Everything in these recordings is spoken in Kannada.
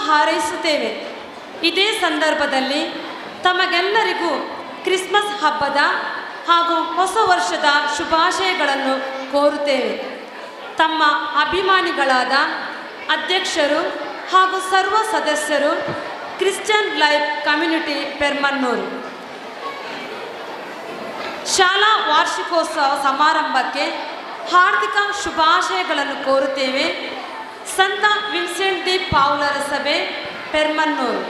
ಹಾರೈಸುತ್ತೇವೆ. ಇದೇ ಸಂದರ್ಭದಲ್ಲಿ ತಮಗೆಲ್ಲರಿಗೂ ಕ್ರಿಸ್ಮಸ್ ಹಬ್ಬದ ಹಾಗೂ ಹೊಸ ವರ್ಷದ ಶುಭಾಶಯಗಳನ್ನು ಕೋರುತ್ತೇವೆ. ತಮ್ಮ ಅಭಿಮಾನಿಗಳಾದ ಅಧ್ಯಕ್ಷರು ಹಾಗೂ ಸರ್ವ ಸದಸ್ಯರು, ಕ್ರಿಶ್ಚಿಯನ್ ಲೈಫ್ ಕಮ್ಯುನಿಟಿ ಪೆರ್ಮನ್ನೂರು. ಶಾಲಾ ವಾರ್ಷಿಕೋತ್ಸವ ಸಮಾರಂಭಕ್ಕೆ ಹಾರ್ದಿಕ ಶುಭಾಶಯಗಳನ್ನು ಕೋರುತ್ತೇವೆ. ಸಂತ ವಿನ್ಸೆಂಟ್ ದಿ ಪೌಲರ ಸಭೆ, ಪೆರ್ಮನ್ನೂರು.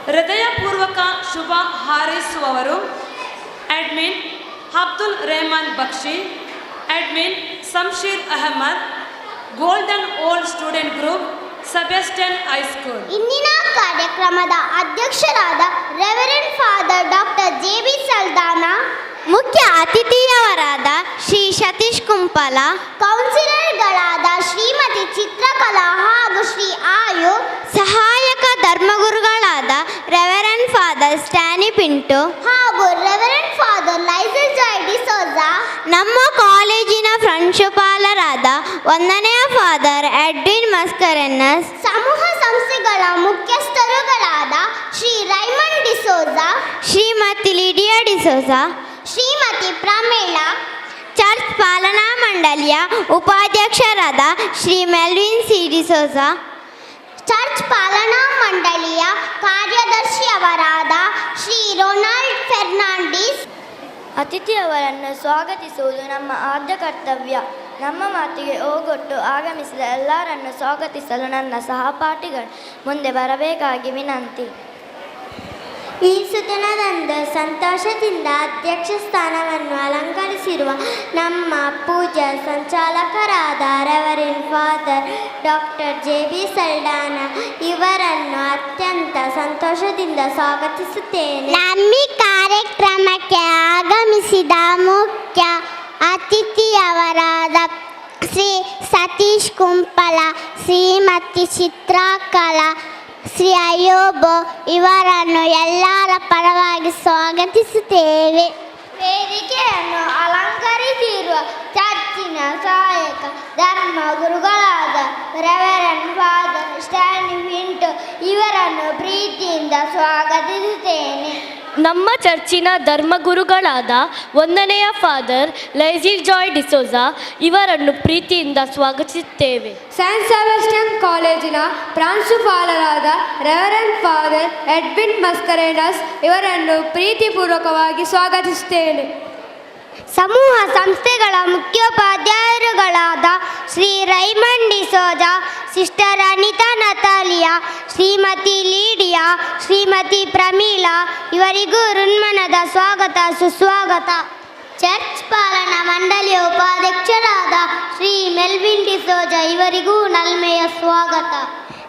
ಹೃದಯಪೂರ್ವಕ ಶುಭ ಹಾರೈಸುವವರು admin Abdul Rehman Bakshi, admin Shamsheer Ahmed, golden old student group, Sebastian high school. ಇಂದಿನ ಕಾರ್ಯಕ್ರಮದ ಅಧ್ಯಕ್ಷರಾದ reverend father doctor J B. Saldanha, ಮುಖ್ಯ ಅತಿಥಿಯವರಾದ ಶ್ರೀ ಸತೀಶ್ ಕುಂಪಲ, ಕೌನ್ಸಿಲರ್ಗಳಾದ ಶ್ರೀಮತಿ ಚಿತ್ರಕಲಾ ಹಾಗೂ ಶ್ರೀ ಆಯು, ಸಹಾಯಕ ಧರ್ಮಗುರುಗಳಾದ ರೆವರೆಂಡ್ ಫಾದರ್ ಸ್ಟ್ಯಾನಿ ಪಿಂಟು ಹಾಗೂ ರೆವರೆಂಡ್ ಫಾದರ್ ಲೈಸಲ್ ಜಾಯ್ ಡಿಸೋಜಾ, ನಮ್ಮ ಕಾಲೇಜಿನ ಪ್ರಾಂಶುಪಾಲರಾದ ಒಂದನೆಯ ಫಾದರ್ ಎಡ್ವಿನ್ ಮಸ್ಕರೆನ್ನಸ್, ಸಮೂಹ ಸಂಸ್ಥೆಗಳ ಮುಖ್ಯಸ್ಥರುಗಳಾದ ಶ್ರೀ ರೈಮಂಡ್ ಡಿಸೋಜಾ, ಶ್ರೀಮತಿ ಲಿಡಿಯಾ ಡಿಸೋಜಾ, ಶ್ರೀಮತಿ ಪ್ರಮೀಳಾ, ಚರ್ಚ್ ಪಾಲನಾ ಮಂಡಳಿಯ ಉಪಾಧ್ಯಕ್ಷರಾದ ಶ್ರೀ ಮೆಲ್ವಿನ್ ಸಿ ಡಿಸೋಜಾ, ಚರ್ಚ್ ಪಾಲನಾ ಮಂಡಳಿಯ ಕಾರ್ಯದರ್ಶಿಯವರಾದ ಶ್ರೀ ರೊನಾಲ್ಡ್ ಫೆರ್ನಾಂಡಿಸ್. ಅತಿಥಿಯವರನ್ನು ಸ್ವಾಗತಿಸುವುದು ನಮ್ಮ ಆದ್ಯ ಕರ್ತವ್ಯ. ನಮ್ಮ ಮಾತಿಗೆ ಓಗೊಟ್ಟು ಆಗಮಿಸಿದ ಎಲ್ಲರನ್ನು ಸ್ವಾಗತಿಸಲು ನನ್ನ ಸಹಪಾಠಿಗಳು ಮುಂದೆ ಬರಬೇಕಾಗಿ ವಿನಂತಿ. ಈ ಸುದಿನದಂದು ಸಂತೋಷದಿಂದ ಅಧ್ಯಕ್ಷ ಸ್ಥಾನವನ್ನು ಅಲಂಕರಿಸಿರುವ ನಮ್ಮ ಪೂಜಾ ಸಂಚಾಲಕರಾದ ರೆವರೆಂಡ್ ಫಾದರ್ ಡಾಕ್ಟರ್ ಜೆ.ಬಿ. ಸಲ್ದಾನಾ ಇವರನ್ನು ಅತ್ಯಂತ ಸಂತೋಷದಿಂದ ಸ್ವಾಗತಿಸುತ್ತೇನೆ. ನಮ್ಮ ಕಾರ್ಯಕ್ರಮಕ್ಕೆ ಆಗಮಿಸಿದ ಮುಖ್ಯ ಅತಿಥಿಯವರಾದ ಶ್ರೀ ಸತೀಶ್ ಕುಂಪಲ, ಶ್ರೀಮತಿ ಚಿತ್ರಕಲಾ, ಶ್ರೀ ಅಯೋಬ್ ಇವರನ್ನು ಎಲ್ಲರ ಪರವಾಗಿ ಸ್ವಾಗತಿಸುತ್ತೇವೆ. ವೇದಿಕೆಯನ್ನು ಅಲಂಕರಿಸಿರುವ ಚರ್ಚಿನ ಸಹಾಯಕ ಧರ್ಮ ಗುರುಗಳಾದ ರೆವರೆಂಡ್ ಫಾದರ್ ಸ್ಟ್ಯಾನಿ ಪಿಂಟು ಇವರನ್ನು ಪ್ರೀತಿಯಿಂದ ಸ್ವಾಗತಿಸುತ್ತೇನೆ. ನಮ್ಮ ಚರ್ಚಿನ ಧರ್ಮಗುರುಗಳಾದ ಒಂದನೆಯ ಫಾದರ್ ಲೈಸಿಲ್ ಜಾಯ್ ಡಿಸೋಜಾ ಇವರನ್ನು ಪ್ರೀತಿಯಿಂದ ಸ್ವಾಗತಿಸುತ್ತೇವೆ. ಸೈಂಟ್ ಸೆಬಾಸ್ಟಿಯನ್ ಕಾಲೇಜಿನ ಪ್ರಾಂಶುಪಾಲರಾದ ರೆವರೆಂಡ್ ಫಾದರ್ ಎಡ್ವಿನ್ ಮಸ್ಕರೇನಸ್ ಇವರನ್ನು ಪ್ರೀತಿಪೂರ್ವಕವಾಗಿ ಸ್ವಾಗತಿಸುತ್ತೇನೆ. ಸಮೂಹ ಸಂಸ್ಥೆಗಳ ಮುಖ್ಯೋಪಾಧ್ಯಾಯರುಗಳಾದ ಶ್ರೀ ರೈಮಂಡ್ ಡಿಸೋಜಾ, ಸಿಸ್ಟರ್ ಅನಿತಾ ನತಾಲಿಯಾ, ಶ್ರೀಮತಿ ಲೀಡಿಯಾ, ಶ್ರೀಮತಿ ಪ್ರಮೀಳಾ ಇವರಿಗೂ ಹೃನ್ಮನದ ಸ್ವಾಗತ ಸುಸ್ವಾಗತ. ಚರ್ಚ್ ಪಾಲನಾ ಮಂಡಳಿಯ ಉಪಾಧ್ಯಕ್ಷರಾದ ಶ್ರೀ ಮೆಲ್ವಿನ್ ಡಿಸೋಜಾ ಇವರಿಗೂ ನಲ್ಮೆಯ ಸ್ವಾಗತ.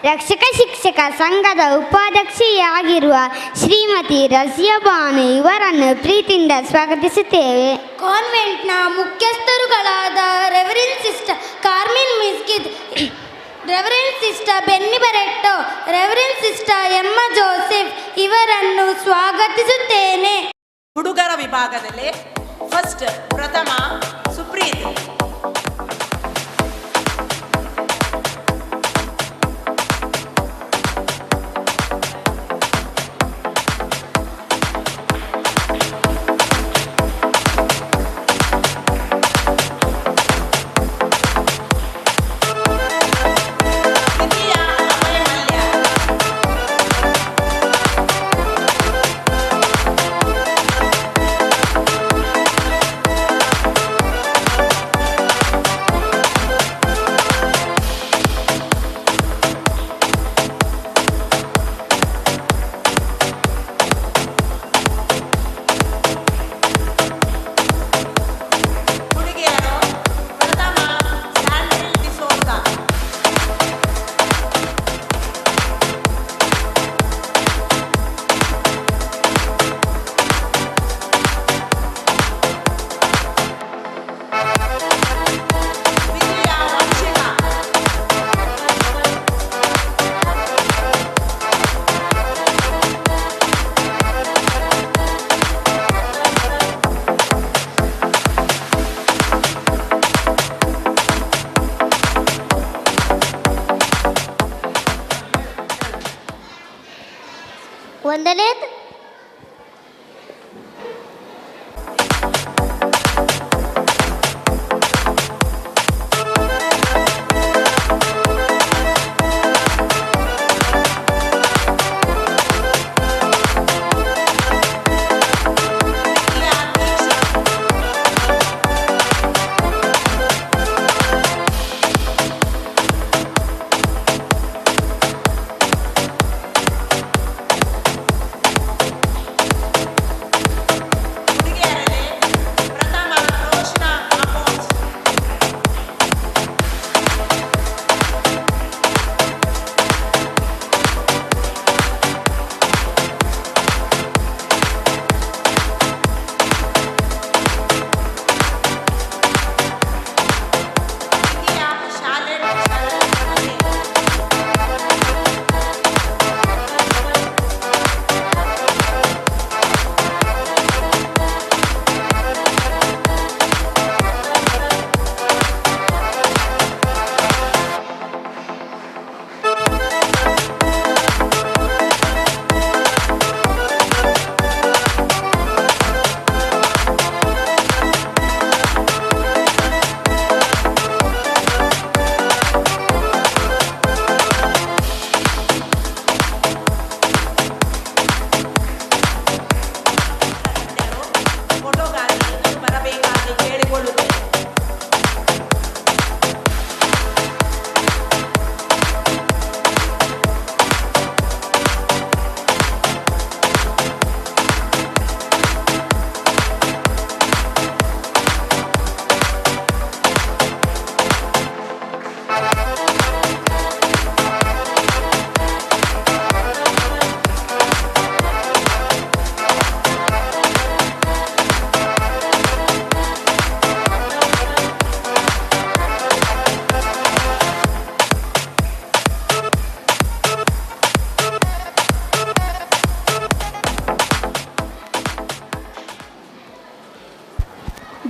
ರಕ್ಷಕ ಶಿಕ್ಷಕ ಸಂಘದ ಉಪಾಧ್ಯಕ್ಷೆಯಾಗಿರುವ ಶ್ರೀಮತಿ ರಜಿಯಾ ಬಾನು ಇವರನ್ನು ಪ್ರೀತಿಯಿಂದ ಸ್ವಾಗತಿಸುತ್ತೇವೆ. ಕಾನ್ವೆಂಟ್ನ ಮುಖ್ಯಸ್ಥರುಗಳಾದ reverend sister Carmine Miskith, reverend sister Benny Barretto, reverend sister Emma Joseph ಇವರನ್ನು ಸ್ವಾಗತಿಸುತ್ತೇನೆ. ಹುಡುಗರ ವಿಭಾಗದಲ್ಲಿ ಫಸ್ಟ್ ಪ್ರಥಮ ಸುಪ್ರೀತ್, ಒಂದನೇ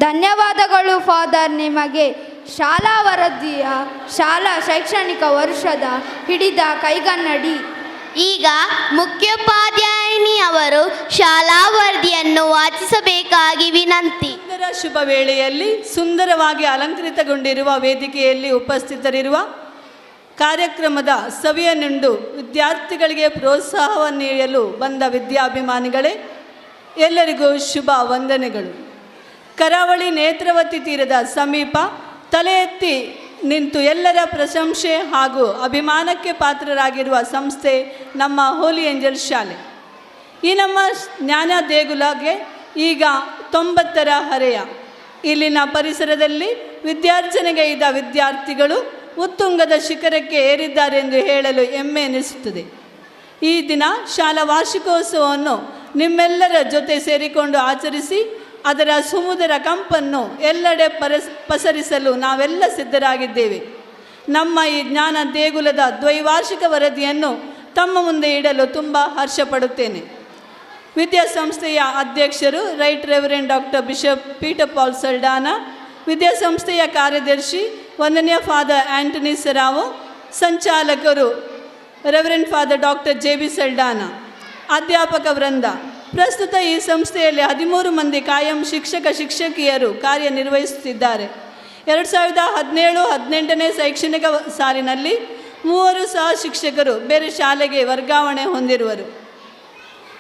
ಧನ್ಯವಾದಗಳು ಫಾದರ್ ನಿಮಗೆ. ಶಾಲಾ ವರದಿಯ ಶಾಲಾ ಶೈಕ್ಷಣಿಕ ವರ್ಷದ ಹಿಡಿದ ಕೈಗನ್ನಡಿ. ಈಗ ಮುಖ್ಯೋಪಾಧ್ಯಾಯಿನಿ ಅವರು ಶಾಲಾ ವರದಿಯನ್ನು ವಾಚಿಸಬೇಕಾಗಿ ವಿನಂತಿ. ಸುಂದರ ಶುಭ ವೇಳೆಯಲ್ಲಿ ಸುಂದರವಾಗಿ ಅಲಂಕೃತಗೊಂಡಿರುವ ವೇದಿಕೆಯಲ್ಲಿ ಉಪಸ್ಥಿತರಿರುವ ಕಾರ್ಯಕ್ರಮದ ಸವಿಯನ್ನುಂಡು ವಿದ್ಯಾರ್ಥಿಗಳಿಗೆ ಪ್ರೋತ್ಸಾಹವನ್ನು ನೀಡಲು ಬಂದ ವಿದ್ಯಾಭಿಮಾನಿಗಳೇ, ಎಲ್ಲರಿಗೂ ಶುಭ ವಂದನೆಗಳು. ಕರಾವಳಿ ನೇತ್ರಾವತಿ ತೀರದ ಸಮೀಪ ತಲೆ ಎತ್ತಿ ನಿಂತು ಎಲ್ಲರ ಪ್ರಶಂಸೆ ಹಾಗೂ ಅಭಿಮಾನಕ್ಕೆ ಪಾತ್ರರಾಗಿರುವ ಸಂಸ್ಥೆ ನಮ್ಮ ಹೋಲಿ ಏಂಜಲ್ ಶಾಲೆ. ಈ ನಮ್ಮ ಜ್ಞಾನ ದೇಗುಲಗೆ ಈಗ 90ರ ಹರೆಯ. ಇಲ್ಲಿನ ಪರಿಸರದಲ್ಲಿ ವಿದ್ಯಾರ್ಜನೆಗೈದ ವಿದ್ಯಾರ್ಥಿಗಳು ಉತ್ತುಂಗದ ಶಿಖರಕ್ಕೆ ಏರಿದ್ದಾರೆಂದು ಹೇಳಲು ಹೆಮ್ಮೆ ಎನಿಸುತ್ತದೆ. ಈ ದಿನ ಶಾಲಾ ವಾರ್ಷಿಕೋತ್ಸವವನ್ನು ನಿಮ್ಮೆಲ್ಲರ ಜೊತೆ ಸೇರಿಕೊಂಡು ಆಚರಿಸಿ ಅದರ ಸುಮಧುರ ಕಂಪನ್ನು ಎಲ್ಲೆಡೆ ಪಸರಿಸಲು ನಾವೆಲ್ಲ ಸಿದ್ಧರಾಗಿದ್ದೇವೆ. ನಮ್ಮ ಈ ಜ್ಞಾನ ದೇಗುಲದ ದ್ವೈವಾರ್ಷಿಕ ವರದಿಯನ್ನು ತಮ್ಮ ಮುಂದೆ ಇಡಲು ತುಂಬ ಹರ್ಷಪಡುತ್ತೇನೆ. ವಿದ್ಯಾಸಂಸ್ಥೆಯ ಅಧ್ಯಕ್ಷರು right reverend doctor bishop Peter Paul Saldanha, ವಿದ್ಯಾಸಂಸ್ಥೆಯ ಕಾರ್ಯದರ್ಶಿ ವಂದನೀಯ ಫಾದರ್ ಆಂಟನಿ ಸೆರಾವೋ, ಸಂಚಾಲಕರು reverend father doctor J B Saldanha, ಅಧ್ಯಾಪಕ ವೃಂದ. ಪ್ರಸ್ತುತ ಈ ಸಂಸ್ಥೆಯಲ್ಲಿ 13 ಮಂದಿ ಕಾಯಂ ಶಿಕ್ಷಕಿಯರು ಕಾರ್ಯನಿರ್ವಹಿಸುತ್ತಿದ್ದಾರೆ. 2017-18ನೇ ಶೈಕ್ಷಣಿಕ ಸಾಲಿನಲ್ಲಿ 3 ಸಹ ಶಿಕ್ಷಕರು ಬೇರೆ ಶಾಲೆಗೆ ವರ್ಗಾವಣೆ ಹೊಂದಿರುವರು.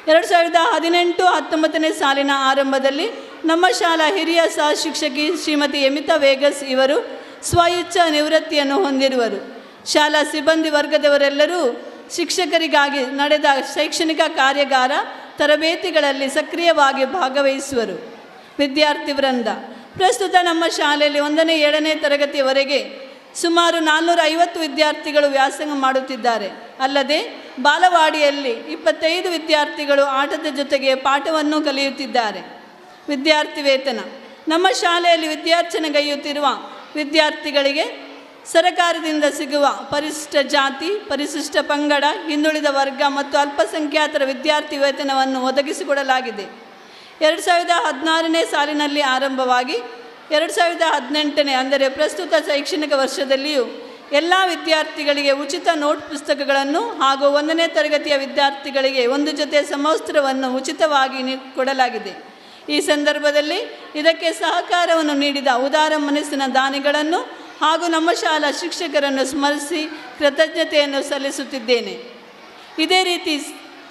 2018-19ನೇ ಸಾಲಿನ ಆರಂಭದಲ್ಲಿ ನಮ್ಮ ಶಾಲಾ ಹಿರಿಯ ಸಹ ಶಿಕ್ಷಕಿ ಶ್ರೀಮತಿ ಎಮಿತಾ ವೇಗಸ್ ಇವರು ಸ್ವಇಚ್ಛಾ ನಿವೃತ್ತಿಯನ್ನು ಹೊಂದಿರುವರು. ಶಾಲಾ ಸಿಬ್ಬಂದಿ ವರ್ಗದವರೆಲ್ಲರೂ ಶಿಕ್ಷಕರಿಗಾಗಿ ನಡೆದ ಶೈಕ್ಷಣಿಕ ಕಾರ್ಯಾಗಾರ ತರಬೇತಿಗಳಲ್ಲಿ ಸಕ್ರಿಯವಾಗಿ ಭಾಗವಹಿಸುವರು. ವಿದ್ಯಾರ್ಥಿ ವೃಂದ ಪ್ರಸ್ತುತ ನಮ್ಮ ಶಾಲೆಯಲ್ಲಿ 1ನೇ 7ನೇ ತರಗತಿಯವರೆಗೆ ಸುಮಾರು 450 ವಿದ್ಯಾರ್ಥಿಗಳು ವ್ಯಾಸಂಗ ಮಾಡುತ್ತಿದ್ದಾರೆ. ಅಲ್ಲದೆ ಬಾಲವಾಡಿಯಲ್ಲಿ 25 ವಿದ್ಯಾರ್ಥಿಗಳು ಆಟದ ಜೊತೆಗೆ ಪಾಠವನ್ನು ಕಲಿಯುತ್ತಿದ್ದಾರೆ. ವಿದ್ಯಾರ್ಥಿ ವೇತನ ನಮ್ಮ ಶಾಲೆಯಲ್ಲಿ ವಿದ್ಯಾರ್ಚನೆಗೈಯುತ್ತಿರುವ ವಿದ್ಯಾರ್ಥಿಗಳಿಗೆ ಸರಕಾರದಿಂದ ಸಿಗುವ ಪರಿಶಿಷ್ಟ ಜಾತಿ, ಪರಿಶಿಷ್ಟ ಪಂಗಡ, ಹಿಂದುಳಿದ ವರ್ಗ ಮತ್ತು ಅಲ್ಪಸಂಖ್ಯಾತರ ವಿದ್ಯಾರ್ಥಿ ವೇತನವನ್ನು ಒದಗಿಸಿಕೊಡಲಾಗಿದೆ. 2016ನೇ ಸಾಲಿನಲ್ಲಿ ಆರಂಭವಾಗಿ 2018ನೇ ಅಂದರೆ ಪ್ರಸ್ತುತ ಶೈಕ್ಷಣಿಕ ವರ್ಷದಲ್ಲಿಯೂ ಎಲ್ಲ ವಿದ್ಯಾರ್ಥಿಗಳಿಗೆ ಉಚಿತ ನೋಟ್ ಪುಸ್ತಕಗಳನ್ನು ಹಾಗೂ 1ನೇ ತರಗತಿಯ ವಿದ್ಯಾರ್ಥಿಗಳಿಗೆ 1 ಜೊತೆ ಸಮವಸ್ತ್ರವನ್ನು ಉಚಿತವಾಗಿ ಕೊಡಲಾಗಿದೆ. ಈ ಸಂದರ್ಭದಲ್ಲಿ ಇದಕ್ಕೆ ಸಹಕಾರವನ್ನು ನೀಡಿದ ಉದಾರ ಮನಸ್ಸಿನ ದಾನಿಗಳನ್ನು ಹಾಗೂ ನಮ್ಮ ಶಾಲಾ ಶಿಕ್ಷಕರನ್ನು ಸ್ಮರಿಸಿ ಕೃತಜ್ಞತೆಯನ್ನು ಸಲ್ಲಿಸುತ್ತಿದ್ದೇನೆ. ಇದೇ ರೀತಿ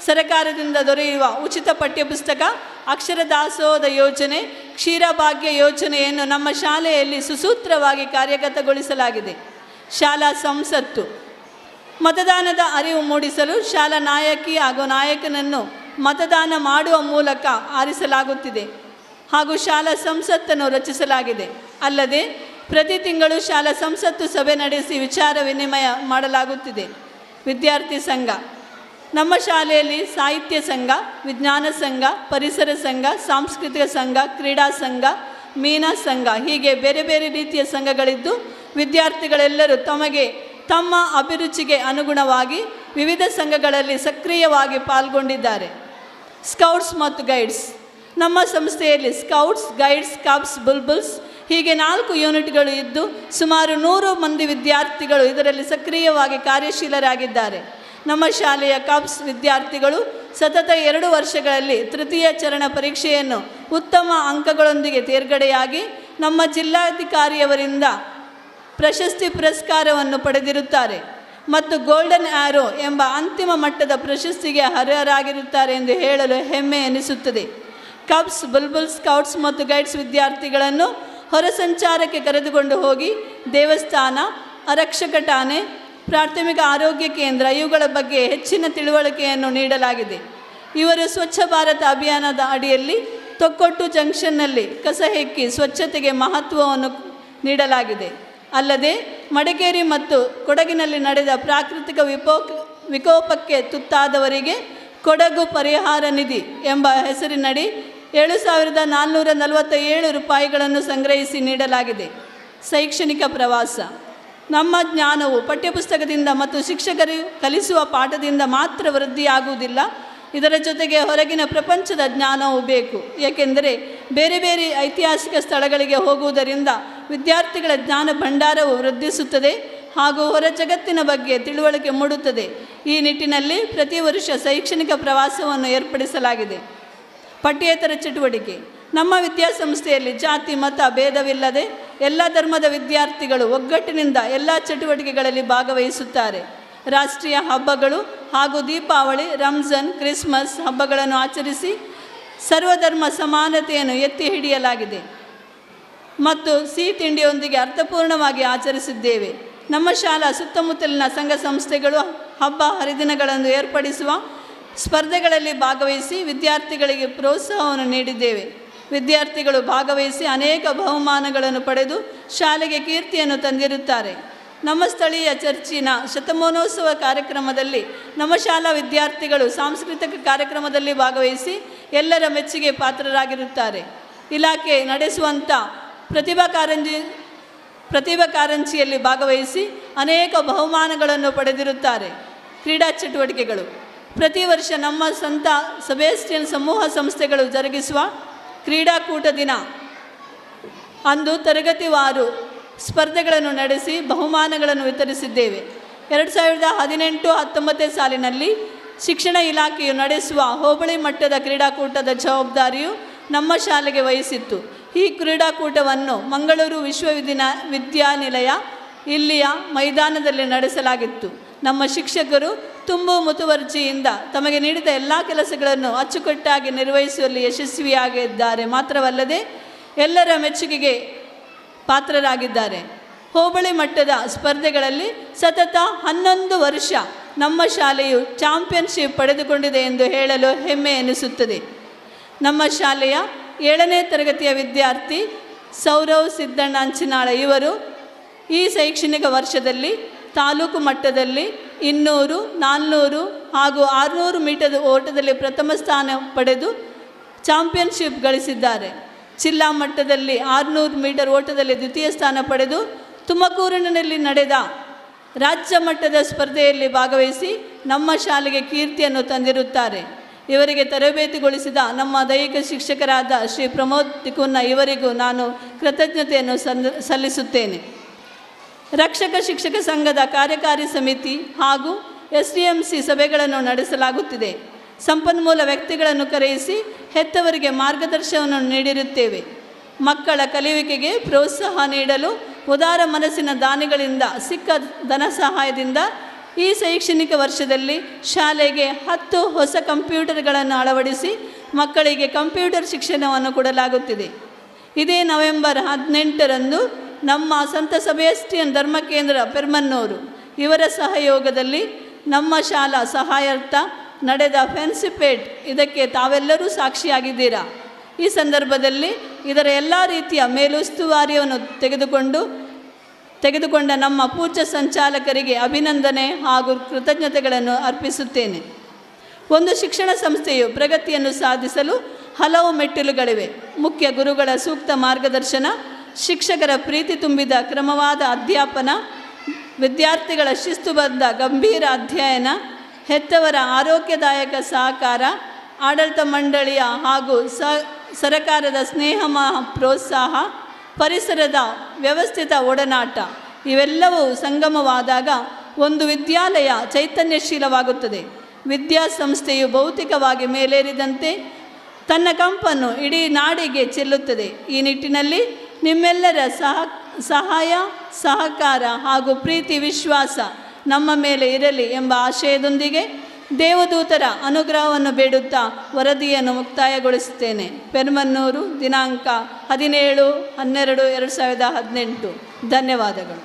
ಸರಕಾರದಿಂದ ದೊರೆಯುವ ಉಚಿತ ಪಠ್ಯಪುಸ್ತಕ, ಅಕ್ಷರ ದಾಸೋಹದ ಯೋಜನೆ, ಕ್ಷೀರಭಾಗ್ಯ ಯೋಜನೆಯನ್ನು ನಮ್ಮ ಶಾಲೆಯಲ್ಲಿ ಸುಸೂತ್ರವಾಗಿ ಕಾರ್ಯಗತಗೊಳಿಸಲಾಗಿದೆ. ಶಾಲಾ ಸಂಸತ್ತು, ಮತದಾನದ ಅರಿವು ಮೂಡಿಸಲು ಶಾಲಾ ನಾಯಕಿ ಹಾಗೂ ನಾಯಕನನ್ನು ಮತದಾನ ಮಾಡುವ ಮೂಲಕ ಆರಿಸಲಾಗುತ್ತಿದೆ ಹಾಗೂ ಶಾಲಾ ಸಂಸತ್ತನ್ನು ರಚಿಸಲಾಗಿದೆ. ಅಲ್ಲದೆ ಪ್ರತಿ ತಿಂಗಳು ಶಾಲಾ ಸಂಸತ್ತು ಸಭೆ ನಡೆಸಿ ವಿಚಾರ ವಿನಿಮಯ ಮಾಡಲಾಗುತ್ತಿದೆ. ವಿದ್ಯಾರ್ಥಿ ಸಂಘ, ನಮ್ಮ ಶಾಲೆಯಲ್ಲಿ ಸಾಹಿತ್ಯ ಸಂಘ, ವಿಜ್ಞಾನ ಸಂಘ, ಪರಿಸರ ಸಂಘ, ಸಾಂಸ್ಕೃತಿಕ ಸಂಘ, ಕ್ರೀಡಾ ಸಂಘ, ಮೀನಾ ಸಂಘ ಹೀಗೆ ಬೇರೆ ಬೇರೆ ರೀತಿಯ ಸಂಘಗಳಿದ್ದು ವಿದ್ಯಾರ್ಥಿಗಳೆಲ್ಲರೂ ತಮ್ಮ ಅಭಿರುಚಿಗೆ ಅನುಗುಣವಾಗಿ ವಿವಿಧ ಸಂಘಗಳಲ್ಲಿ ಸಕ್ರಿಯವಾಗಿ ಪಾಲ್ಗೊಂಡಿದ್ದಾರೆ. ಸ್ಕೌಟ್ಸ್ ಮತ್ತು ಗೈಡ್ಸ್, ನಮ್ಮ ಸಂಸ್ಥೆಯಲ್ಲಿ ಸ್ಕೌಟ್ಸ್, ಗೈಡ್ಸ್, ಕಬ್ಸ್, ಬುಲ್ಬುಲ್ಸ್ ಹೀಗೆ 4 ಯೂನಿಟ್ಗಳು ಇದ್ದು ಸುಮಾರು 100 ಮಂದಿ ವಿದ್ಯಾರ್ಥಿಗಳು ಇದರಲ್ಲಿ ಸಕ್ರಿಯವಾಗಿ ಕಾರ್ಯಶೀಲರಾಗಿದ್ದಾರೆ. ನಮ್ಮ ಶಾಲೆಯ ಕಬ್ಸ್ ವಿದ್ಯಾರ್ಥಿಗಳು ಸತತ 2 ವರ್ಷಗಳಲ್ಲಿ ತೃತೀಯ ಚರಣ ಪರೀಕ್ಷೆಯನ್ನು ಉತ್ತಮ ಅಂಕಗಳೊಂದಿಗೆ ತೇರ್ಗಡೆಯಾಗಿ ನಮ್ಮ ಜಿಲ್ಲಾಧಿಕಾರಿಯವರಿಂದ ಪ್ರಶಸ್ತಿ ಪುರಸ್ಕಾರವನ್ನು ಪಡೆದಿರುತ್ತಾರೆ ಮತ್ತು ಗೋಲ್ಡನ್ ಆ್ಯರೋ ಎಂಬ ಅಂತಿಮ ಮಟ್ಟದ ಪ್ರಶಸ್ತಿಗೆ ಅರ್ಹರಾಗಿರುತ್ತಾರೆ ಎಂದು ಹೇಳಲು ಹೆಮ್ಮೆ ಎನಿಸುತ್ತದೆ. ಕಬ್ಸ್, ಬುಲ್ಬುಲ್, ಸ್ಕೌಟ್ಸ್ ಮತ್ತು ಗೈಡ್ಸ್ ವಿದ್ಯಾರ್ಥಿಗಳನ್ನು ಹೊರ ಸಂಚಾರಕ್ಕೆ ಕರೆದುಕೊಂಡು ಹೋಗಿ ದೇವಸ್ಥಾನ, ಆರಕ್ಷಕ ಠಾಣೆ, ಪ್ರಾಥಮಿಕ ಆರೋಗ್ಯ ಕೇಂದ್ರ ಇವುಗಳ ಬಗ್ಗೆ ಹೆಚ್ಚಿನ ತಿಳುವಳಿಕೆಯನ್ನು ನೀಡಲಾಗಿದೆ. ಇವರು ಸ್ವಚ್ಛ ಭಾರತ ಅಭಿಯಾನದ ಅಡಿಯಲ್ಲಿ ತೊಕ್ಕೊಟ್ಟು ಜಂಕ್ಷನ್ನಲ್ಲಿ ಕಸ ಹೆಕ್ಕಿ ಸ್ವಚ್ಛತೆಗೆ ಮಹತ್ವವನ್ನು ನೀಡಲಾಗಿದೆ. ಅಲ್ಲದೆ ಮಡಿಕೇರಿ ಮತ್ತು ಕೊಡಗಿನಲ್ಲಿ ನಡೆದ ಪ್ರಾಕೃತಿಕ ವಿಕೋಪಕ್ಕೆ ತುತ್ತಾದವರಿಗೆ ಕೊಡಗು ಪರಿಹಾರ ನಿಧಿ ಎಂಬ ಹೆಸರಿನಡಿ 7,447 ರೂಪಾಯಿಗಳನ್ನು ಸಂಗ್ರಹಿಸಿ ನೀಡಲಾಗಿದೆ. ಶೈಕ್ಷಣಿಕ ಪ್ರವಾಸ, ನಮ್ಮ ಜ್ಞಾನವು ಪಠ್ಯಪುಸ್ತಕದಿಂದ ಮತ್ತು ಶಿಕ್ಷಕರು ಕಲಿಸುವ ಪಾಠದಿಂದ ಮಾತ್ರ ವೃದ್ಧಿಯಾಗುವುದಿಲ್ಲ, ಇದರ ಜೊತೆಗೆ ಹೊರಗಿನ ಪ್ರಪಂಚದ ಜ್ಞಾನವೂ ಬೇಕು. ಏಕೆಂದರೆ ಬೇರೆ ಬೇರೆ ಐತಿಹಾಸಿಕ ಸ್ಥಳಗಳಿಗೆ ಹೋಗುವುದರಿಂದ ವಿದ್ಯಾರ್ಥಿಗಳ ಜ್ಞಾನ ಭಂಡಾರವು ವೃದ್ಧಿಸುತ್ತದೆ ಹಾಗೂ ಹೊರ ಜಗತ್ತಿನ ಬಗ್ಗೆ ತಿಳುವಳಿಕೆ ಮೂಡುತ್ತದೆ. ಈ ನಿಟ್ಟಿನಲ್ಲಿ ಪ್ರತಿ ವರ್ಷ ಶೈಕ್ಷಣಿಕ ಪ್ರವಾಸವನ್ನು ಏರ್ಪಡಿಸಲಾಗಿದೆ. ಪಠ್ಯೇತರ ಚಟುವಟಿಕೆ, ನಮ್ಮ ವಿದ್ಯಾಸಂಸ್ಥೆಯಲ್ಲಿ ಜಾತಿ ಮತ ಭೇದವಿಲ್ಲದೆ ಎಲ್ಲ ಧರ್ಮದ ವಿದ್ಯಾರ್ಥಿಗಳು ಒಗ್ಗಟ್ಟಿನಿಂದ ಎಲ್ಲ ಚಟುವಟಿಕೆಗಳಲ್ಲಿ ಭಾಗವಹಿಸುತ್ತಾರೆ. ರಾಷ್ಟ್ರೀಯ ಹಬ್ಬಗಳು ಹಾಗೂ ದೀಪಾವಳಿ, ರಂಜಾನ್, ಕ್ರಿಸ್ಮಸ್ ಹಬ್ಬಗಳನ್ನು ಆಚರಿಸಿ ಸರ್ವಧರ್ಮ ಸಮಾನತೆಯನ್ನು ಎತ್ತಿ ಹಿಡಿಯಲಾಗಿದೆ ಮತ್ತು ಸಿಹಿ ತಿಂಡಿಯೊಂದಿಗೆ ಅರ್ಥಪೂರ್ಣವಾಗಿ ಆಚರಿಸಿದ್ದೇವೆ. ನಮ್ಮ ಶಾಲಾ ಸುತ್ತಮುತ್ತಲಿನ ಸಂಘ ಸಂಸ್ಥೆಗಳು ಹಬ್ಬ ಹರಿದಿನಗಳನ್ನು ಏರ್ಪಡಿಸುವ ಸ್ಪರ್ಧೆಗಳಲ್ಲಿ ಭಾಗವಹಿಸಿ ವಿದ್ಯಾರ್ಥಿಗಳಿಗೆ ಪ್ರೋತ್ಸಾಹವನ್ನು ನೀಡಿದ್ದೇವೆ. ವಿದ್ಯಾರ್ಥಿಗಳು ಭಾಗವಹಿಸಿ ಅನೇಕ ಬಹುಮಾನಗಳನ್ನು ಪಡೆದು ಶಾಲೆಗೆ ಕೀರ್ತಿಯನ್ನು ತಂದಿರುತ್ತಾರೆ. ನಮ್ಮ ಸ್ಥಳೀಯ ಚರ್ಚಿನ ಶತಮಾನೋತ್ಸವ ಕಾರ್ಯಕ್ರಮದಲ್ಲಿ ನಮ್ಮ ಶಾಲಾ ವಿದ್ಯಾರ್ಥಿಗಳು ಸಾಂಸ್ಕೃತಿಕ ಕಾರ್ಯಕ್ರಮದಲ್ಲಿ ಭಾಗವಹಿಸಿ ಎಲ್ಲರ ಮೆಚ್ಚುಗೆ ಪಾತ್ರರಾಗಿರುತ್ತಾರೆ. ಇಲಾಖೆ ನಡೆಸುವಂಥ ಪ್ರತಿಭಾ ಕಾರಂಜಿಯಲ್ಲಿ ಭಾಗವಹಿಸಿ ಅನೇಕ ಬಹುಮಾನಗಳನ್ನು ಪಡೆದಿರುತ್ತಾರೆ. ಕ್ರೀಡಾ ಚಟುವಟಿಕೆಗಳು, ಪ್ರತಿ ವರ್ಷ ನಮ್ಮ ಸಂತ ಸೆಬಾಸ್ಟಿಯನ್ ಸಮೂಹ ಸಂಸ್ಥೆಗಳು ಜರುಗಿಸುವ ಕ್ರೀಡಾಕೂಟ ದಿನ ಅಂದು ತರಗತಿವಾರು ಸ್ಪರ್ಧೆಗಳನ್ನು ನಡೆಸಿ ಬಹುಮಾನಗಳನ್ನು ವಿತರಿಸಿದ್ದೇವೆ. 2018-19 ಸಾಲಿನಲ್ಲಿ ಶಿಕ್ಷಣ ಇಲಾಖೆಯು ನಡೆಸುವ ಹೋಬಳಿ ಮಟ್ಟದ ಕ್ರೀಡಾಕೂಟದ ಜವಾಬ್ದಾರಿಯು ನಮ್ಮ ಶಾಲೆಗೆ ವಹಿಸಿತ್ತು. ಈ ಕ್ರೀಡಾಕೂಟವನ್ನು ಮಂಗಳೂರು ವಿಶ್ವವಿದ್ಯಾನಿಲಯ ಇಲ್ಲಿಯ ಮೈದಾನದಲ್ಲಿ ನಡೆಸಲಾಗಿತ್ತು. ನಮ್ಮ ಶಿಕ್ಷಕರು ತುಂಬು ಮುತುವರ್ಜಿಯಿಂದ ತಮಗೆ ನೀಡಿದ ಎಲ್ಲ ಕೆಲಸಗಳನ್ನು ಅಚ್ಚುಕಟ್ಟಾಗಿ ನಿರ್ವಹಿಸುವಲ್ಲಿ ಯಶಸ್ವಿಯಾಗಿದ್ದಾರೆ. ಮಾತ್ರವಲ್ಲದೆ ಎಲ್ಲರ ಮೆಚ್ಚುಗೆಗೆ ಪಾತ್ರರಾಗಿದ್ದಾರೆ. ಹೋಬಳಿ ಮಟ್ಟದ ಸ್ಪರ್ಧೆಗಳಲ್ಲಿ ಸತತ 11 ವರ್ಷ ನಮ್ಮ ಶಾಲೆಯು ಚಾಂಪಿಯನ್ಶಿಪ್ ಪಡೆದುಕೊಂಡಿದೆ ಎಂದು ಹೇಳಲು ಹೆಮ್ಮೆ ಎನಿಸುತ್ತದೆ. ನಮ್ಮ ಶಾಲೆಯ 7ನೇ ತರಗತಿಯ ವಿದ್ಯಾರ್ಥಿ ಸೌರವ್ ಸಿದ್ದಣ್ಣ ಅಂಚಿನಾಳ ಇವರು ಈ ಶೈಕ್ಷಣಿಕ ವರ್ಷದಲ್ಲಿ ತಾಲೂಕು ಮಟ್ಟದಲ್ಲಿ 200, 400 ಹಾಗೂ 600 ಮೀಟರ್ ಓಟದಲ್ಲಿ ಪ್ರಥಮ ಸ್ಥಾನ ಪಡೆದು ಚಾಂಪಿಯನ್ಶಿಪ್ ಗಳಿಸಿದ್ದಾರೆ. ಜಿಲ್ಲಾ ಮಟ್ಟದಲ್ಲಿ 600 ಮೀಟರ್ ಓಟದಲ್ಲಿ ದ್ವಿತೀಯ ಸ್ಥಾನ ಪಡೆದು ತುಮಕೂರಿನಲ್ಲಿ ನಡೆದ ರಾಜ್ಯ ಮಟ್ಟದ ಸ್ಪರ್ಧೆಯಲ್ಲಿ ಭಾಗವಹಿಸಿ ನಮ್ಮ ಶಾಲೆಗೆ ಕೀರ್ತಿಯನ್ನು ತಂದಿರುತ್ತಾರೆ. ಇವರಿಗೆ ತರಬೇತಿಗೊಳಿಸಿದ ನಮ್ಮ ದೈಹಿಕ ಶಿಕ್ಷಕರಾದ ಶ್ರೀ ಪ್ರಮೋದ್ ತಿಕುನ್ನ ಇವರಿಗೂ ನಾನು ಕೃತಜ್ಞತೆಯನ್ನು ಸಲ್ಲಿಸುತ್ತೇನೆ. ರಕ್ಷಕ ಶಿಕ್ಷಕ ಸಂಘದ ಕಾರ್ಯಕಾರಿ ಸಮಿತಿ ಹಾಗೂ SDMC ಸಭೆಗಳನ್ನು ನಡೆಸಲಾಗುತ್ತಿದೆ. ಸಂಪನ್ಮೂಲ ವ್ಯಕ್ತಿಗಳನ್ನು ಕರೆಯಿಸಿ ಹೆತ್ತವರಿಗೆ ಮಾರ್ಗದರ್ಶನವನ್ನು ನೀಡಿರುತ್ತೇವೆ. ಮಕ್ಕಳ ಕಲಿಯುವಿಕೆಗೆ ಪ್ರೋತ್ಸಾಹ ನೀಡಲು ಉದಾರ ಮನಸ್ಸಿನ ದಾನಿಗಳಿಂದ ಸಿಕ್ಕ ಧನ ಸಹಾಯದಿಂದ ಈ ಶೈಕ್ಷಣಿಕ ವರ್ಷದಲ್ಲಿ ಶಾಲೆಗೆ 10 ಹೊಸ ಕಂಪ್ಯೂಟರ್ಗಳನ್ನು ಅಳವಡಿಸಿ ಮಕ್ಕಳಿಗೆ ಕಂಪ್ಯೂಟರ್ ಶಿಕ್ಷಣವನ್ನು ಕೊಡಲಾಗುತ್ತಿದೆ. ಇದೇ ನವೆಂಬರ್ 18ರಂದು ನಮ್ಮ ಸಂತ ಸೆಬಾಸ್ಟಿಯನ್ ಧರ್ಮಕೇಂದ್ರ ಪೆರ್ಮನ್ನೂರು ಇವರ ಸಹಯೋಗದಲ್ಲಿ ನಮ್ಮ ಶಾಲಾ ಸಹಾಯಾರ್ಥ ನಡೆದ ಫೆನ್ಸಿಪೇಟ್ ಇದಕ್ಕೆ ತಾವೆಲ್ಲರೂ ಸಾಕ್ಷಿಯಾಗಿದ್ದೀರಾ. ಈ ಸಂದರ್ಭದಲ್ಲಿ ಇದರ ಎಲ್ಲ ರೀತಿಯ ಮೇಲುಸ್ತುವಾರಿಯನ್ನು ತೆಗೆದುಕೊಂಡ ನಮ್ಮ ಪೂಜ್ಯ ಸಂಚಾಲಕರಿಗೆ ಅಭಿನಂದನೆ ಹಾಗೂ ಕೃತಜ್ಞತೆಗಳನ್ನು ಅರ್ಪಿಸುತ್ತೇನೆ. ಒಂದು ಶಿಕ್ಷಣ ಸಂಸ್ಥೆಯು ಪ್ರಗತಿಯನ್ನು ಸಾಧಿಸಲು ಹಲವು ಮೆಟ್ಟಿಲುಗಳಿವೆ. ಮುಖ್ಯ ಗುರುಗಳ ಸೂಕ್ತ ಮಾರ್ಗದರ್ಶನ, ಶಿಕ್ಷಕರ ಪ್ರೀತಿ ತುಂಬಿದ ಕ್ರಮವಾದ ಅಧ್ಯಾಪನ, ವಿದ್ಯಾರ್ಥಿಗಳ ಶಿಸ್ತುಬದ್ಧ ಗಂಭೀರ ಅಧ್ಯಯನ, ಹೆತ್ತವರ ಆರೋಗ್ಯದಾಯಕ ಸಹಕಾರ, ಆಡಳಿತ ಮಂಡಳಿಯ ಹಾಗೂ ಸರಕಾರದ ಸ್ನೇಹ ಪ್ರೋತ್ಸಾಹ, ಪರಿಸರದ ವ್ಯವಸ್ಥಿತ ಒಡನಾಟ ಇವೆಲ್ಲವೂ ಸಂಗಮವಾದಾಗ ಒಂದು ವಿದ್ಯಾಲಯ ಚೈತನ್ಯಶೀಲವಾಗುತ್ತದೆ. ವಿದ್ಯಾಸಂಸ್ಥೆಯು ಭೌತಿಕವಾಗಿ ಮೇಲೇರಿದಂತೆ ತನ್ನ ಕಂಪನ್ನು ಇಡೀ ನಾಡಿಗೆ ಚೆಲ್ಲುತ್ತದೆ. ಈ ನಿಟ್ಟಿನಲ್ಲಿ ನಿಮ್ಮೆಲ್ಲರ ಸಹಾಯ ಸಹಕಾರ ಹಾಗೂ ಪ್ರೀತಿ ವಿಶ್ವಾಸ ನಮ್ಮ ಮೇಲೆ ಇರಲಿ ಎಂಬ ಆಶಯದೊಂದಿಗೆ ದೇವದೂತರ ಅನುಗ್ರಹವನ್ನು ಬೇಡುತ್ತಾ ವರದಿಯನ್ನು ಮುಕ್ತಾಯಗೊಳಿಸುತ್ತೇನೆ. ಪೆರ್ಮನ್ನೂರು, ದಿನಾಂಕ 17/12/2018. ಧನ್ಯವಾದಗಳು.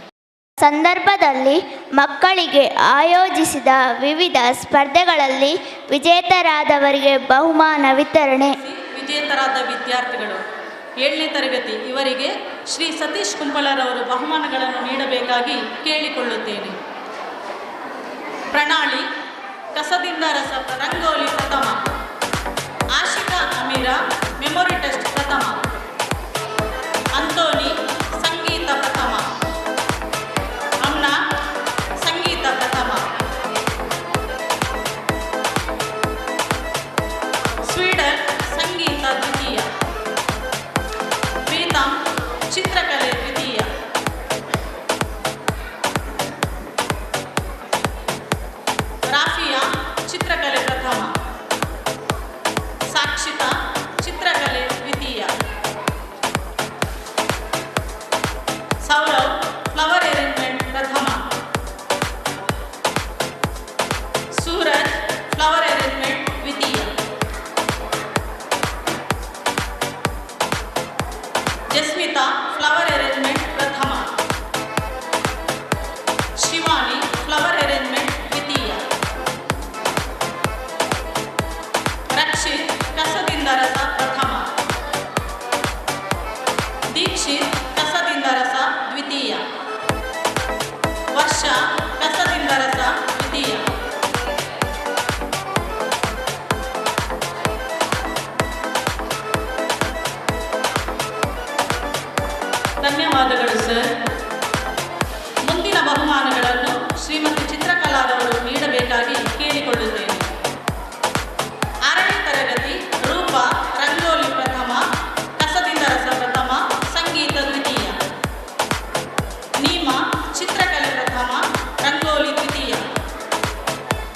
ಸಂದರ್ಭದಲ್ಲಿ ಮಕ್ಕಳಿಗೆ ಆಯೋಜಿಸಿದ ವಿವಿಧ ಸ್ಪರ್ಧೆಗಳಲ್ಲಿ ವಿಜೇತರಾದವರಿಗೆ ಬಹುಮಾನ ವಿತರಣೆ. ವಿಜೇತರಾದ ವಿದ್ಯಾರ್ಥಿಗಳು 7ನೇ ತರಗತಿ ಇವರಿಗೆ ಶ್ರೀ ಸತೀಶ್ ಕುಂಪಲರವರು ಬಹುಮಾನಗಳನ್ನು ನೀಡಬೇಕಾಗಿ ಕೇಳಿಕೊಳ್ಳುತ್ತೇನೆ. ಪ್ರಣಾಳಿ ಕಸದಿಂದ ರಸ ರಂಗೋಲಿ ಪ್ರಥಮ, ಆಶಿಕಾ ಅಮೀರಾ ಮೆಮೊರಿ ಟೆಸ್ಟ್ ಪ್ರಥಮ, ಅಂತೋನಿ ಸಂಗೀತ ಪ್ರಥಮ, ಅಮ್ನಾ ಸಂಗೀತ ಪ್ರಥಮ, ಸ್ವೀಡನ್ ಸಂಗೀತ ದ್ವಿತೀಯ, ಪ್ರೀತಮ್ ಚಿತ್ರಕಲೆ ದ್ವಿತೀಯ, ರಾಫಿಯಾ ಚಿತ್ರಕಲೆ ಪ್ರಥಮ, ಸಾಕ್ಷಿತಾ ಚಿತ್ರಕಲೆ ದ್ವಿತೀಯ, ಸೌರವ್ ಫ್ಲವರ್ ಅರೇಂಜ್ಮೆಂಟ್ ಪ್ರಥಮ, ಸೂರಜ್ ಫ್ಲವರ್ ಅರೇಂಜ್ಮೆಂಟ್ ದ್ವಿತೀಯ, ಜಸ್ಮಿತಾ ಫ್ಲವರ್ ಅರೇಂಜ್ಮೆಂಟ್ ಪ್ರಥಮ, ಶಿವಾನಿ ಫ್ಲವರ್ ಅರೇಂಜ್ಮೆಂಟ್ ದ್ವಿತೀಯ, ರಕ್ಷಿತ್ ಕಸದಿಂದ ರಸ ಪ್ರಥಮ, ದೀಕ್ಷಿತ್ ಕಸದಿಂದ ರಸ ದ್ವಿತೀಯ, ವರ್ಷ ಕಸದಿಂದ ರಸ ದ್ವಿತೀಯ. ಧನ್ಯವಾದಗಳು ಸರ್. ಮುಂದಿನ ಬಹುಮಾನಗಳನ್ನು ಶ್ರೀಮತಿ ಚಿತ್ರಕಲಾರವರು ನೀಡಬೇಕಾಗಿ ಕೇಳಿಕೊಳ್ಳುತ್ತೇನೆ. 6ನೇ ತರಗತಿ ರೂಪ ರಂಗೋಲಿ ಪ್ರಥಮ, ಕಸದಿಂದ ರಸ ಪ್ರಥಮ, ಸಂಗೀತ ದ್ವಿತೀಯ, ನೀಮಾ ಚಿತ್ರಕಲೆ ಪ್ರಥಮ, ರಂಗೋಲಿ ದ್ವಿತೀಯ,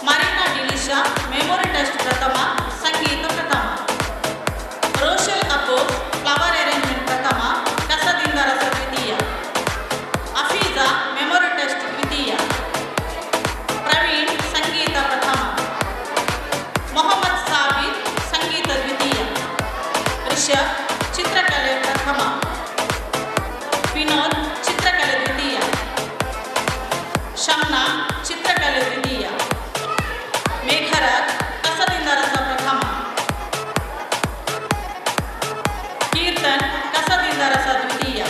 ಮರಿನಾ ಡಿಲಿಶಾ ಮೆಮೊರಿ ಟೆಸ್ಟ್ ಪ್ರಥಮ, ಸಂಗೀತ ಪ್ರಥಮ, ರೋಷಲ್ ಅಪೋಸ್ ಫ್ಲವರ್ ಅರೇಂಜ್ಮೆಂಟ್ ಪ್ರಥಮ, ಕಸದಿಂದ ರಸ ದ್ವಿತೀಯ, ಅಫೀಜಾ ಮೆಮೊರಿ ಟೆಸ್ಟ್ ದ್ವಿತೀಯ, ಪ್ರವೀಣ್ ಸಂಗೀತ ಪ್ರಥಮ, ಮೊಹಮ್ಮದ್ ಸಾಬಿರ್ ಸಂಗೀತ ದ್ವಿತೀಯ, ರಿಷಬ್ ಚಿತ್ರಕಲೆ ಪ್ರಥಮ, ವಿನೋದ್ ಚಿತ್ರಕಲೆ ದ್ವಿತೀಯ, ಶಮ್ನಾ ಚಿತ್ರಕಲೆ ದ್ವಿತೀಯ, ಮೇಘರಾಜ್ ಕಸದಿಂದ ರಸ ಪ್ರಥಮ, ಕೀರ್ತನ್ ಕಸದಿಂದ ರಸ ದ್ವಿತೀಯ,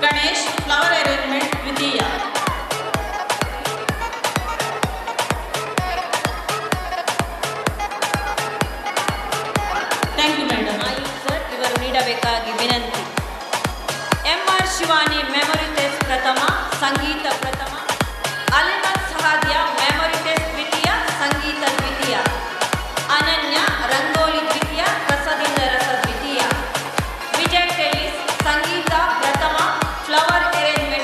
ಗಣೇಶ್ ಫ್ಲವರ್ ಅರೇಂಜ್ಮೆಂಟ್ ದ್ವಿತೀಯ. Thank you madam. ಸರ್ ಇವರು ನೀಡಬೇಕಾಗಿ ವಿನಂತಿ. MR ಶಿವಾನಿ ಮೆಮೊರಿ ಟೆಸ್ಟ್ ಪ್ರಥಮ, ಸಂಗೀತ ಪ್ರಥಮ, ಅಲಿಮತ್ ಸಹಾದ್ಯ ಮೆಮೊರಿ ಟೆಸ್ಟ್ ದ್ವಿತೀಯ, ಸಂಗೀತ ದ್ವಿತೀಯ, ಅನನ್ಯ ರಂಗೋಲಿ ದ್ವಿತೀಯ, ಕಸದಿಂದ ರಸ ದ್ವಿತೀಯ, ವಿಜಯ್ ಟೆಲಿಸ್ ಸಂಗೀತ ಪ್ರಥಮ, ಫ್ಲವರ್ ಅರೇಂಜ್ಮೆಂಟ್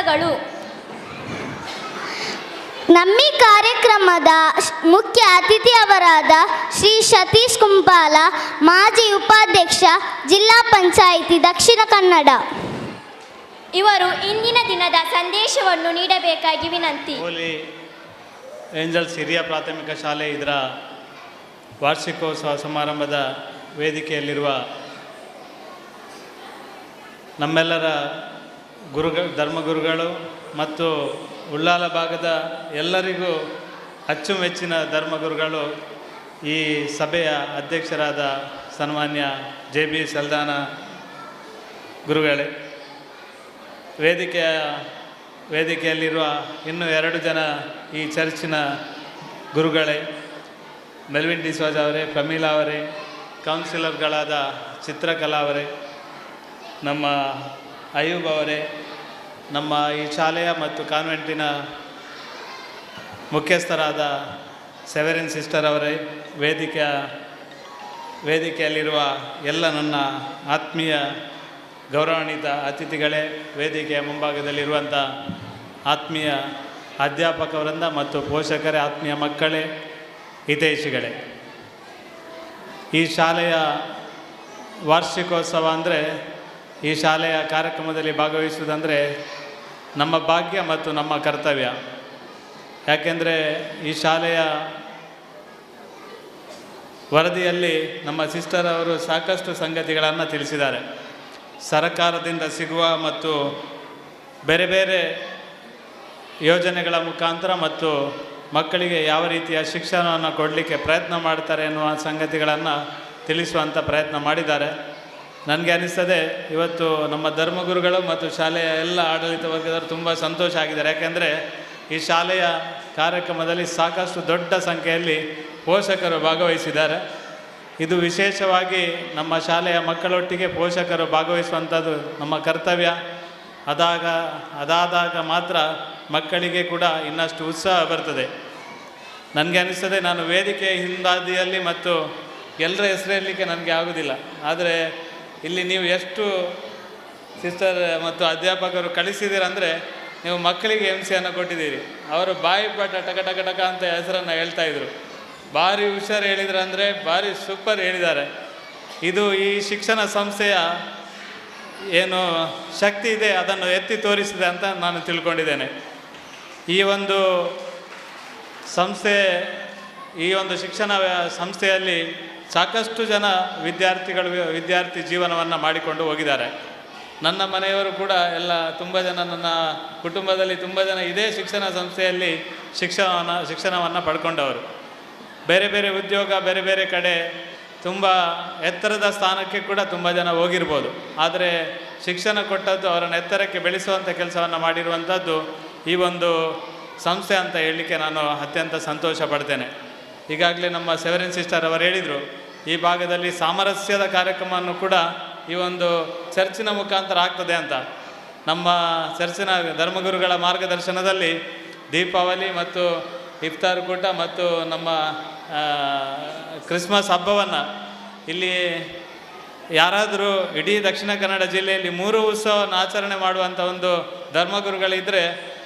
ಪುಸ್ತಕಗಳು. ನಮ್ಮ ಈ ಕಾರ್ಯಕ್ರಮದ ಮುಖ್ಯ ಅತಿಥಿಯವರಾದ ಶ್ರೀ ಸತೀಶ್ ಕುಂಪಾಲ, ಮಾಜಿ ಉಪಾಧ್ಯಕ್ಷ, ಜಿಲ್ಲಾ ಪಂಚಾಯಿತಿ ದಕ್ಷಿಣ ಕನ್ನಡ. ಇವರು ಇಂದಿನ ದಿನದ ಸಂದೇಶವನ್ನು ನೀಡಬೇಕಾಗಿ ವಿನಂತಿ. ಹೋಲಿ ಏಂಜಲ್ಸ್ ಹಿರಿಯ ಪ್ರಾಥಮಿಕ ಶಾಲೆ ಇದರ ವಾರ್ಷಿಕೋತ್ಸವ ಸಮಾರಂಭದ ವೇದಿಕೆಯಲ್ಲಿರುವ ನಮ್ಮೆಲ್ಲರ ಧರ್ಮಗುರುಗಳು ಮತ್ತು ಉಳ್ಳಾಲ ಭಾಗದ ಎಲ್ಲರಿಗೂ ಅಚ್ಚುಮೆಚ್ಚಿನ ಧರ್ಮಗುರುಗಳು, ಈ ಸಭೆಯ ಅಧ್ಯಕ್ಷರಾದ ಸನ್ಮಾನ್ಯ JB ಸಲ್ದಾನ ಗುರುಗಳೇ, ವೇದಿಕೆಯಲ್ಲಿರುವ ಇನ್ನೂ 2 ಜನ ಈ ಚರ್ಚಿನ ಗುರುಗಳೇ, ಮೆಲ್ವಿನ್ ಡಿಸೋಜ ಅವರೇ, ಪ್ರಮೀಳಾ ಅವರೇ, ಕೌನ್ಸಿಲರ್ಗಳಾದ ಚಿತ್ರಕಲಾ ಅವರೇ, ನಮ್ಮ ಅಯೂಬ್ ಅವರೇ, ನಮ್ಮ ಈ ಶಾಲೆಯ ಮತ್ತು ಕಾನ್ವೆಂಟಿನ ಮುಖ್ಯಸ್ಥರಾದ ಸೆವೆರಿನ್ ಸಿಸ್ಟರ್ ಅವರೇ, ವೇದಿಕೆಯಲ್ಲಿರುವ ಎಲ್ಲ ನನ್ನ ಆತ್ಮೀಯ ಗೌರವಾನ್ವಿತ ಅತಿಥಿಗಳೇ, ವೇದಿಕೆಯ ಮುಂಭಾಗದಲ್ಲಿರುವಂಥ ಆತ್ಮೀಯ ಅಧ್ಯಾಪಕವರಿಂದ ಮತ್ತು ಪೋಷಕರೇ, ಆತ್ಮೀಯ ಮಕ್ಕಳೇ, ಹಿತೈಷಿಗಳೇ, ಈ ಶಾಲೆಯ ವಾರ್ಷಿಕೋತ್ಸವ ಅಂದರೆ, ಈ ಶಾಲೆಯ ಕಾರ್ಯಕ್ರಮದಲ್ಲಿ ಭಾಗವಹಿಸುವುದಂದರೆ ನಮ್ಮ ಭಾಗ್ಯ ಮತ್ತು ನಮ್ಮ ಕರ್ತವ್ಯ. ಯಾಕೆಂದರೆ ಈ ಶಾಲೆಯ ವರದಿಯಲ್ಲಿ ನಮ್ಮ ಸಿಸ್ಟರ್ ಅವರು ಸಾಕಷ್ಟು ಸಂಗತಿಗಳನ್ನು ತಿಳಿಸಿದ್ದಾರೆ. ಸರ್ಕಾರದಿಂದ ಸಿಗುವ ಮತ್ತು ಬೇರೆ ಬೇರೆ ಯೋಜನೆಗಳ ಮುಖಾಂತರ ಮತ್ತು ಮಕ್ಕಳಿಗೆ ಯಾವ ರೀತಿಯ ಶಿಕ್ಷಣವನ್ನು ಕೊಡಲಿಕ್ಕೆ ಪ್ರಯತ್ನ ಮಾಡ್ತಾರೆ ಎನ್ನುವ ಸಂಗತಿಗಳನ್ನು ತಿಳಿಸುವಂಥ ಪ್ರಯತ್ನ ಮಾಡಿದ್ದಾರೆ. ನನಗೆ ಅನಿಸ್ತದೆ ಇವತ್ತು ನಮ್ಮ ಧರ್ಮಗುರುಗಳು ಮತ್ತು ಶಾಲೆಯ ಎಲ್ಲ ಆಡಳಿತ ವರ್ಗದವರು ತುಂಬ ಸಂತೋಷ ಆಗಿದ್ದಾರೆ. ಯಾಕೆಂದರೆ ಈ ಶಾಲೆಯ ಕಾರ್ಯಕ್ರಮದಲ್ಲಿ ಸಾಕಷ್ಟು ದೊಡ್ಡ ಸಂಖ್ಯೆಯಲ್ಲಿ ಪೋಷಕರು ಭಾಗವಹಿಸಿದ್ದಾರೆ. ಇದು ವಿಶೇಷವಾಗಿ ನಮ್ಮ ಶಾಲೆಯ ಮಕ್ಕಳೊಟ್ಟಿಗೆ ಪೋಷಕರು ಭಾಗವಹಿಸುವಂಥದ್ದು ನಮ್ಮ ಕರ್ತವ್ಯ. ಅದಾದಾಗ ಮಾತ್ರ ಮಕ್ಕಳಿಗೆ ಕೂಡ ಇನ್ನಷ್ಟು ಉತ್ಸಾಹ ಬರ್ತದೆ. ನನಗೆ ಅನಿಸ್ತದೆ, ನಾನು ವೇದಿಕೆ ಹಿಂಬದಿಯಲ್ಲಿ ಮತ್ತು ಎಲ್ಲರ ಹೆಸರು ಹೇಳಲಿಕ್ಕೆ ನನಗೆ ಆಗೋದಿಲ್ಲ. ಆದರೆ ಇಲ್ಲಿ ನೀವು ಎಷ್ಟು ಸಿಸ್ಟರ್ ಮತ್ತು ಅಧ್ಯಾಪಕರು ಕಳಿಸಿದ್ದೀರಂದರೆ, ನೀವು ಮಕ್ಕಳಿಗೆ ಹಿಂಸೆಯನ್ನು ಕೊಟ್ಟಿದ್ದೀರಿ. ಅವರು ಬಾಯಿ ಪಾಠ ಟಕ ಟಕ ಟಕ ಅಂತ ಹೆಸರನ್ನು ಹೇಳ್ತಾಯಿದ್ರು. ಭಾರಿ ಹುಷಾರು ಹೇಳಿದ್ರು, ಅಂದರೆ ಭಾರಿ ಸೂಪರ್ ಹೇಳಿದ್ದಾರೆ. ಇದು ಈ ಶಿಕ್ಷಣ ಸಂಸ್ಥೆಯ ಏನು ಶಕ್ತಿ ಇದೆ ಅದನ್ನು ಎತ್ತಿ ತೋರಿಸಿದೆ ಅಂತ ನಾನು ತಿಳ್ಕೊಂಡಿದ್ದೇನೆ. ಈ ಒಂದು ಶಿಕ್ಷಣ ಸಂಸ್ಥೆಯಲ್ಲಿ ಸಾಕಷ್ಟು ಜನ ವಿದ್ಯಾರ್ಥಿ ಜೀವನವನ್ನು ಮಾಡಿಕೊಂಡು ಹೋಗಿದ್ದಾರೆ. ನನ್ನ ಮನೆಯವರು ಕೂಡ ಎಲ್ಲ ತುಂಬ ಜನ, ನನ್ನ ಕುಟುಂಬದಲ್ಲಿ ತುಂಬ ಜನ ಇದೇ ಶಿಕ್ಷಣ ಸಂಸ್ಥೆಯಲ್ಲಿ ಶಿಕ್ಷಣವನ್ನು ಪಡ್ಕೊಂಡವರು. ಬೇರೆ ಬೇರೆ ಉದ್ಯೋಗ, ಬೇರೆ ಬೇರೆ ಕಡೆ ತುಂಬ ಎತ್ತರದ ಸ್ಥಾನಕ್ಕೆ ಕೂಡ ತುಂಬ ಜನ ಹೋಗಿರ್ಬೋದು. ಆದರೆ ಶಿಕ್ಷಣ ಕೊಟ್ಟದ್ದು ಅವರನ್ನು ಎತ್ತರಕ್ಕೆ ಬೆಳೆಸುವಂಥ ಕೆಲಸವನ್ನು ಮಾಡಿರುವಂಥದ್ದು ಈ ಒಂದು ಸಂಸ್ಥೆ ಅಂತ ಹೇಳಲಿಕ್ಕೆ ನಾನು ಅತ್ಯಂತ ಸಂತೋಷ ಪಡ್ತೇನೆ. ಈಗಾಗಲೇ ನಮ್ಮ ಸೆವೆರಿನ್ ಸಿಸ್ಟರ್ ಅವರು ಹೇಳಿದರು, ಈ ಭಾಗದಲ್ಲಿ ಸಾಮರಸ್ಯದ ಕಾರ್ಯಕ್ರಮವನ್ನು ಕೂಡ ಈ ಒಂದು ಚರ್ಚಿನ ಮುಖಾಂತರ ಆಗ್ತದೆ ಅಂತ. ನಮ್ಮ ಚರ್ಚಿನ ಧರ್ಮಗುರುಗಳ ಮಾರ್ಗದರ್ಶನದಲ್ಲಿ ದೀಪಾವಳಿ ಮತ್ತು ಇಫ್ತಾರ್ ಕೂಟ ಮತ್ತು ನಮ್ಮ ಕ್ರಿಸ್ಮಸ್ ಹಬ್ಬವನ್ನು ಇಲ್ಲಿ ಯಾರಾದರೂ ಇಡೀ ದಕ್ಷಿಣ ಕನ್ನಡ ಜಿಲ್ಲೆಯಲ್ಲಿ 3 ಉತ್ಸವವನ್ನು ಆಚರಣೆ ಮಾಡುವಂಥ ಒಂದು ಧರ್ಮಗುರುಗಳಿದ್ದರೆ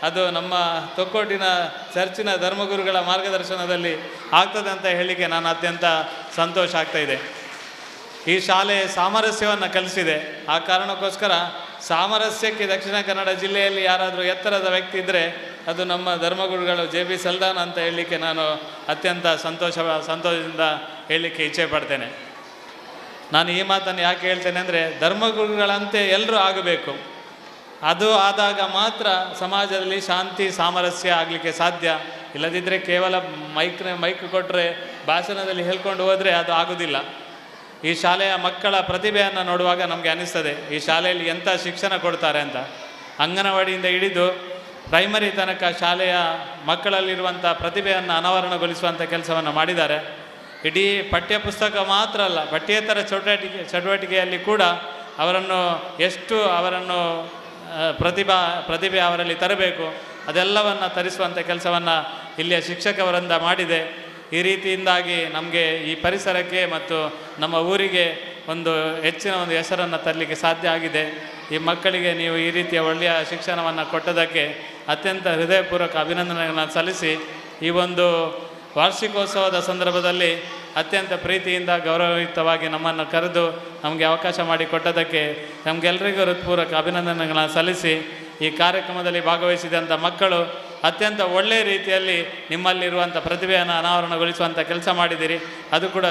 ಅದು ನಮ್ಮ ತೊಕ್ಕೋಟಿನ ಚರ್ಚಿನ ಧರ್ಮಗುರುಗಳ ಮಾರ್ಗದರ್ಶನದಲ್ಲಿ ಆಗ್ತದೆ ಅಂತ ಹೇಳಲಿಕ್ಕೆ ನಾನು ಅತ್ಯಂತ ಸಂತೋಷ ಆಗ್ತಾಯಿದೆ. ಈ ಶಾಲೆ ಸಾಮರಸ್ಯವನ್ನು ಕಲಿಸಿದೆ. ಆ ಕಾರಣಕ್ಕೋಸ್ಕರ ಸಾಮರಸ್ಯಕ್ಕೆ ದಕ್ಷಿಣ ಕನ್ನಡ ಜಿಲ್ಲೆಯಲ್ಲಿ ಯಾರಾದರೂ ಎತ್ತರದ ವ್ಯಕ್ತಿ ಇದ್ದರೆ ಅದು ನಮ್ಮ ಧರ್ಮಗುರುಗಳು JB ಸಲ್ದಾನ್ ಅಂತ ಹೇಳಲಿಕ್ಕೆ ನಾನು ಅತ್ಯಂತ ಸಂತೋಷದಿಂದ ಹೇಳಲಿಕ್ಕೆ ಇಚ್ಛೆ ಪಡ್ತೇನೆ. ನಾನು ಈ ಮಾತನ್ನು ಯಾಕೆ ಹೇಳ್ತೇನೆ ಅಂದರೆ, ಧರ್ಮಗುರುಗಳಂತೆ ಎಲ್ಲರೂ ಆಗಬೇಕು. ಅದು ಆದಾಗ ಮಾತ್ರ ಸಮಾಜದಲ್ಲಿ ಶಾಂತಿ ಸಾಮರಸ್ಯ ಆಗಲಿಕ್ಕೆ ಸಾಧ್ಯ. ಇಲ್ಲದಿದ್ದರೆ ಕೇವಲ ಮೈಕ್ ಕೊಟ್ಟರೆ ಭಾಷಣದಲ್ಲಿ ಹೇಳ್ಕೊಂಡು ಹೋದರೆ ಅದು ಆಗೋದಿಲ್ಲ. ಈ ಶಾಲೆಯ ಮಕ್ಕಳ ಪ್ರತಿಭೆಯನ್ನು ನೋಡುವಾಗ ನಮಗೆ ಅನ್ನಿಸ್ತದೆ, ಈ ಶಾಲೆಯಲ್ಲಿ ಎಂಥ ಶಿಕ್ಷಣ ಕೊಡ್ತಾರೆ ಅಂತ. ಅಂಗನವಾಡಿಯಿಂದ ಹಿಡಿದು ಪ್ರೈಮರಿ ತನಕ ಶಾಲೆಯ ಮಕ್ಕಳಲ್ಲಿರುವಂಥ ಪ್ರತಿಭೆಯನ್ನು ಅನಾವರಣಗೊಳಿಸುವಂಥ ಕೆಲಸವನ್ನು ಮಾಡಿದ್ದಾರೆ. ಇಡೀ ಪಠ್ಯಪುಸ್ತಕ ಮಾತ್ರ ಅಲ್ಲ, ಪಠ್ಯೇತರ ಚಟುವಟಿಕೆಯಲ್ಲಿ ಕೂಡ ಅವರನ್ನು ಪ್ರತಿಭೆ ಅವರಲ್ಲಿ ತರಬೇಕು, ಅದೆಲ್ಲವನ್ನು ತರಿಸುವಂಥ ಕೆಲಸವನ್ನು ಇಲ್ಲಿಯ ಶಿಕ್ಷಕವರಿಂದ ಮಾಡಿದೆ. ಈ ರೀತಿಯಿಂದಾಗಿ ನಮಗೆ ಈ ಪರಿಸರಕ್ಕೆ ಮತ್ತು ನಮ್ಮ ಊರಿಗೆ ಹೆಚ್ಚಿನ ಹೆಸರನ್ನು ತರಲಿಕ್ಕೆ ಸಾಧ್ಯ ಆಗಿದೆ. ಈ ಮಕ್ಕಳಿಗೆ ನೀವು ಈ ರೀತಿಯ ಒಳ್ಳೆಯ ಶಿಕ್ಷಣವನ್ನು ಕೊಟ್ಟದಕ್ಕೆ ಅತ್ಯಂತ ಹೃದಯಪೂರ್ವಕ ಅಭಿನಂದನೆಗಳನ್ನು ಸಲ್ಲಿಸಿ ಈ ಒಂದು ವಾರ್ಷಿಕೋತ್ಸವದ ಸಂದರ್ಭದಲ್ಲಿ ಅತ್ಯಂತ ಪ್ರೀತಿಯಿಂದ ಗೌರವಯುತವಾಗಿ ನಮ್ಮನ್ನು ಕರೆದು ನಮಗೆ ಅವಕಾಶ ಮಾಡಿಕೊಟ್ಟದಕ್ಕೆ ನಮಗೆಲ್ಲರಿಗೂ ಹೃತ್ಪೂರ್ವಕ ಅಭಿನಂದನೆಗಳನ್ನು ಸಲ್ಲಿಸಿ ಈ ಕಾರ್ಯಕ್ರಮದಲ್ಲಿ ಭಾಗವಹಿಸಿದಂಥ ಮಕ್ಕಳು ಅತ್ಯಂತ ಒಳ್ಳೆಯ ರೀತಿಯಲ್ಲಿ ನಿಮ್ಮಲ್ಲಿರುವಂಥ ಪ್ರತಿಭೆಯನ್ನು ಅನಾವರಣಗೊಳಿಸುವಂಥ ಕೆಲಸ ಮಾಡಿದ್ದೀರಿ. ಅದು ಕೂಡ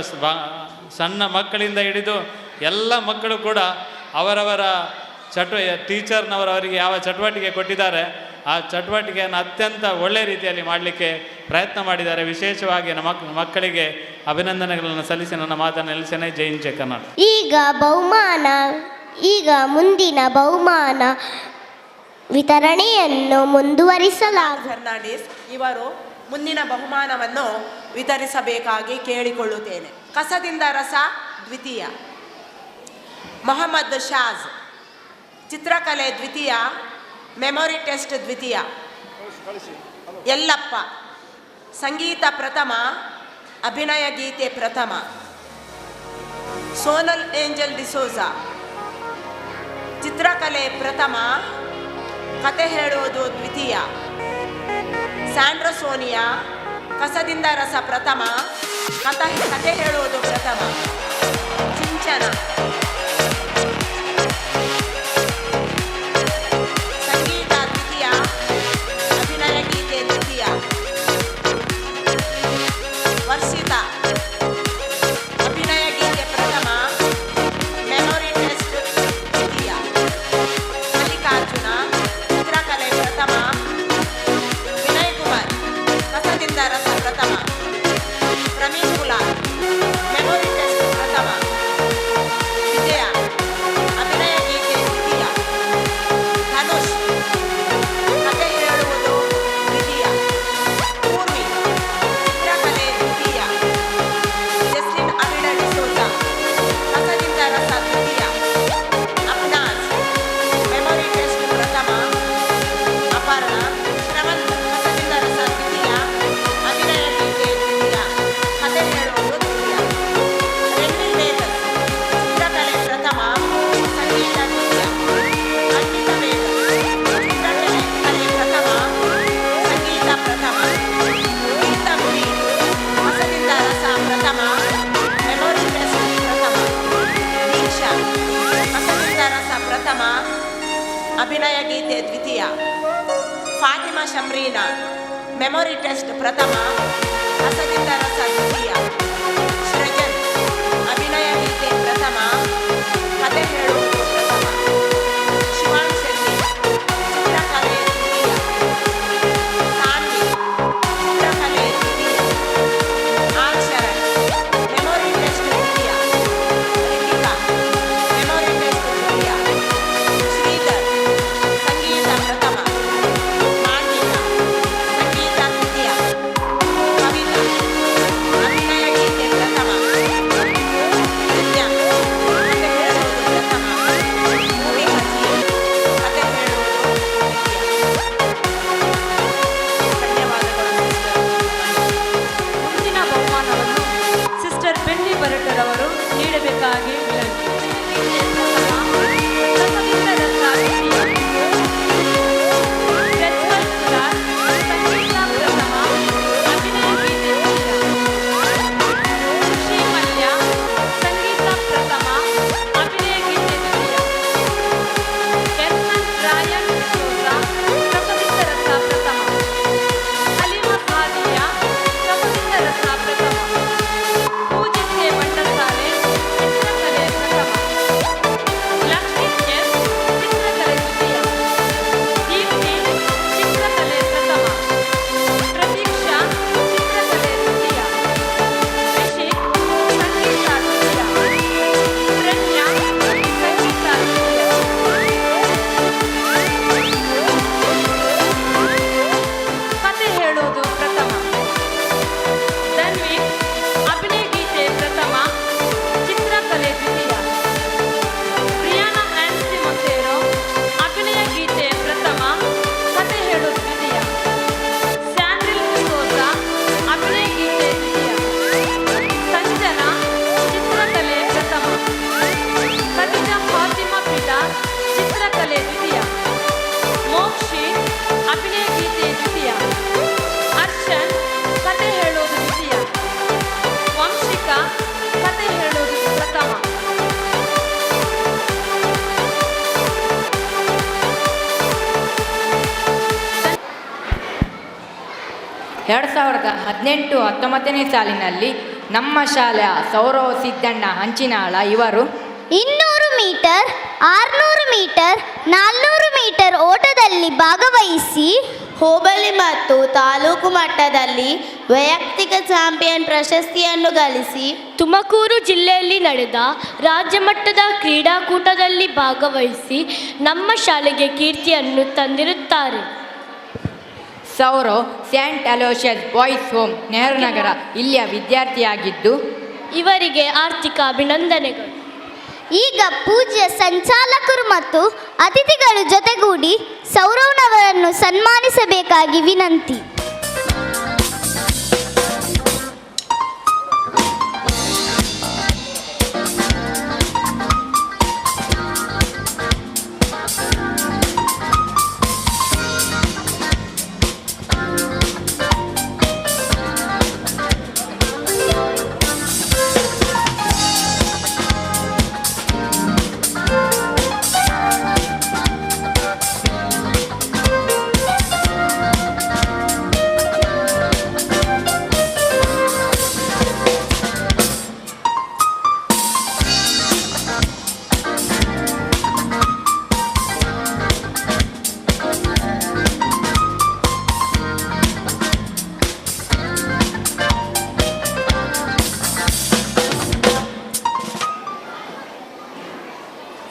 ಸಣ್ಣ ಮಕ್ಕಳಿಂದ ಹಿಡಿದು ಎಲ್ಲ ಮಕ್ಕಳು ಕೂಡ ಅವರವರ ಟೀಚರ್ನವರವರಿಗೆ ಯಾವ ಚಟುವಟಿಕೆ ಕೊಟ್ಟಿದ್ದಾರೆ ಆ ಚಟುವಟಿಕೆಯನ್ನು ಅತ್ಯಂತ ಒಳ್ಳೆಯ ರೀತಿಯಲ್ಲಿ ಮಾಡಲಿಕ್ಕೆ ಪ್ರಯತ್ನ ಮಾಡಿದ್ದಾರೆ. ವಿಶೇಷವಾಗಿ ನಮ್ಮ ಮಕ್ಕಳಿಗೆ ಅಭಿನಂದನೆಗಳನ್ನು ಸಲ್ಲಿಸಿ ನನ್ನ ಮಾತನ್ನು ನಿಲ್ಲಿಸೇನೆ. ಜೈ ಹಿಂದ್, ಜೈ ಕರ್ನಾಟಕ. ಈಗ ಮುಂದಿನ ಬಹುಮಾನ ವಿತರಣೆಯನ್ನು ಮುಂದುವರಿಸಲಾಗುತ್ತದೆ. ಫರ್ನಾಂಡಿಸ್ ಇವರು ಮುಂದಿನ ಬಹುಮಾನವನ್ನು ವಿತರಿಸಬೇಕಾಗಿ ಕೇಳಿಕೊಳ್ಳುತ್ತೇನೆ. ಕಸದಿಂದ ರಸ ದ್ವಿತೀಯ ಮೊಹಮ್ಮದ್ ಶಾಜ್, ಚಿತ್ರಕಲೆ ದ್ವಿತೀಯ, ಮೆಮೊರಿ ಟೆಸ್ಟ್ ದ್ವಿತೀಯ ಯಲ್ಲಪ್ಪ, ಸಂಗೀತ ಪ್ರಥಮ, ಅಭಿನಯ ಗೀತೆ ಪ್ರಥಮ ಸೋನಲ್ ಏಂಜಲ್ ಡಿಸೋಜಾ, ಚಿತ್ರಕಲೆ ಪ್ರಥಮ, ಕತೆ ಹೇಳುವುದು ದ್ವಿತೀಯ ಸ್ಯಾಂಡ್ರಾ ಸೋನಿಯಾ, ಕಸದಿಂದ ರಸ ಪ್ರಥಮ, ಕತೆ ಹೇಳುವುದು ಪ್ರಥಮ ಚಿಂಚನ, ಸಂಗೀತ ದ್ವಿತೀಯ, ಅಭಿನಯ ಗೀತೆ ದ್ವಿತೀಯ ವರ್ಷಿತಾ, ಅಭಿನಯ ಗೀತೆ ಪ್ರಥಮ, ಮೆಮೊರಿ ಟೆಸ್ಟ್ ದ್ವಿತೀಯ ಮಲ್ಲಿಕಾರ್ಜುನ, ಚಿತ್ರಕಲೆ ಪ್ರಥಮ, ವಿನಯ್ ಕುಮಾರ್, ಕಸದಿಂದ ರಸ ಪ್ರಥಮ, ಪ್ರವೀಣ್ ಕುಲಾರ್, ಮೆಮೊರಿ ಟೆಸ್ಟ್ ಪ್ರಥಮ, ವಿಜಯ, ಅಭಿನಯ ಗೀತೆ ದ್ವಿತೀಯ, ಧನುಷ್, ಕತೆ ಹೇಳುವುದು ದ್ವಿತೀಯ, ಪೂರ್ವಿ, ಚಿತ್ರಕಲೆ ದ್ವಿತೀಯ, ಜಸ್ಲಿನ್ ಅಭಿಡ ಡಿಸೋಜಾ, ಕಸದಿಂದ ರಸ ದ್ವಿತೀಯ, ಅಪ್ನಾಜ್, ಮೆಮೊರಿ ಟೆಸ್ಟ್ ಪ್ರಥಮ, ಅಪರ್ಣ, ಶ್ರವಣ್, ಕಸದಿಂದ ರಸ ದ್ವಿತೀಯ, ಅಭಿನಯ ಗೀತೆ ದ್ವಿತೀಯ, ಕತೆ ಹೇಳುವುದು ದ್ವಿತೀಯ, ರೆನ್ವಿಲ್ ವೇದಸ್, ಚಿತ್ರಕಲೆ ಪ್ರಥಮ, ಸಂಗೀತ ದ್ವಿತೀಯ, ಅಂಕಿತ ವೇದಸ್, ಚಿತ್ರಕಲೆ ಪ್ರಥಮ, ಸಂಗೀತ ಪ್ರಥಮ, ಗೀತಾ ಮುನಿ, ಕಸದಿಂದ ರಸ ಪ್ರಥಮ, ಮೆಮೊರಿ ಟೆಸ್ಟ್ ಪ್ರಥಮ, ದೀಕ್ಷಾ, ಕಸದಿಂದ ರಸ ಪ್ರಥಮ, ಅಭಿನಯ ಗೀತೆ ದ್ವಿತೀಯ, ಫಾತಿಮಾ ಶಮ್ರೀನಾ, ಮೆಮೊರಿ ಟೆಸ್ಟ್ ಪ್ರಥಮ, ಕಸದಿಂದ ರಸ ದ್ವಿತೀಯ, ಸೃಜನ್, ಅಭಿನಯ ಗೀತೆ ಪ್ರಥಮ, ಕತೆ ಹೇಳುವುದು ಪ್ರಥಮ, ಶಿವಾನ್ ಶೆಟ್ಟಿ, ಚಿತ್ರಕಲೆ ದ್ವಿತೀಯ, ಸಾನ್ವಿ, ಚಿತ್ರಕಲೆ ದ್ವಿತೀಯ, ಆರ್ ಶರಣ್, ಮೆಮೊರಿ ಟೆಸ್ಟ್ ದ್ವಿತೀಯ, ರಿತಿಕಾ, ಮೆಮೊರಿ ಟೆಸ್ಟ್ ದ್ವಿತೀಯ, ಶ್ರೀಧರ್, ಸಂಗೀತ ಪ್ರಥಮ, ಮಾನ್ವಿಕಾ, ಸಂಗೀತ ದ್ವಿತೀಯ, ಕವಿತಾ, ಅಭಿನಯ ಗೀತೆ ಪ್ರಥಮ, ವಿದ್ಯಾ, ಕತೆ ಹೇಳುವುದು ಪ್ರಥಮ, ಭೂಮಿ ಕಚಿ, ಕತೆ ಹೇಳುವುದು ದ್ವಿತೀಯ. ಧನ್ಯವಾದಗಳು ಸಿಸ್ಟರ್. ಮುಂದಿನ ಬಹುಮಾನವನ್ನು ಸಿಸ್ಟರ್ ಬೆನ್ನಿ ಬರಟರವರು ನೀಡಬೇಕಾಗಿ ವಿನಂತಿ. ಕಸದಿಂದ ರಸ ದ್ವಿತೀಯ, ಪ್ರಜ್ವಲ್ ಕುಲಾರ್, ಸಂಗೀತ ಪ್ರಥಮ, ಅಭಿನಯ ಗೀತೆ ದ್ವಿತೀಯ, ಖುಷಿ ಮಲ್ಯ, ಸಂಗೀತ ಪ್ರಥಮ, ಅಭಿನಯ ಗೀತೆ ದ್ವಿತೀಯ, ಎರ್ನನ್ ರಾಯನ್ ಡಿಸೋಜಾ, ಕಸದಿಂದ ರಸ ಪ್ರಥಮ, ಹಲೀಮಾ ಸಾದಿಯಾ, ಕಸದಿಂದ ರಸ ಪ್ರಥಮ, ಪೂಜಿತ್ ಕೆ ಬಂಡಸಾಲೆ, ಚಿತ್ರಕಲೆ 2018-19ನೇ ಸಾಲಿನಲ್ಲಿ ನಮ್ಮ ಶಾಲೆಯ ಸೌರವ್ ಸಿದ್ದಣ್ಣ ಹಂಚಿನಾಳ ಇವರು 200 ಮೀಟರ್, 600 ಮೀಟರ್, 400 ಮೀಟರ್ ಓಟದಲ್ಲಿ ಭಾಗವಹಿಸಿ ಹೋಬಳಿ ಮತ್ತು ತಾಲೂಕು ಮಟ್ಟದಲ್ಲಿ ವೈಯಕ್ತಿಕ ಚಾಂಪಿಯನ್ ಪ್ರಶಸ್ತಿಯನ್ನು ಗಳಿಸಿ ತುಮಕೂರು ಜಿಲ್ಲೆಯಲ್ಲಿ ನಡೆದ ರಾಜ್ಯ ಮಟ್ಟದ ಕ್ರೀಡಾಕೂಟದಲ್ಲಿ ಭಾಗವಹಿಸಿ ನಮ್ಮ ಶಾಲೆಗೆ ಕೀರ್ತಿಯನ್ನು ತಂದಿರುತ್ತಾರೆ. Saurav saint Aloysius boys home Nehru Nagar ಇಲ್ಲಿಯ ವಿದ್ಯಾರ್ಥಿಯಾಗಿದ್ದು ಇವರಿಗೆ ಆರ್ಥಿಕ ಅಭಿನಂದನೆಗಳು. ಈಗ ಪೂಜ್ಯ ಸಂಚಾಲಕರು ಮತ್ತು ಅತಿಥಿಗಳು ಜೊತೆಗೂಡಿ ಸೌರವ್ನವರನ್ನು ಸನ್ಮಾನಿಸಬೇಕಾಗಿ ವಿನಂತಿ.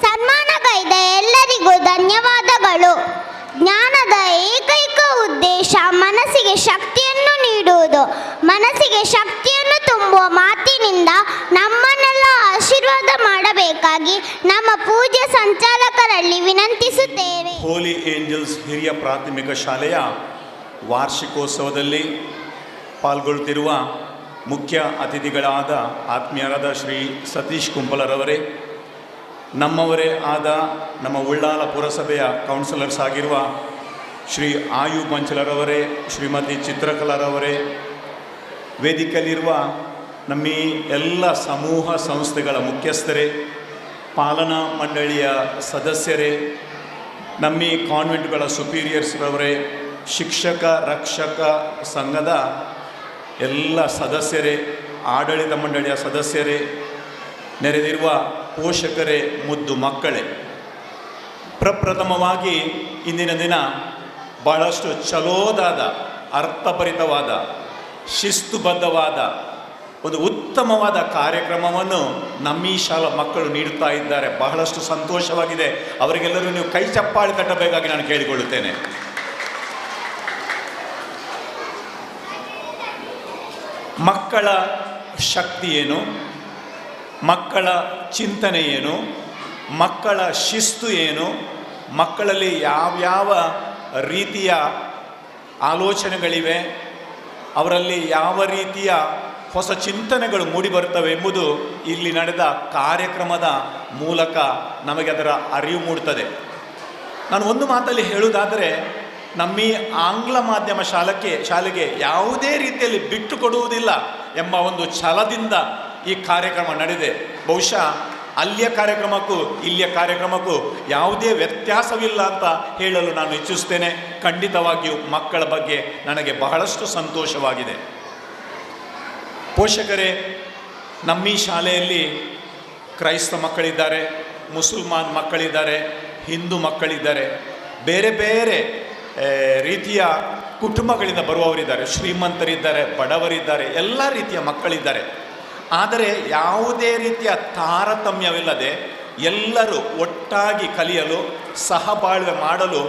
ಸನ್ಮಾನಗೈದ ಎಲ್ಲರಿಗೂ ಧನ್ಯವಾದಗಳು. ಜ್ಞಾನದ ಏಕೈಕ ಉದ್ದೇಶ ಮನಸ್ಸಿಗೆ ಶಕ್ತಿಯನ್ನು ನೀಡುವುದು. ಮನಸ್ಸಿಗೆ ಶಕ್ತಿಯನ್ನು ತುಂಬುವ ಮಾತಿನಿಂದ ನಮ್ಮನ್ನೆಲ್ಲ ಆಶೀರ್ವಾದ ಮಾಡಬೇಕಾಗಿ ನಮ್ಮ ಪೂಜ್ಯ ಸಂಚಾಲಕರಲ್ಲಿ ವಿನಂತಿಸುತ್ತೇವೆ. ಹೋಲಿ ಏಂಜಲ್ಸ್ ಹಿರಿಯ ಪ್ರಾಥಮಿಕ ಶಾಲೆಯ ವಾರ್ಷಿಕೋತ್ಸವದಲ್ಲಿ ಪಾಲ್ಗೊಳ್ಳುತ್ತಿರುವ ಮುಖ್ಯ ಅತಿಥಿಗಳಾದ ಆತ್ಮೀಯರಾದ ಶ್ರೀ ಸತೀಶ್ ಕುಂಪಲರವರೇ, ನಮ್ಮವರೇ ಆದ ನಮ್ಮ ಉಳ್ಳಾಲ ಪುರಸಭೆಯ ಕೌನ್ಸಿಲರ್ಸ್ ಆಗಿರುವ ಶ್ರೀ ಆಯು ಮಂಚಲರವರೇ, ಶ್ರೀಮತಿ ಚಿತ್ರಕಲಾರವರೇ, ವೇದಿಕೆಯಲ್ಲಿರುವ ನಮ್ಮ ಎಲ್ಲ ಸಮೂಹ ಸಂಸ್ಥೆಗಳ ಮುಖ್ಯಸ್ಥರೇ, ಪಾಲನಾ ಮಂಡಳಿಯ ಸದಸ್ಯರೇ, ನಮ್ಮ ಕಾನ್ವೆಂಟ್ಗಳ ಸುಪೀರಿಯರ್ಸ್ರವರೇ, ಶಿಕ್ಷಕ ರಕ್ಷಕ ಸಂಘದ ಎಲ್ಲ ಸದಸ್ಯರೇ, ಆಡಳಿತ ಮಂಡಳಿಯ ಸದಸ್ಯರೇ, ನೆರೆದಿರುವ ಪೋಷಕರೇ, ಮುದ್ದು ಮಕ್ಕಳೇ, ಪ್ರಪ್ರಥಮವಾಗಿ ಇಂದಿನ ದಿನ ಭಾಳಷ್ಟು ಚಲೋದಾದ, ಅರ್ಥಭರಿತವಾದ, ಶಿಸ್ತುಬದ್ಧವಾದ ಒಂದು ಉತ್ತಮವಾದ ಕಾರ್ಯಕ್ರಮವನ್ನು ನಮ್ಮ ಈ ಶಾಲಾ ಮಕ್ಕಳು ನೀಡುತ್ತಾ ಇದ್ದಾರೆ. ಬಹಳಷ್ಟು ಸಂತೋಷವಾಗಿದೆ. ಅವರಿಗೆಲ್ಲರೂ ನೀವು ಕೈ ಚಪ್ಪಾಳೆ ತಟ್ಟಬೇಕಾಗಿ ನಾನು ಕೇಳಿಕೊಳ್ಳುತ್ತೇನೆ. ಮಕ್ಕಳ ಶಕ್ತಿ ಏನು, ಮಕ್ಕಳ ಚಿಂತನೆ ಏನು, ಮಕ್ಕಳ ಶಿಸ್ತು ಏನು, ಮಕ್ಕಳಲ್ಲಿ ಯಾವ್ಯಾವ ರೀತಿಯ ಆಲೋಚನೆಗಳಿವೆ, ಅವರಲ್ಲಿ ಯಾವ ರೀತಿಯ ಹೊಸ ಚಿಂತನೆಗಳು ಮೂಡಿಬರುತ್ತವೆ ಎಂಬುದು ಇಲ್ಲಿ ನಡೆದ ಕಾರ್ಯಕ್ರಮದ ಮೂಲಕ ನಮಗೆ ಅದರ ಅರಿವು ಮೂಡುತ್ತದೆ. ನಾನು ಒಂದು ಮಾತಲ್ಲಿ ಹೇಳುವುದಾದರೆ, ನಮ್ಮ ಈ ಆಂಗ್ಲ ಮಾಧ್ಯಮ ಶಾಲೆಗೆ ಯಾವುದೇ ರೀತಿಯಲ್ಲಿ ಬಿಟ್ಟು ಕೊಡುವುದಿಲ್ಲ ಎಂಬ ಒಂದು ಛಲದಿಂದ ಈ ಕಾರ್ಯಕ್ರಮ ನಡೆದಿದೆ. ಬಹುಶಃ ಅಲ್ಲಿಯ ಕಾರ್ಯಕ್ರಮಕ್ಕೂ ಇಲ್ಲಿಯ ಕಾರ್ಯಕ್ರಮಕ್ಕೂ ಯಾವುದೇ ವ್ಯತ್ಯಾಸವಿಲ್ಲ ಅಂತ ಹೇಳಲು ನಾನು ಇಚ್ಛಿಸ್ತೇನೆ. ಖಂಡಿತವಾಗಿಯೂ ಮಕ್ಕಳ ಬಗ್ಗೆ ನನಗೆ ಬಹಳಷ್ಟು ಸಂತೋಷವಾಗಿದೆ. ಪೋಷಕರೇ, ನಮ್ಮ ಈ ಶಾಲೆಯಲ್ಲಿ ಕ್ರೈಸ್ತ ಮಕ್ಕಳಿದ್ದಾರೆ, ಮುಸಲ್ಮಾನ್ ಮಕ್ಕಳಿದ್ದಾರೆ, ಹಿಂದೂ ಮಕ್ಕಳಿದ್ದಾರೆ, ಬೇರೆ ಬೇರೆ ರೀತಿಯ ಕುಟುಂಬಗಳಿಂದ ಬರುವವರಿದ್ದಾರೆ, ಶ್ರೀಮಂತರಿದ್ದಾರೆ, ಬಡವರಿದ್ದಾರೆ, ಎಲ್ಲ ರೀತಿಯ ಮಕ್ಕಳಿದ್ದಾರೆ. ಆದರೆ ಯಾವುದೇ ರೀತಿಯ ತಾರತಮ್ಯವಿಲ್ಲದೆ ಎಲ್ಲರೂ ಒಟ್ಟಾಗಿ ಕಲಿಯಲು, ಸಹಬಾಳ್ವೆ ಮಾಡಲು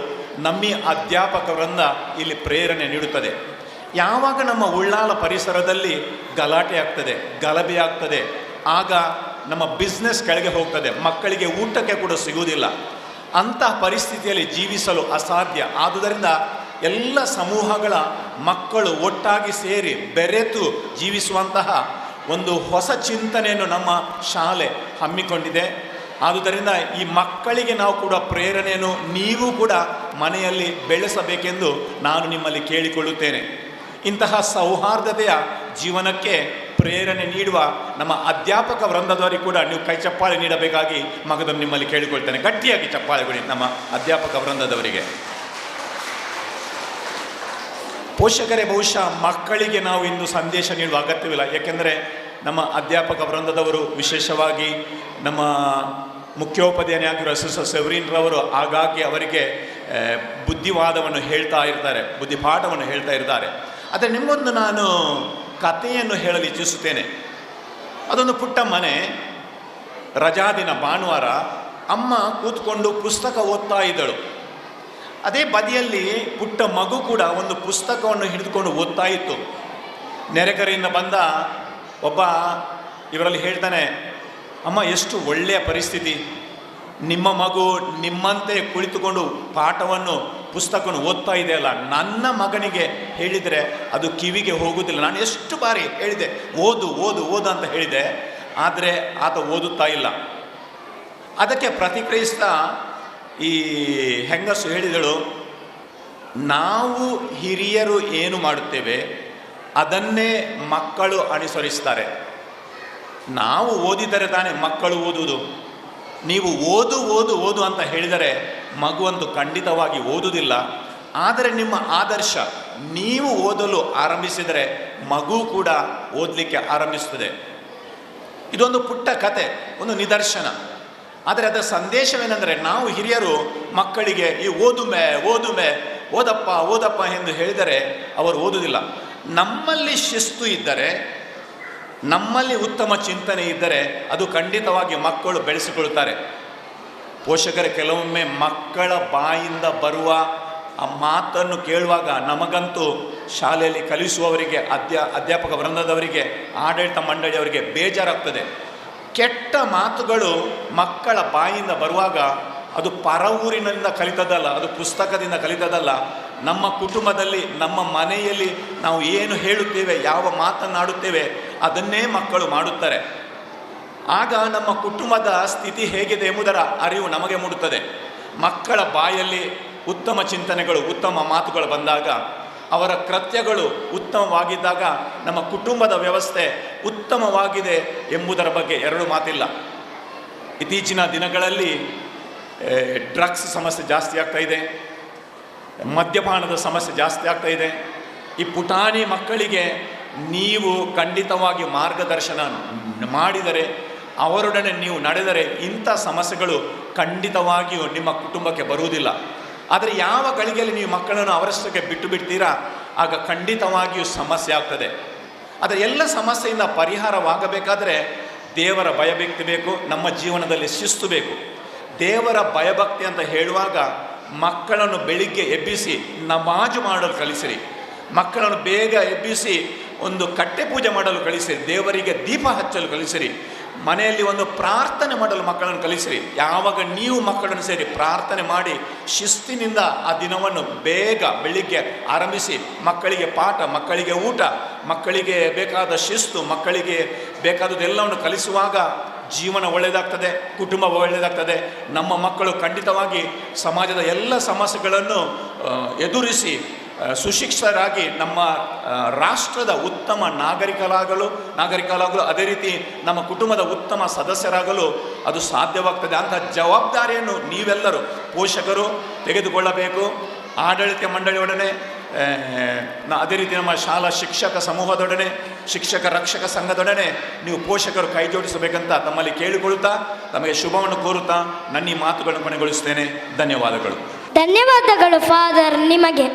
ನಮ್ಮ ಅಧ್ಯಾಪಕರಿಂದ ಇಲ್ಲಿ ಪ್ರೇರಣೆ ನೀಡುತ್ತದೆ. ಯಾವಾಗ ನಮ್ಮ ಉಳ್ಳಾಲ ಪರಿಸರದಲ್ಲಿ ಗಲಾಟೆ ಆಗ್ತದೆ, ಗಲಭೆ ಆಗ್ತದೆ, ಆಗ ನಮ್ಮ ಬಿಸ್ನೆಸ್ ಕೆಳಗೆ ಹೋಗ್ತದೆ, ಮಕ್ಕಳಿಗೆ ಊಟಕ್ಕೆ ಕೂಡ ಸಿಗುವುದಿಲ್ಲ. ಅಂತಹ ಪರಿಸ್ಥಿತಿಯಲ್ಲಿ ಜೀವಿಸಲು ಅಸಾಧ್ಯ. ಆದುದರಿಂದ ಎಲ್ಲ ಸಮೂಹಗಳ ಮಕ್ಕಳು ಒಟ್ಟಾಗಿ ಸೇರಿ ಬೆರೆತು ಜೀವಿಸುವಂತಹ ಒಂದು ಹೊಸ ಚಿಂತನೆಯನ್ನು ನಮ್ಮ ಶಾಲೆ ಹಮ್ಮಿಕೊಂಡಿದೆ. ಆದುದರಿಂದ ಈ ಮಕ್ಕಳಿಗೆ ನಾವು ಕೂಡ ಪ್ರೇರಣೆಯನ್ನು ನೀವು ಕೂಡ ಮನೆಯಲ್ಲಿ ಬೆಳೆಸಬೇಕೆಂದು ನಾನು ನಿಮ್ಮಲ್ಲಿ ಕೇಳಿಕೊಳ್ಳುತ್ತೇನೆ. ಇಂತಹ ಸೌಹಾರ್ದತೆಯ ಜೀವನಕ್ಕೆ ಪ್ರೇರಣೆ ನೀಡುವ ನಮ್ಮ ಅಧ್ಯಾಪಕ ವೃಂದದವರಿಗೆ ಕೂಡ ನೀವು ಕೈ ಚಪ್ಪಾಳೆ ನೀಡಬೇಕಾಗಿ ಮಗದನ್ನು ನಿಮ್ಮಲ್ಲಿ ಕೇಳಿಕೊಳ್ತೇನೆ. ಗಟ್ಟಿಯಾಗಿ ಚಪ್ಪಾಳೆ ಕೊಡಿ ನಮ್ಮ ಅಧ್ಯಾಪಕ ವೃಂದದವರಿಗೆ. ಪೋಷಕರೇ ಬಹುಶಃ ಮಕ್ಕಳಿಗೆ ನಾವು ಇಂದು ಸಂದೇಶ ನೀಡುವ ಅಗತ್ಯವಿಲ್ಲ. ಏಕೆಂದರೆ ನಮ್ಮ ಅಧ್ಯಾಪಕ ವೃಂದದವರು, ವಿಶೇಷವಾಗಿ ನಮ್ಮ ಮುಖ್ಯೋಪಾಧ್ಯಾಯ ಆಗಿರುವ ಸಿಸ್ಟರ್ ಸೆವರಿನ್ರವರು ಆಗಾಗ್ಗೆ ಅವರಿಗೆ ಬುದ್ಧಿವಾದವನ್ನು ಹೇಳ್ತಾ ಇರ್ತಾರೆ, ಬುದ್ಧಿಪಾಠವನ್ನು ಹೇಳ್ತಾ ಇರ್ತಾರೆ. ಆದರೆ ನಿಮ್ಮೊಂದು ನಾನು ಕಥೆಯನ್ನು ಹೇಳಲು ಇಚ್ಛಿಸುತ್ತೇನೆ. ಅದೊಂದು ಪುಟ್ಟ ಮನೆ, ರಜಾದಿನ ಭಾನುವಾರ, ಅಮ್ಮ ಕೂತ್ಕೊಂಡು ಪುಸ್ತಕ ಓದ್ತಾ ಇದ್ದಳು. ಅದೇ ಬದಿಯಲ್ಲಿ ಪುಟ್ಟ ಮಗು ಕೂಡ ಒಂದು ಪುಸ್ತಕವನ್ನು ಹಿಡಿದುಕೊಂಡು ಓದ್ತಾ ಇತ್ತು. ನೆರೆಕರೆಯಿಂದ ಬಂದ ಒಬ್ಬ ಇವರಲ್ಲಿ ಹೇಳ್ತಾನೆ, ಅಮ್ಮ ಎಷ್ಟು ಒಳ್ಳೆಯ ಪರಿಸ್ಥಿತಿ, ನಿಮ್ಮ ಮಗು ನಿಮ್ಮಂತೆ ಕುಳಿತುಕೊಂಡು ಪಾಠವನ್ನು ಪುಸ್ತಕವನ್ನು ಓದ್ತಾ ಇದೆಯಲ್ಲ, ನನ್ನ ಮಗನಿಗೆ ಹೇಳಿದರೆ ಅದು ಕಿವಿಗೆ ಹೋಗುವುದಿಲ್ಲ. ನಾನು ಎಷ್ಟು ಬಾರಿ ಹೇಳಿದೆ ಓದು ಓದು ಓದು ಅಂತ ಹೇಳಿದೆ, ಆದರೆ ಆತ ಓದುತ್ತಾ ಇಲ್ಲ. ಅದಕ್ಕೆ ಪ್ರತಿಕ್ರಿಯಿಸ್ತಾ ಈ ಹೆಂಗಸು ಹೇಳಿದಳು, ನಾವು ಹಿರಿಯರು ಏನು ಮಾಡುತ್ತೇವೆ ಅದನ್ನೇ ಮಕ್ಕಳು ಅನುಸರಿಸ್ತಾರೆ. ನಾವು ಓದಿದರೆ ತಾನೇ ಮಕ್ಕಳು ಓದುವುದು. ನೀವು ಓದು ಓದು ಓದು ಅಂತ ಹೇಳಿದರೆ ಮಗುವಂತೂ ಖಂಡಿತವಾಗಿ ಓದುವುದಿಲ್ಲ. ಆದರೆ ನಿಮ್ಮ ಆದರ್ಶ, ನೀವು ಓದಲು ಆರಂಭಿಸಿದರೆ ಮಗು ಕೂಡ ಓದಲಿಕ್ಕೆ ಆರಂಭಿಸ್ತದೆ. ಇದೊಂದು ಪುಟ್ಟ ಕತೆ, ಒಂದು ನಿದರ್ಶನ. ಆದರೆ ಅದರ ಸಂದೇಶವೇನೆಂದರೆ, ನಾವು ಹಿರಿಯರು ಮಕ್ಕಳಿಗೆ ಈ ಓದುಮೆ ಓದಪ್ಪ ಓದಪ್ಪ ಎಂದು ಹೇಳಿದರೆ ಅವರು ಓದುವುದಿಲ್ಲ. ನಮ್ಮಲ್ಲಿ ಶಿಸ್ತು ಇದ್ದರೆ, ನಮ್ಮಲ್ಲಿ ಉತ್ತಮ ಚಿಂತನೆ ಇದ್ದರೆ ಅದು ಖಂಡಿತವಾಗಿ ಮಕ್ಕಳು ಬೆಳೆಸಿಕೊಳ್ಳುತ್ತಾರೆ. ಪೋಷಕರು ಕೆಲವೊಮ್ಮೆ ಮಕ್ಕಳ ಬಾಯಿಂದ ಬರುವ ಆ ಮಾತನ್ನು ಕೇಳುವಾಗ ನಮಗಂತೂ ಶಾಲೆಯಲ್ಲಿ ಕಲಿಸುವವರಿಗೆ, ಅಧ್ಯಾಪಕ ವೃಂದದವರಿಗೆ, ಆಡಳಿತ ಮಂಡಳಿಯವರಿಗೆ ಬೇಜಾರಾಗ್ತದೆ. ಕೆಟ್ಟ ಮಾತುಗಳು ಮಕ್ಕಳ ಬಾಯಿಂದ ಬರುವಾಗ ಅದು ಪರ ಊರಿನಿಂದ ಕಲಿತದಲ್ಲ, ಅದು ಪುಸ್ತಕದಿಂದ ಕಲಿತದಲ್ಲ. ನಮ್ಮ ಕುಟುಂಬದಲ್ಲಿ, ನಮ್ಮ ಮನೆಯಲ್ಲಿ ನಾವು ಏನು ಹೇಳುತ್ತೇವೆ, ಯಾವ ಮಾತನ್ನಾಡುತ್ತೇವೆ ಅದನ್ನೇ ಮಕ್ಕಳು ಮಾಡುತ್ತಾರೆ. ಆಗ ನಮ್ಮ ಕುಟುಂಬದ ಸ್ಥಿತಿ ಹೇಗಿದೆ ಎಂಬುದರ ಅರಿವು ನಮಗೆ ಮೂಡುತ್ತದೆ. ಮಕ್ಕಳ ಬಾಯಲ್ಲಿ ಉತ್ತಮ ಚಿಂತನೆಗಳು, ಉತ್ತಮ ಮಾತುಗಳು ಬಂದಾಗ, ಅವರ ಕೃತ್ಯಗಳು ಉತ್ತಮವಾಗಿದ್ದಾಗ ನಮ್ಮ ಕುಟುಂಬದ ವ್ಯವಸ್ಥೆ ಉತ್ತಮವಾಗಿದೆ ಎಂಬುದರ ಬಗ್ಗೆ ಎರಡು ಮಾತಿಲ್ಲ. ಇತ್ತೀಚಿನ ದಿನಗಳಲ್ಲಿ ಡ್ರಗ್ಸ್ ಸಮಸ್ಯೆ ಜಾಸ್ತಿ ಆಗ್ತಾ ಇದೆ, ಮದ್ಯಪಾನದ ಸಮಸ್ಯೆ ಜಾಸ್ತಿ ಆಗ್ತಾ ಇದೆ. ಈ ಪುಟಾಣಿ ಮಕ್ಕಳಿಗೆ ನೀವು ಖಂಡಿತವಾಗಿ ಮಾರ್ಗದರ್ಶನ ಮಾಡಿದರೆ, ಅವರೊಡನೆ ನೀವು ನಡೆದರೆ ಇಂಥ ಸಮಸ್ಯೆಗಳು ಖಂಡಿತವಾಗಿಯೂ ನಿಮ್ಮ ಕುಟುಂಬಕ್ಕೆ ಬರುವುದಿಲ್ಲ. ಆದರೆ ಯಾವ ಗಳಿಗೆಯಲ್ಲಿ ನೀವು ಮಕ್ಕಳನ್ನು ಅವರಷ್ಟಕ್ಕೆ ಬಿಟ್ಟು ಬಿಡ್ತೀರಾ, ಆಗ ಖಂಡಿತವಾಗಿಯೂ ಸಮಸ್ಯೆ ಆಗ್ತದೆ. ಆದರೆ ಎಲ್ಲ ಸಮಸ್ಯೆಯಿಂದ ಪರಿಹಾರವಾಗಬೇಕಾದರೆ ದೇವರ ಭಯಭಕ್ತಿ ಬೇಕು, ನಮ್ಮ ಜೀವನದಲ್ಲಿ ಶಿಸ್ತು ಬೇಕು. ದೇವರ ಭಯಭಕ್ತಿ ಅಂತ ಹೇಳುವಾಗ ಮಕ್ಕಳನ್ನು ಬೆಳಿಗ್ಗೆ ಎಬ್ಬಿಸಿ ನಮಾಜು ಮಾಡಲು ಕಲಿಸಿರಿ, ಮಕ್ಕಳನ್ನು ಬೇಗ ಎಬ್ಬಿಸಿ ಒಂದು ಕಟ್ಟೆ ಪೂಜೆ ಮಾಡಲು ಕಲಿಸಿರಿ, ದೇವರಿಗೆ ದೀಪ ಹಚ್ಚಲು ಕಲಿಸಿರಿ, ಮನೆಯಲ್ಲಿ ಒಂದು ಪ್ರಾರ್ಥನೆ ಮಾಡಲು ಮಕ್ಕಳನ್ನು ಕಲಿಸಿರಿ. ಯಾವಾಗ ನೀವು ಮಕ್ಕಳನ್ನು ಸೇರಿ ಪ್ರಾರ್ಥನೆ ಮಾಡಿ ಶಿಸ್ತಿನಿಂದ ಆ ದಿನವನ್ನು ಬೇಗ ಬೆಳಿಗ್ಗೆ ಆರಂಭಿಸಿ, ಮಕ್ಕಳಿಗೆ ಪಾಠ, ಮಕ್ಕಳಿಗೆ ಊಟ, ಮಕ್ಕಳಿಗೆ ಬೇಕಾದ ಶಿಸ್ತು, ಮಕ್ಕಳಿಗೆ ಬೇಕಾದದೆಲ್ಲವನ್ನು ಕಲಿಸುವಾಗ ಜೀವನ ಒಳ್ಳೆಯದಾಗ್ತದೆ, ಕುಟುಂಬ ಒಳ್ಳೆಯದಾಗ್ತದೆ. ನಮ್ಮ ಮಕ್ಕಳು ಖಂಡಿತವಾಗಿ ಸಮಾಜದ ಎಲ್ಲ ಸಮಸ್ಯೆಗಳನ್ನು ಎದುರಿಸಿ ಸುಶಿಕ್ಷರಾಗಿ ನಮ್ಮ ರಾಷ್ಟ್ರದ ಉತ್ತಮ ನಾಗರಿಕರಾಗಲು, ಅದೇ ರೀತಿ ನಮ್ಮ ಕುಟುಂಬದ ಉತ್ತಮ ಸದಸ್ಯರಾಗಲು ಅದು ಸಾಧ್ಯವಾಗ್ತದೆ. ಅಂಥ ಜವಾಬ್ದಾರಿಯನ್ನು ನೀವೆಲ್ಲರೂ ಪೋಷಕರು ತೆಗೆದುಕೊಳ್ಳಬೇಕು. ಆಡಳಿತ ಮಂಡಳಿಯೊಡನೆ, ಅದೇ ರೀತಿ ನಮ್ಮ ಶಾಲಾ ಶಿಕ್ಷಕ ಸಮೂಹದೊಡನೆ, ಶಿಕ್ಷಕ ರಕ್ಷಕ ಸಂಘದೊಡನೆ ನೀವು ಪೋಷಕರು ಕೈ ಜೋಡಿಸಬೇಕಂತ ತಮ್ಮಲ್ಲಿ ಕೇಳಿಕೊಳ್ಳುತ್ತಾ, ತಮಗೆ ಶುಭವನ್ನು ಕೋರುತ್ತಾ ನನ್ನ ಈ ಮಾತುಗಳನ್ನು ಕೊನೆಗೊಳಿಸುತ್ತೇನೆ. ಧನ್ಯವಾದಗಳು. ಧನ್ಯವಾದಗಳು ಫಾದರ್ ನಿಮಗೆ.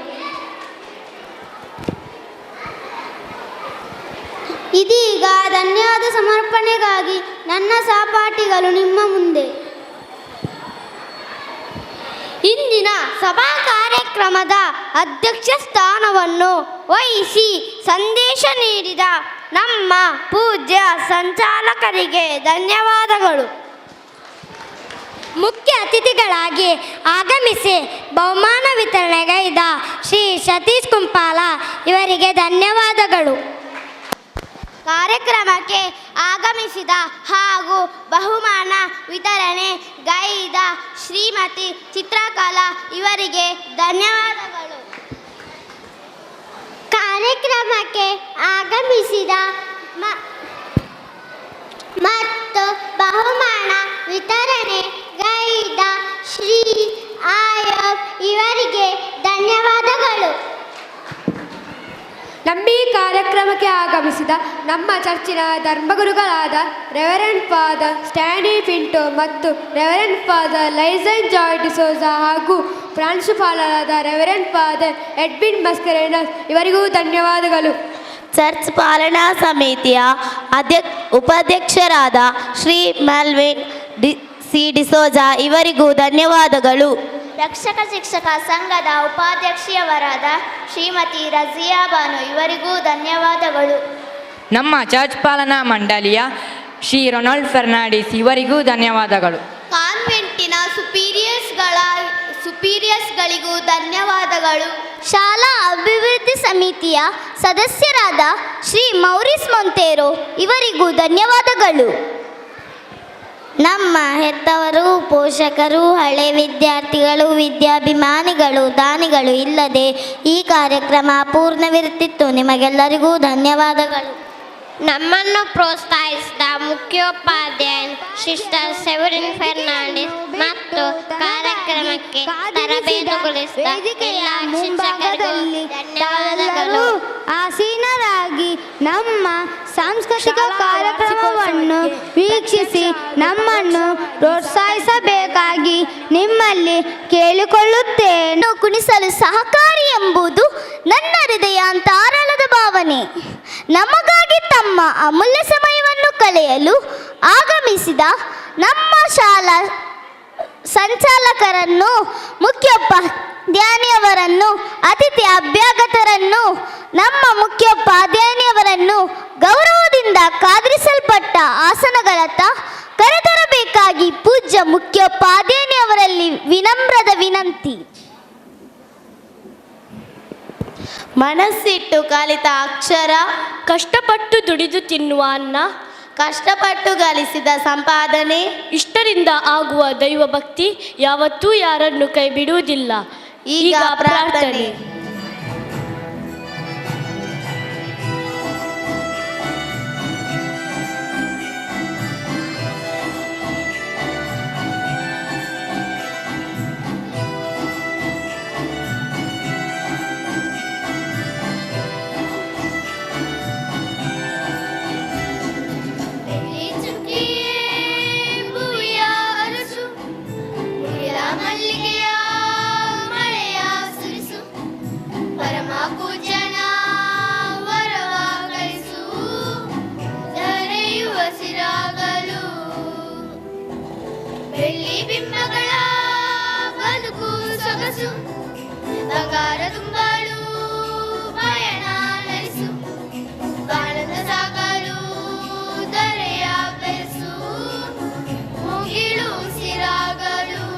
ಇದೀಗ ಧನ್ಯವಾದ ಸಮರ್ಪಣೆಗಾಗಿ ನನ್ನ ಸಹಪಾಠಿಗಳು ನಿಮ್ಮ ಮುಂದೆ. ಇಂದಿನ ಸಭಾ ಕಾರ್ಯಕ್ರಮದ ಅಧ್ಯಕ್ಷ ಸ್ಥಾನವನ್ನು ವಹಿಸಿ ಸಂದೇಶ ನೀಡಿದ ನಮ್ಮ ಪೂಜ್ಯ ಸಂಚಾಲಕರಿಗೆ ಧನ್ಯವಾದಗಳು. ಮುಖ್ಯ ಅತಿಥಿಗಳಾಗಿ ಆಗಮಿಸಿ ಬಹುಮಾನ ವಿತರಣೆಗೈದ ಶ್ರೀ ಸತೀಶ್ ಕುಂಪಾಲ ಇವರಿಗೆ ಧನ್ಯವಾದಗಳು. ಕಾರ್ಯಕ್ರಮಕ್ಕೆ ಆಗಮಿಸಿದ ಹಾಗೂ ಬಹುಮಾನ ವಿತರಣೆ ಗೈದ ಶ್ರೀಮತಿ ಚಿತ್ರಕಲಾ ಇವರಿಗೆ ಧನ್ಯವಾದಗಳು. ಕಾರ್ಯಕ್ರಮಕ್ಕೆ ಆಗಮಿಸಿದ ಮತ್ತು ಬಹುಮಾನ ವಿತರಣೆ ಗೈದ ಶ್ರೀ ಆಯಬ್ ಇವರಿಗೆ ಧನ್ಯವಾದಗಳು. ನಮ್ಮ ಈ ಕಾರ್ಯಕ್ರಮಕ್ಕೆ ಆಗಮಿಸಿದ ನಮ್ಮ ಚರ್ಚಿನ ಧರ್ಮಗುರುಗಳಾದ ರೆವರೆಂಡ್ ಫಾದರ್ ಸ್ಟ್ಯಾನಿ ಪಿಂಟೋ ಮತ್ತು reverend father liaison Joy D'Souza ಹಾಗೂ ಪ್ರಾಂಶುಪಾಲರಾದ ರೆವರೆಂಡ್ ಫಾದರ್ ಎಡ್ವಿನ್ ಮಸ್ಕರೇನಸ್ ಇವರಿಗೂ ಧನ್ಯವಾದಗಳು. ಚರ್ಚ್ ಪಾಲನಾ ಸಮಿತಿಯ ಉಪಾಧ್ಯಕ್ಷರಾದ ಶ್ರೀ ಮೆಲ್ವಿನ್ ಡಿಸೋಜಾ ಇವರಿಗೂ ಧನ್ಯವಾದಗಳು. ರಕ್ಷಕ ಶಿಕ್ಷಕ ಸಂಘದ ಉಪಾಧ್ಯಕ್ಷೆಯವರಾದ ಶ್ರೀಮತಿ ರಜಿಯಾ ಬಾನು ಇವರಿಗೂ ಧನ್ಯವಾದಗಳು. ನಮ್ಮ ಚರ್ಚ್ ಪಾಲನಾ ಮಂಡಳಿಯ ಶ್ರೀ ರೊನಾಲ್ಡ್ ಫೆರ್ನಾಂಡಿಸ್ ಇವರಿಗೂ ಧನ್ಯವಾದಗಳು. ಕಾನ್ವೆಂಟಿನ ಸುಪೀರಿಯರ್ಸ್ಗಳಿಗೂ ಧನ್ಯವಾದಗಳು. ಶಾಲಾ ಅಭಿವೃದ್ಧಿ ಸಮಿತಿಯ ಸದಸ್ಯರಾದ ಶ್ರೀ ಮೌರಿಸ್ ಮೊಂತೇರೋ ಇವರಿಗೂ ಧನ್ಯವಾದಗಳು. ನಮ್ಮ ಹೆತ್ತವರು, ಪೋಷಕರು, ಹಳೆ ವಿದ್ಯಾರ್ಥಿಗಳು, ವಿದ್ಯಾಭಿಮಾನಿಗಳು, ದಾನಿಗಳು ಇಲ್ಲದೆ ಈ ಕಾರ್ಯಕ್ರಮ ಅಪೂರ್ಣವಿರುತ್ತಿತ್ತು. ನಿಮಗೆಲ್ಲರಿಗೂ ಧನ್ಯವಾದಗಳು. ನಮ್ಮನ್ನು ಪ್ರೋತ್ಸಾಹಿಸಿದ ಮುಖ್ಯೋಪಾಧ್ಯಾಯ ಸಿಸ್ಟರ್ ಸೆವೆರಿನ್ ಫೆರ್ನಾಂಡಿಸ್ ಮತ್ತು ಕಾರ್ಯಕ್ರಮಕ್ಕೆ ತರಬೇತುಗೊಳಿಸಿದ ಎಲ್ಲ ಶಿಕ್ಷಕರಿಗೂ ಧನ್ಯವಾದಗಳು. ಆಸೀನರಾಗಿ ನಮ್ಮ ಸಾಂಸ್ಕೃತಿಕ ಕಾರ್ಯಕ್ರಮವನ್ನು ವೀಕ್ಷಿಸಿ ನಮ್ಮನ್ನು ಪ್ರೋತ್ಸಾಹಿಸಬೇಕಾಗಿ ನಿಮ್ಮಲ್ಲಿ ಕೇಳಿಕೊಳ್ಳುತ್ತೇನೆ. ಕುಣಿಸಲು ಸಹಕಾರಿ ಎಂಬುದು ನನ್ನ ಹೃದಯಾಂತರಾಳದ ಭಾವನೆ. ನಮಗಾಗಿ ತಮ್ಮ ಅಮೂಲ್ಯ ಸಮಯವನ್ನು ಕಳೆಯಲು ಆಗಮಿಸಿದ ನಮ್ಮ ಶಾಲಾ ಸಂಚಾಲಕರನ್ನು, ಮುಖ್ಯೋಪಾಧ್ಯಾಯನಿಯವರನ್ನು, ಅತಿಥಿ ಅಭ್ಯಾಗತರನ್ನು, ನಮ್ಮ ಮುಖ್ಯೋಪಾಧ್ಯಾಯನಿಯವರನ್ನು ಗೌರವದಿಂದ ಕಾದಿರಿಸಲ್ಪಟ್ಟ ಆಸನಗಳತ್ತ ಕರೆತರಬೇಕಾಗಿ ಪೂಜ್ಯ ಮುಖ್ಯೋಪಾಧ್ಯಾಯನಿಯವರಲ್ಲಿ ವಿನಮ್ರದ ವಿನಂತಿ. ಮನಸ್ಸಿಟ್ಟು ಕಲಿತ ಅಕ್ಷರ, ಕಷ್ಟಪಟ್ಟು ದುಡಿದು ತಿನ್ನುವ ಅನ್ನ, ಕಷ್ಟಪಟ್ಟು ಗಳಿಸಿದ ಸಂಪಾದನೆ, ಇಷ್ಟರಿಂದ ಆಗುವ ದೈವಭಕ್ತಿ ಯಾವತ್ತೂ ಯಾರನ್ನು ಕೈ ಬಿಡುವುದಿಲ್ಲ. ಈಗ ಪ್ರಾರ್ಥನೆ. ಬೆಳ್ಳಿ ಬಿಂಬಗಳ ಬದುಕು ಸೊಗಸು, ಬಂಗಾರ ತುಂಬಲು ಪಯಣ ನಡೆಸು, ಬಾಳದ ಸಾಗಲು ದರೆಯ ಬೆರೆಸು, ಮುಗಿಲು ಸಿರಾಗಲು.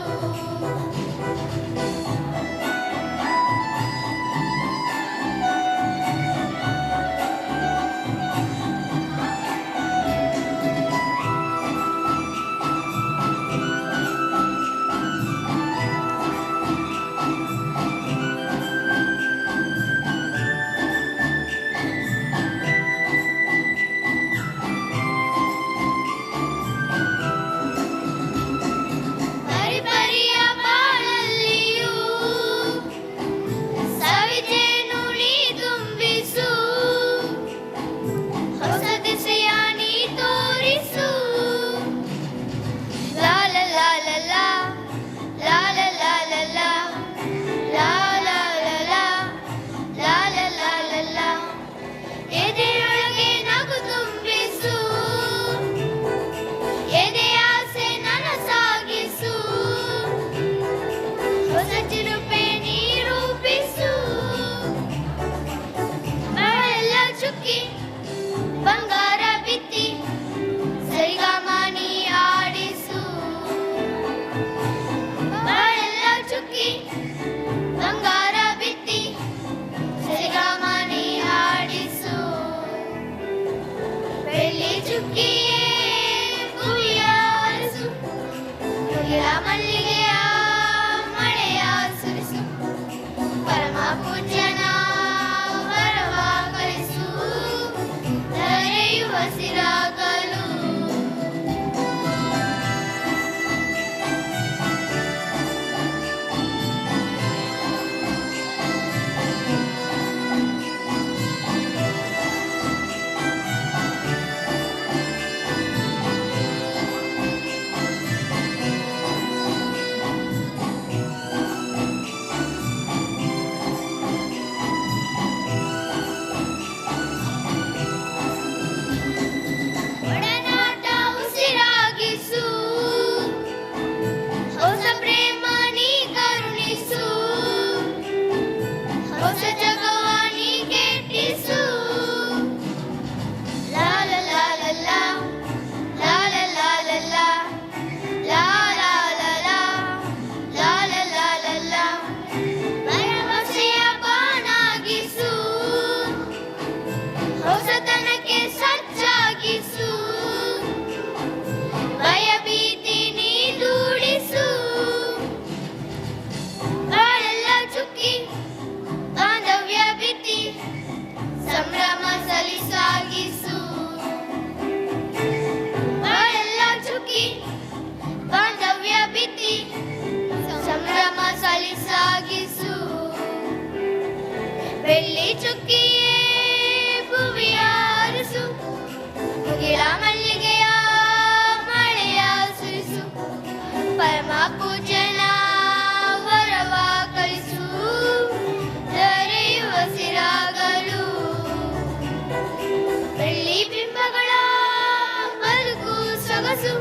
ಹಸು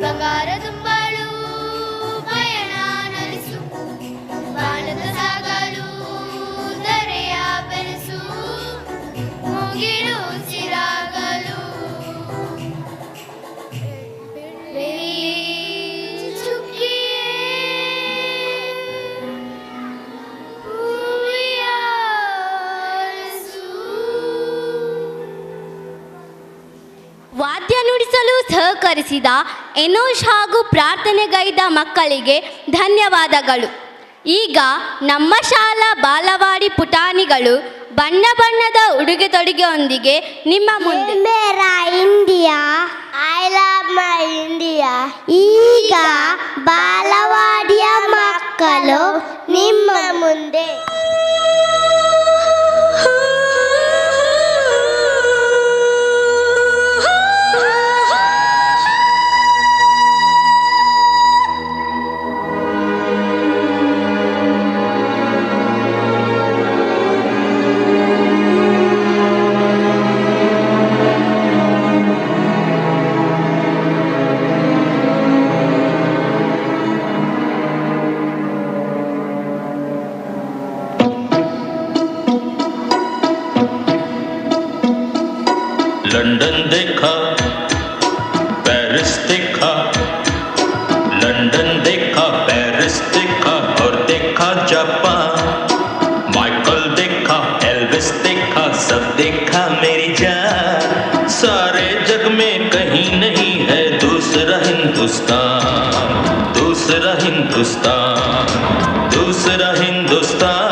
ಬಂಗಾರ ತುಂಬಾಳು ಪಯಣ ನಡೆಸು ಬಾಣದ ಸಾಗಲು ದರೆಯ ಬೆರೆಸು ಮುಗಿಲು ಸಿರಾಗಲು ವಾದ್ಯ ನುಡಿಸಲು ಸಹಕರಿಸಿದ ಎನೋಷ್ ಹಾಗೂ ಪ್ರಾರ್ಥನೆಗೈದ ಮಕ್ಕಳಿಗೆ ಧನ್ಯವಾದಗಳು. ಈಗ ನಮ್ಮ ಶಾಲಾ ಬಾಲವಾಡಿ ಪುಟಾಣಿಗಳು ಬಣ್ಣ ಬಣ್ಣದ ಉಡುಗೆ ತೊಡುಗೆಯೊಂದಿಗೆ ನಿಮ್ಮ ಮುಂದೆ ಮೇರಾ India I love my India. ಈಗ ಬಾಲವಾಡಿಯ ಮಕ್ಕಳು ನಿಮ್ಮ ಮುಂದೆ लंदन देखा, पेरिस देखा, लंदन देखा, पेरिस देखा और देखा जापान। माइकल देखा, एल्विस देखा, सब देखा मेरी जान। सारे जग में कहीं नहीं है दूसरा हिंदुस्तान, दूसरा हिंदुस्तान, दूसरा हिंदुस्तान।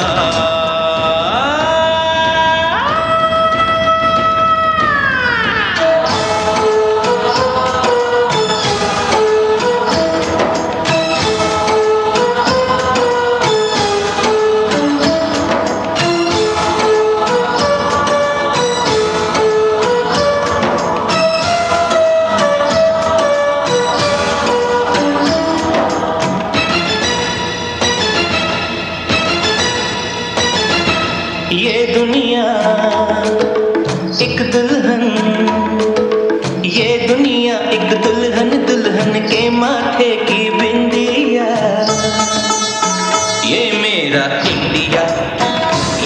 ये दुनिया एक दुल्हन, ये दुनिया एक दुल्हन, दुल्हन के माथे की बिंदिया। ये मेरा इंडिया,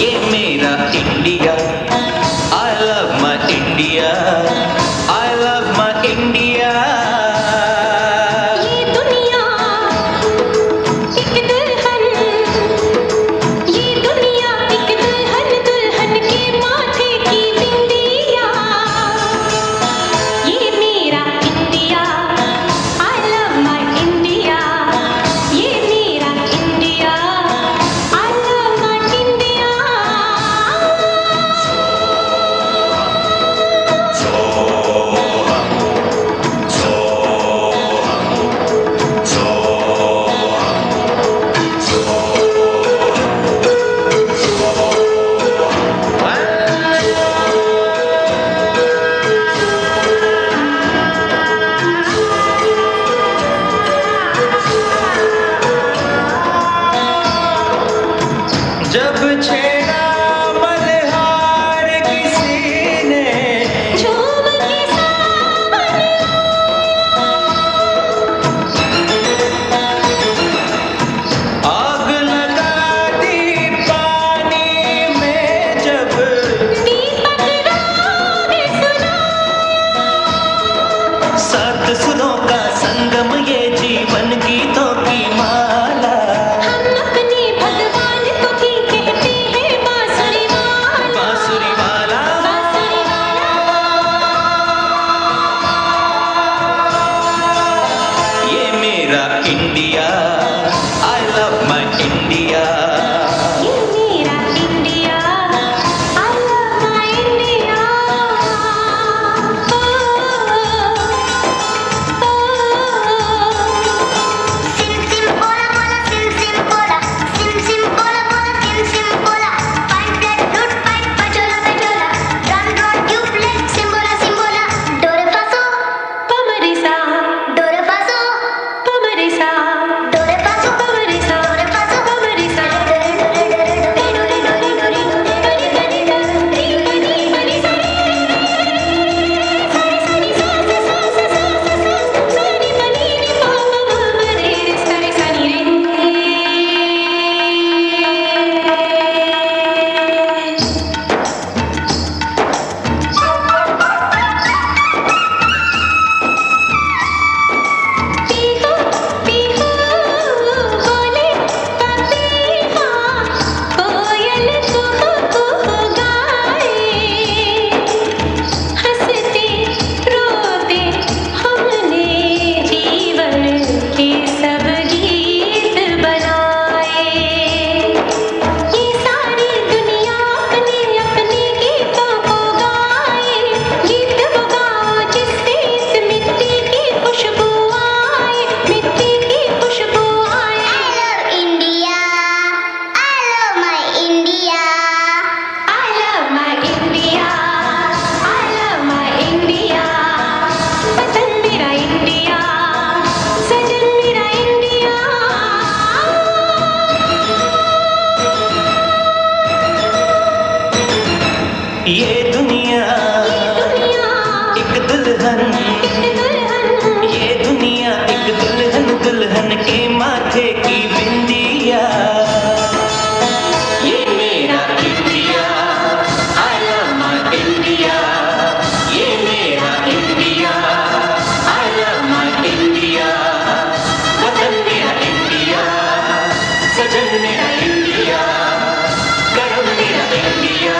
ये मेरा India. I love my India, I love my India. जब छेड़ा मल्हार किसी ने, झूम के सावन आग लगा दी पानी में, जब दीपक राग सुनाया। सात सुरों का संगम ये जीवन गीतों की माला। हम अपने भगवान को भी कहते हैं बांसुरी वाला, बांसुरी वाला, बांसुरी वाला। ये मेरा India, I love my India. ये मेरा India, I love my India. सिम सिम बोला बोला सिम सिम बोला, सिम सिम बोला बोला सिम सिम बोला। फाइट ब्लड लूट फाइट बचोला बचोला, रन रन यू ब्लड सिम्बोला सिम्बोला। डोरे पासो पमरिसा, डोरे पासो पमरिसा, डोरे पासो पमरिसा। दुल्हन के माथे की बिंदिया ये मेरा India I love my India ये मेरा India I love my India वतन मेरा इंडिया सजन मेरा इंडिया करम मेरा इंडिया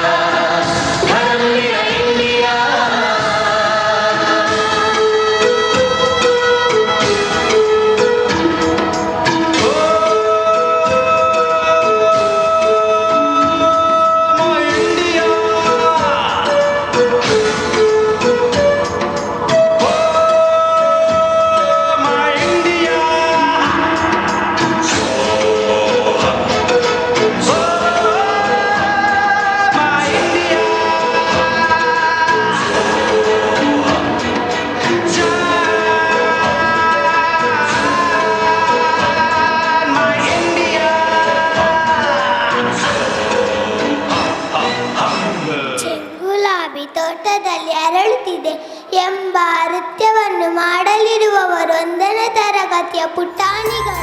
धर्म मेरा इंडिया ಗುಲಾಬಿ ತೋಟದಲ್ಲಿ ಅರಳುತ್ತಿದೆ ಎಂಬ ನೃತ್ಯವನ್ನು ಮಾಡಲಿರುವವರು 1ನೇ ತರಗತಿಯ ಪುಟಾಣಿಗಳು.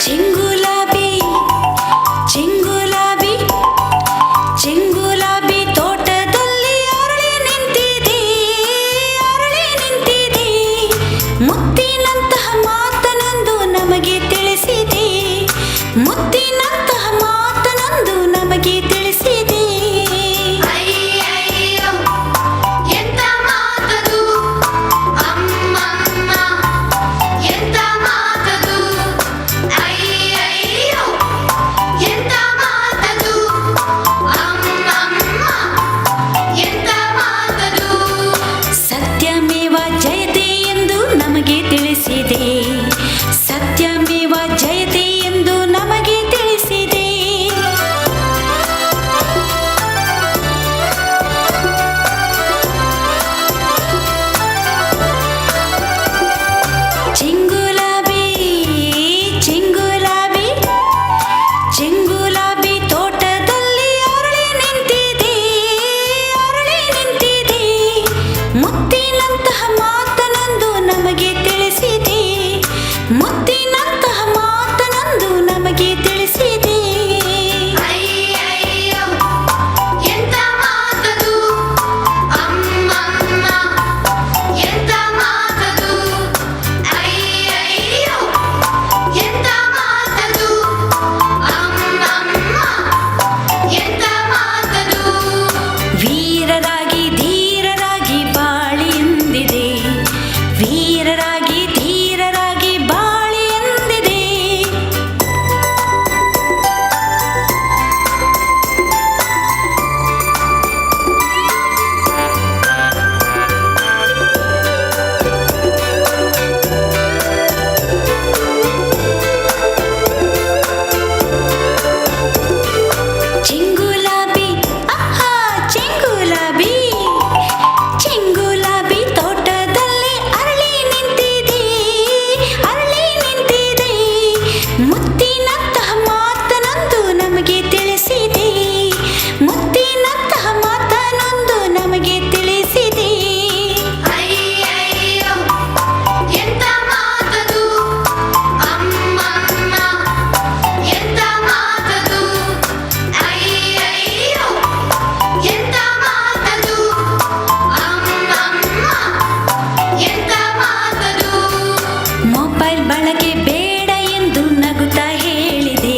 ಚೆಂಗುಲಾಬಿ ಚೆಂಗುಲಾಬಿ ಚೆಂಗುಲಾಬಿ ತೋಟದಲ್ಲಿ ಅರಳಿ ನಿಂತಿದೆ ಮುತ್ತಿನಂತಹ ಮಾತನೊಂದು ನಮಗೆ ತಿಳಿಸಿದೆ ಮುತ್ತಿನಂತಹ ಮಾತನೊಂದು ನಮಗೆ ತಿಳಿಸಿದೆ ಅಯ್ಯಯ್ಯೋ ಎಂತ ಮಾತದು ಅಮ್ಮಮ್ಮ ಎಂತ ಮಾತದು ಅಯ್ಯಯ್ಯೋ ಎಂತ ಮಾತದು ಅಮ್ಮಮ್ಮ ಎಂತ ಮಾತದು ಸತ್ಯಮೇವ ಜಯತೆ ಎಂದು ನಮಗೆ ತಿಳಿಸಿದೆ ಸತ್ಯಮೇವ ಜಯತೆ ಎಂದು ನಮಗೆ ತಿಳಿಸಿದೆ ಚೆಂಗುಲಾಬಿ ಚೆಂಗುಲಾಬಿ ಚೆಂಗುಲಾಬಿ ತೋಟದಲ್ಲಿ ಅರಳಿ ನಿಂತಿದೆ ಮುತ್ತಿನಂತಹ ಮಾತನೊಂದು ನಮಗೆ ತಿಳಿಸಿದೆ ಮುತ್ತಿನಂತಹ ಮಾತನೊಂದು ನಮಗೆ ತಿಳಿಸಿದೆ ಅಯ್ಯಯ್ಯೋ ಎಂತ ಮಾತದು ಅಮ್ಮಮ್ಮ ಎಂತ ಮಾತದು ಅಯ್ಯಯ್ಯೋ ಎಂತ ಮಾತದು ಅಮ್ಮಮ್ಮ ಎಂತ ಮಾತದು ವೀರರಾಗಿ ಧೀರರಾಗಿ ಬಾಳಿ ಎಂದಿದೆ ವೀರರಾಗಿ ಧೀರರಾಗಿ ಬಾಳಿ ಎಂದಿದೆ ಚೆಂಗುಲಾಬಿ ಆಹಾ ಚೆಂಗುಲಾಬಿ ಚೆಂಗುಲಾಬಿ ತೋಟದಲ್ಲಿ ಅರಳಿ ನಿಂತಿದೆ ಮುತ್ತಿನಂತಹ ಮಾತನೊಂದು ನಮಗೆ ತಿಳಿಸಿದೆ ಮುತ್ತಿನಂತಹ ಮಾತನೊಂದು ನಮಗೆ ತಿಳಿಸಿದೆ ಅಯ್ಯಯ್ಯೋ ಎಂತ ಮಾತದು ಅಮ್ಮಮ್ಮ ಎಂತ ಮಾತದು ಅಯ್ಯಯ್ಯೋ ಎಂತ ಮಾತದು ಅಮ್ಮಮ್ಮ ಎಂತ ಮಾತದು ಮೊಬೈಲ್ ಬಳಕೆ ಬೇಡ ಎಂದು ನಗುತ್ತಾ ಹೇಳಿದೆ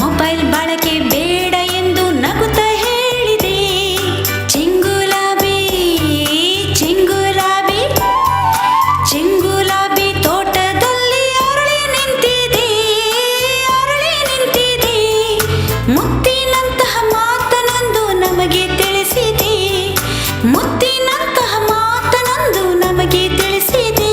ಮೊಬೈಲ್ ಬಳಕೆ ಬೇಡ ಎಂದು ನಗುತ್ತಾ ಹೇಳಿದೆ ಚೆಂಗುಲಾಬಿ ಚೆಂಗುಲಾಬಿ ಚೆಂಗುಲಾಬಿ ತೋಟದಲ್ಲಿ ಅರಳಿ ನಿಂತಿದೆ ಮುತ್ತಿನಂತಹ ಮಾತನೊಂದು ನಮಗೆ ತಿಳಿಸಿದೆ ಮುತ್ತಿನಂತಹ ಮಾತನೊಂದು ನಮಗೆ ತಿಳಿಸಿದೆ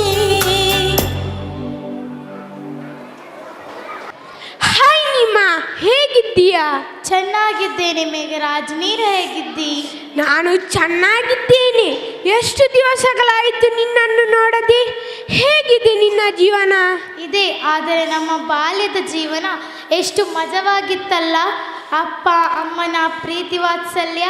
ಹಾಯ್ ನಿಮ್ಮ ಹೇಗಿದ್ದೀಯಾ? ಚೆನ್ನಾಗಿದ್ದೇನೆ ಮೇಘರಾಜ್, ನೀನು ಹೇಗಿದ್ದಿ? ನಾನು ಚೆನ್ನಾಗಿದ್ದೇನೆ. ಎಷ್ಟು ದಿವಸಗಳಾಯಿತು ನಿನ್ನನ್ನು ನೋಡದೆ. ಹೇಗಿದೆ ನಿನ್ನ ಜೀವನ ಇದೆ, ಆದರೆ ನಮ್ಮ ಬಾಲ್ಯದ ಜೀವನ ಎಷ್ಟು ಮಜವಾಗಿತ್ತಲ್ಲ. ಅಪ್ಪ ಅಮ್ಮನ ಪ್ರೀತಿ ವಾತ್ಸಲ್ಯ.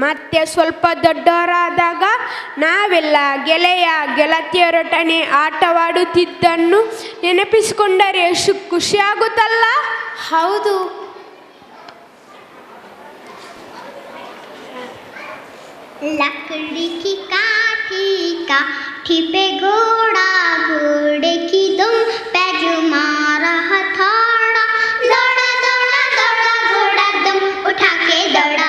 ಮತ್ತೆ ಸ್ವಲ್ಪ ದೊಡ್ಡವರಾದಾಗ ನಾವೆಲ್ಲ ಗೆಳೆಯ ಗೆಳತಿಯರೊಡನೆ ಆಟವಾಡುತ್ತಿದ್ದನ್ನು ನೆನಪಿಸಿಕೊಂಡರೆ ಎಷ್ಟು ಖುಷಿಯಾಗುತ್ತಲ್ಲ. ಹೌದು. लकड़ी की काठी पे घोड़ा, घोड़े की दुम पे जो मारा हथौड़ा, दौड़ा दौड़ा दौड़ा घोड़ा दुम उठा के दौड़ा.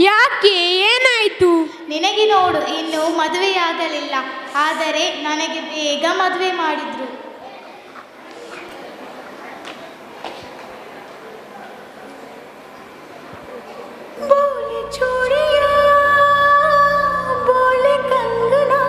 ಯಾಕೆ, ಏನಾಯಿತು? ನಿನಗೆ ನೋಡು, ಇನ್ನು ಮದುವೆಯಾಗಲಿಲ್ಲ, ಆದರೆ ನನಗೆ ಬೇಗ ಮದುವೆ ಮಾಡಿದ್ರು. ಬೋಲೆ ಚೂಡಿಯಾ ಬೋಲೆ ಕಂಗನಾ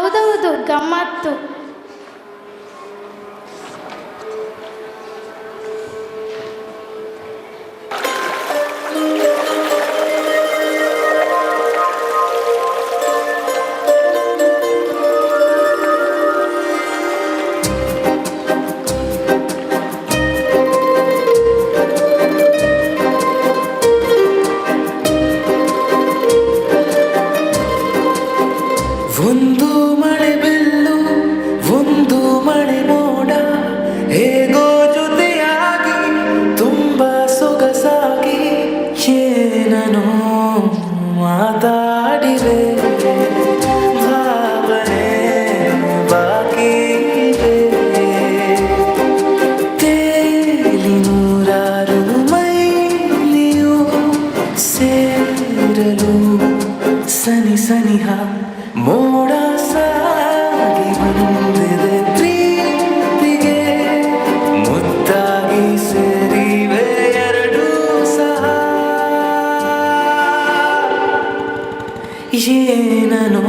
ಹೌದೌದು, ಗಮ್ಮತ್ತು. ಒಂದು ಮಳೆ ಬೆಲ್ಲು ಒಂದು ಮಳೆ ಮೋಡ ಹೇಗೋ ಜೊತೆಯಾಗಿ ತುಂಬ ಸೊಗಸಾಗಿ ಏನೋ ಮಾತಾಡಿವೆ ಭಾವನೆ ಬಾಕಿ ತೇಲಿ ನೂರಾರು ಮೈಲಿಯು ಸೇರಲು ಸನಿ ಸನಿಹ ಮೋಡ ಸಾಗಿ ಬಂದಿದೆ ಪ್ರೀತಿಗೆ ಮುದ್ದಾಗಿ ಸೇರಿವೆ ಎರಡೂ ಸಹ ಏನೋ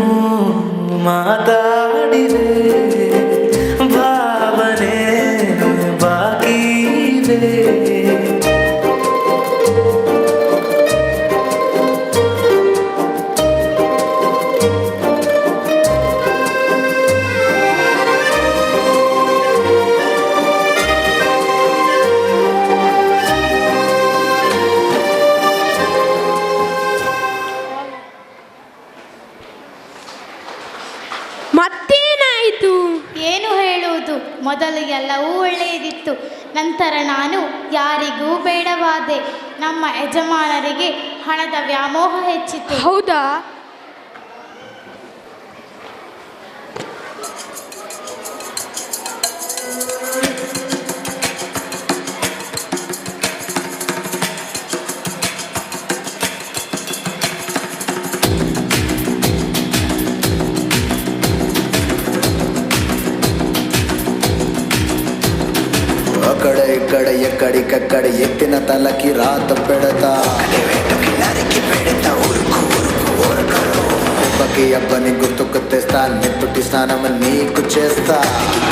ಮಾತಾಡಿದೆ ಭಾವನೆ ಬಾಕಿ ಇವೆ ಮತ್ತೇನಾಯಿತು? ಏನು ಹೇಳುವುದು, ಮೊದಲು ಎಲ್ಲವೂ ಒಳ್ಳೆಯದಿತ್ತು. ನಂತರ ನಾನು ಯಾರಿಗೂ ಬೇಡವಾದೆ. ನಮ್ಮ ಯಜಮಾನರಿಗೆ ಹಣದ ವ್ಯಾಮೋಹ ಹೆಚ್ಚಿತು. ಹೌದಾ? అక్కడే ఇక్కడ ఎక్కడికక్కడ ఎత్తిన తలకి రాత పెడతా దెబ్బకి అబ్బని గుర్తుకు తెస్తా నెత్తుటి స్నానం నీకు చేస్తా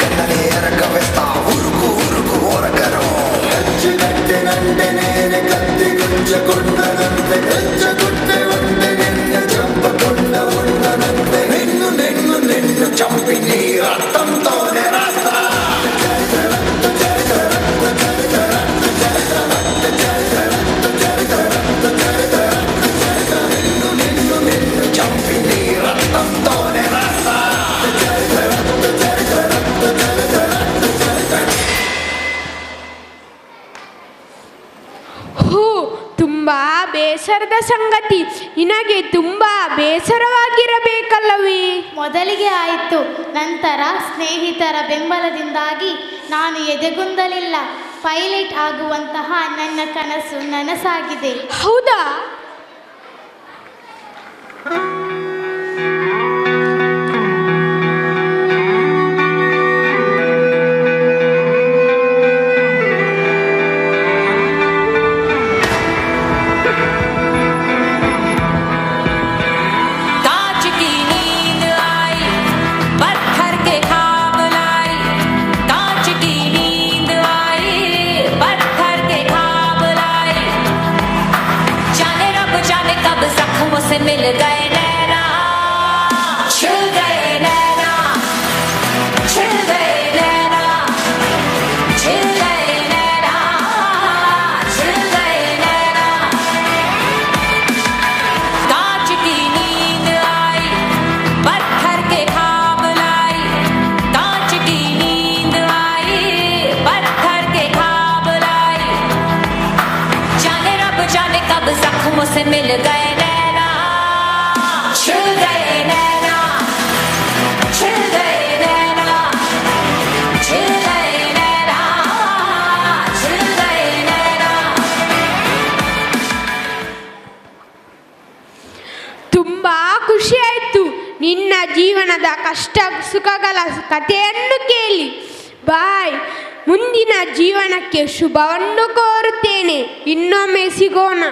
కన్నని ఎరక వేస్తా ఉరుకు ఉరుకు ఓరగరు కచ్చినట్టినంటే నేనే కత్తి గుంజకుండనంతే గెచ్చగుట్టే ఉంటే నిన్ను చంపకుండా ఉండనంతే నిన్ను నిన్ను నిన్ను చంపి నీ రక్తంతోనే రాస్తా ತುಂಬಾ ಬೇಸರದ ಸಂಗತಿ. ನಿನಗೆ ತುಂಬಾ ಬೇಸರವಾಗಿರಬೇಕಲ್ಲವೇ? ಮೊದಲಿಗೆ ಆಯಿತು, ನಂತರ ಸ್ನೇಹಿತರ ಬೆಂಬಲದಿಂದಾಗಿ ನಾನು ಎದೆಗುಂದಲಿಲ್ಲ. ಪೈಲಟ್ ಆಗುವಂತಹ ನನ್ನ ಕನಸು ನನಸಾಗಿದೆ. ಹೌದಾ? से मिल गए नैना, छिल गए नैना, छिल गए नैना, छिल गए नैना, छिल गए नैना। कांच की नींद आई, पत्थर के ख्वाब लाई। कांच की नींद आई, पत्थर के ख्वाब लाई। जाने रब जाने कब जख्मों से मिल गए नैना, छिल गए नैना, छिल गए नैना, छिल गए नैना, छिल गए नैना। ತುಂಬಾ ಖುಷಿ ಆಯ್ತು ನಿನ್ನ ಜೀವನದ ಕಷ್ಟ ಸುಖಗಳ ಕಥೆಯನ್ನು ಕೇಳಿ. ಬಾಯ್. ಮುಂದಿನ ಜೀವನಕ್ಕೆ ಶುಭವನ್ನು ಕೋರುತ್ತೇನೆ. ಇನ್ನೊಮ್ಮೆ ಸಿಗೋಣ.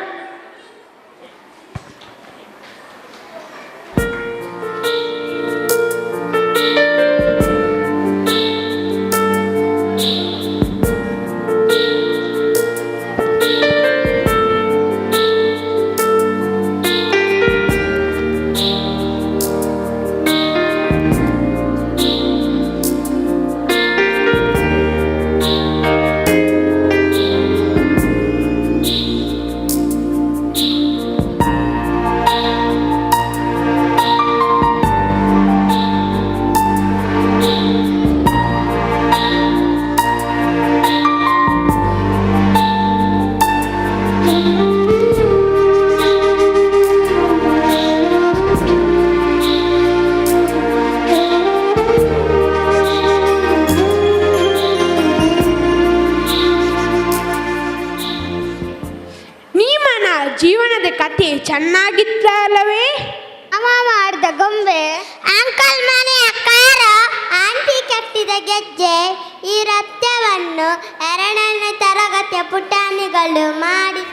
ಚೆನ್ನಾಗಿತ್ತಲ್ಲವೇ? ಅಮ್ಮ ಮಾಡಿದ ಗೊಂಬೆ, ಅಂಕಲ್ ಮನೆಯ ಕಾರು, ಆಂಟಿ ಕಟ್ಟಿದ ಗೆಜ್ಜೆ, ಈ ನೃತ್ಯವನ್ನು 2ನೇ ತರಗತಿಯ ಪುಟಾಣಿಗಳು ಮಾಡಿ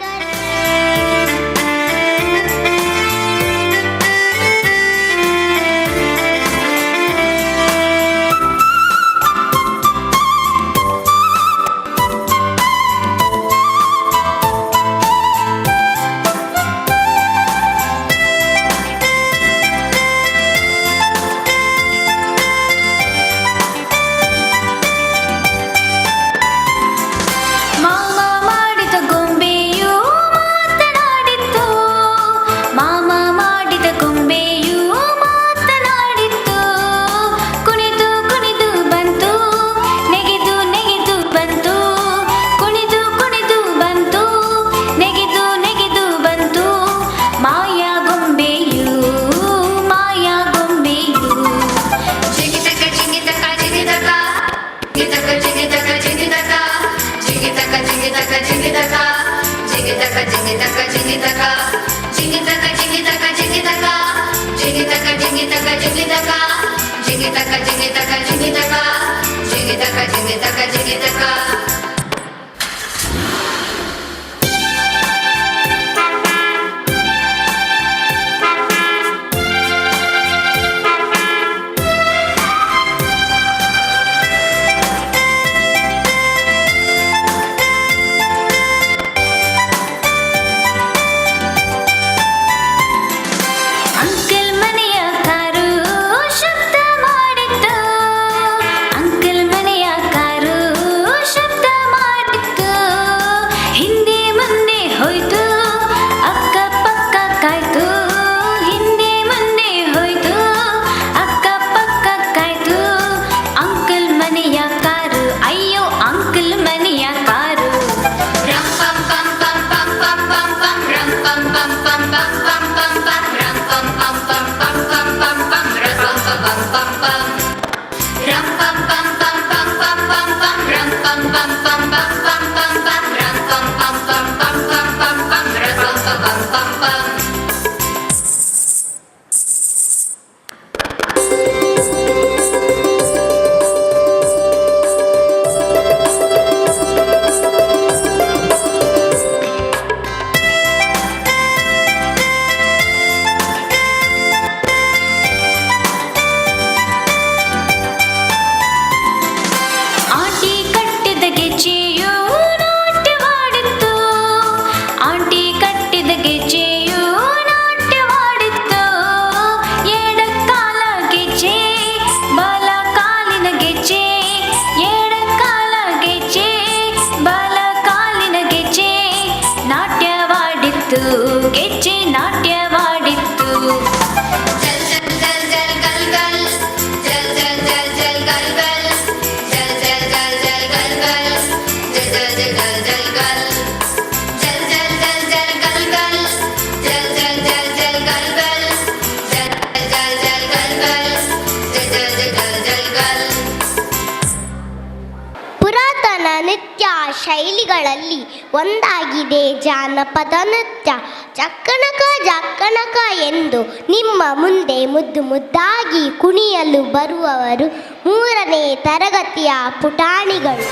ಗೆಜ್ಜೆ ನಾಟ್ಯವಾಡಿತ್ತು. ಪುರಾತನ ನೃತ್ಯ ಶೈಲಿಗಳಲ್ಲಿ ಒಂದಾಗಿದೆ ಜಾನಪದ ನೃತ್ಯ. ಚಕ್ಕಣಕ ಜಕ್ಕಣಕ ಎಂದು ನಿಮ್ಮ ಮುಂದೆ ಮುದ್ದು ಮುದ್ದಾಗಿ ಕುಣಿಯಲು ಬರುವವರು 3ನೇ ತರಗತಿಯ ಪುಟಾಣಿಗಳು.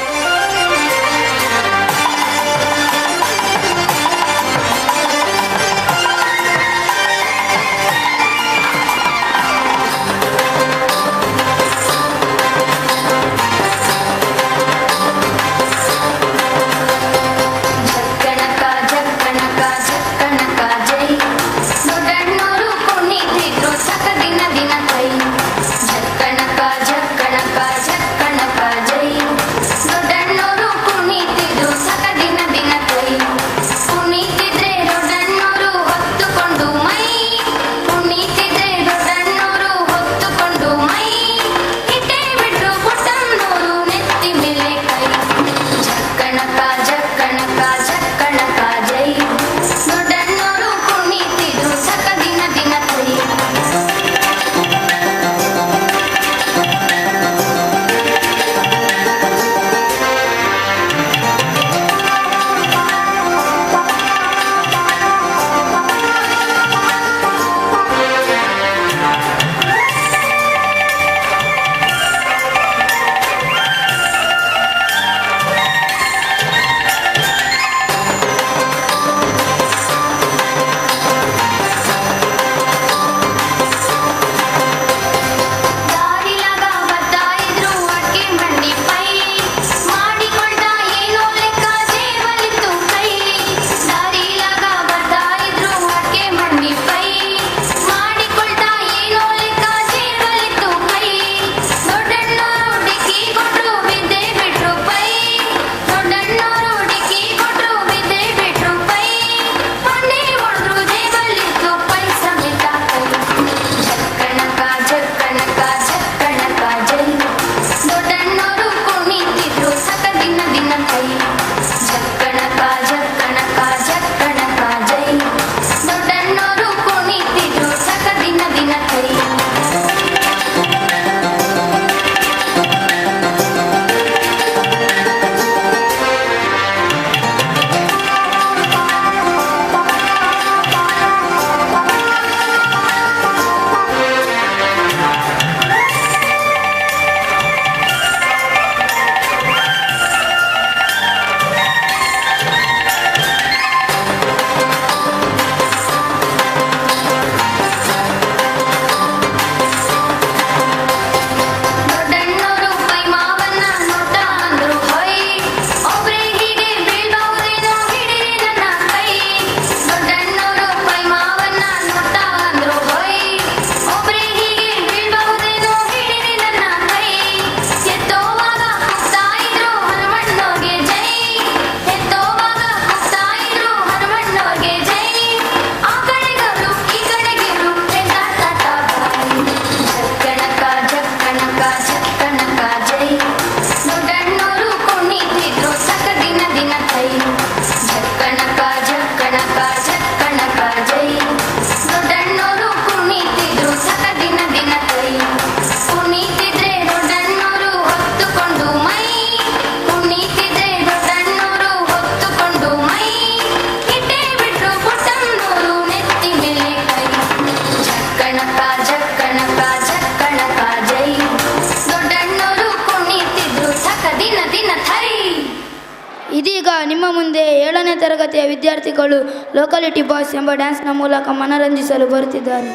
ಜಕ್ಕಣಕ ಜಕ್ಕಣಕ ಜಕ್ಕಣಕ ಜೈ ದೊಡ್ಡಣ್ಣೋರು ನಿಮ್ಮ ಮುಂದೆ 7ನೇ ತರಗತಿಯ ವಿದ್ಯಾರ್ಥಿಗಳು ಲೋಕಾಲಿಟಿ ಬಾಯ್ಸ್ ಎಂಬ ಡ್ಯಾನ್ಸ್ನ ಮೂಲಕ ಮನರಂಜಿಸಲು ಬರುತ್ತಿದ್ದಾರೆ.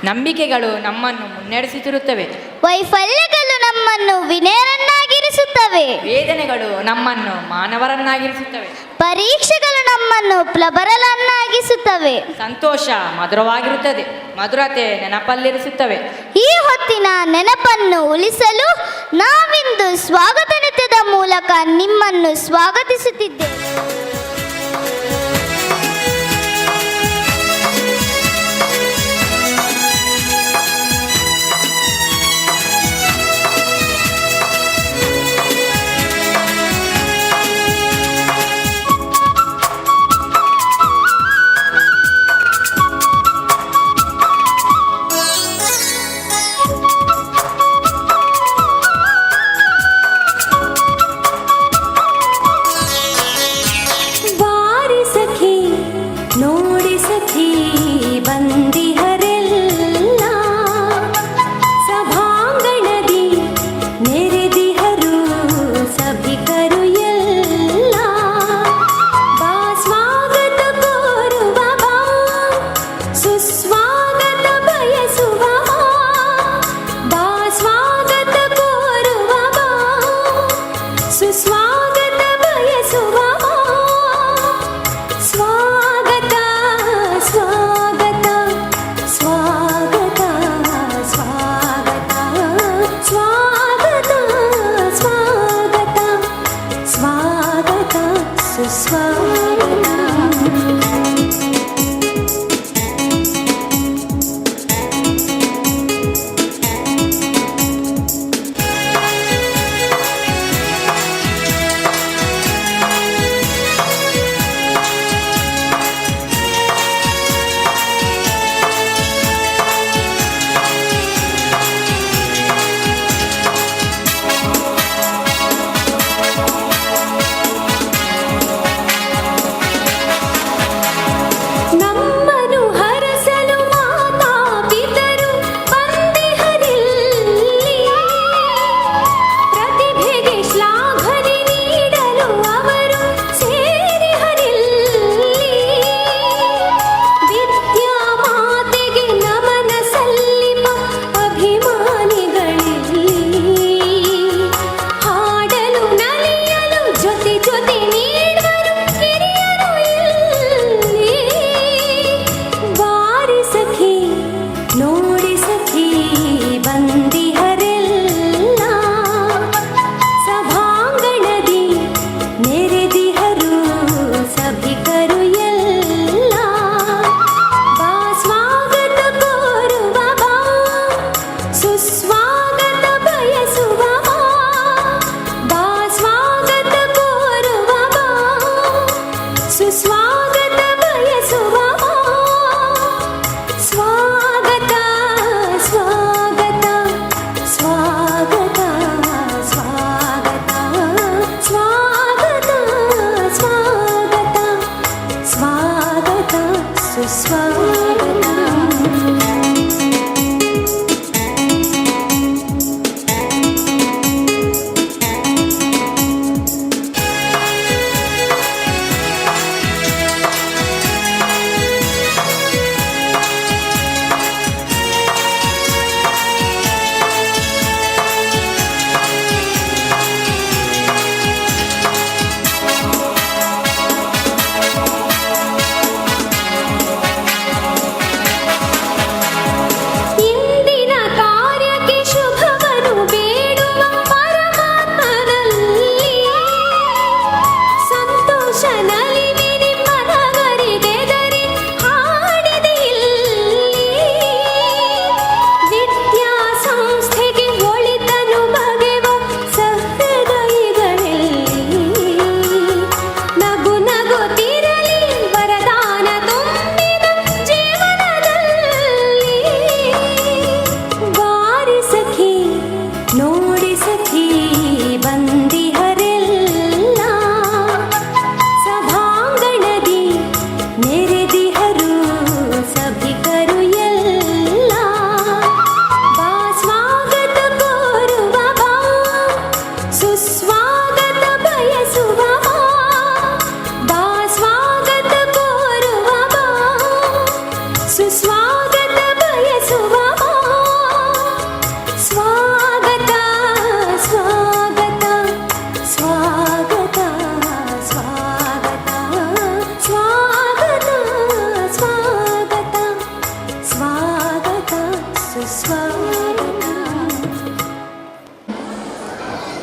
ನಂಬಿಕೆಗಳು ನಮ್ಮನ್ನು ಮುನ್ನಡೆಸುತ್ತಿರುತ್ತವೆ. ವೈಫಲ್ಯಗಳು ನಮ್ಮನ್ನು ವಿನಯರನ್ನಾಗಿರಿಸುತ್ತವೆ. ವೇದನೆಗಳು ನಮ್ಮನ್ನು ಮಾನವರನ್ನಾಗಿರಿಸುತ್ತವೆ. ಪರೀಕ್ಷೆಗಳು ನಮ್ಮನ್ನು ಪ್ರಬಲರನ್ನಾಗಿಸುತ್ತವೆ. ಸಂತೋಷ ಮಧುರವಾಗಿರುತ್ತದೆ, ಮಧುರತೆ ನೆನಪಲ್ಲಿರಿಸುತ್ತವೆ. ಈ ಹೊತ್ತಿನ ನೆನಪನ್ನು ಉಳಿಸಲು ನಾವಿಂದು ಸ್ವಾಗತ ನೃತ್ಯದ ಮೂಲಕ ನಿಮ್ಮನ್ನು ಸ್ವಾಗತಿಸುತ್ತಿದ್ದೇವೆ.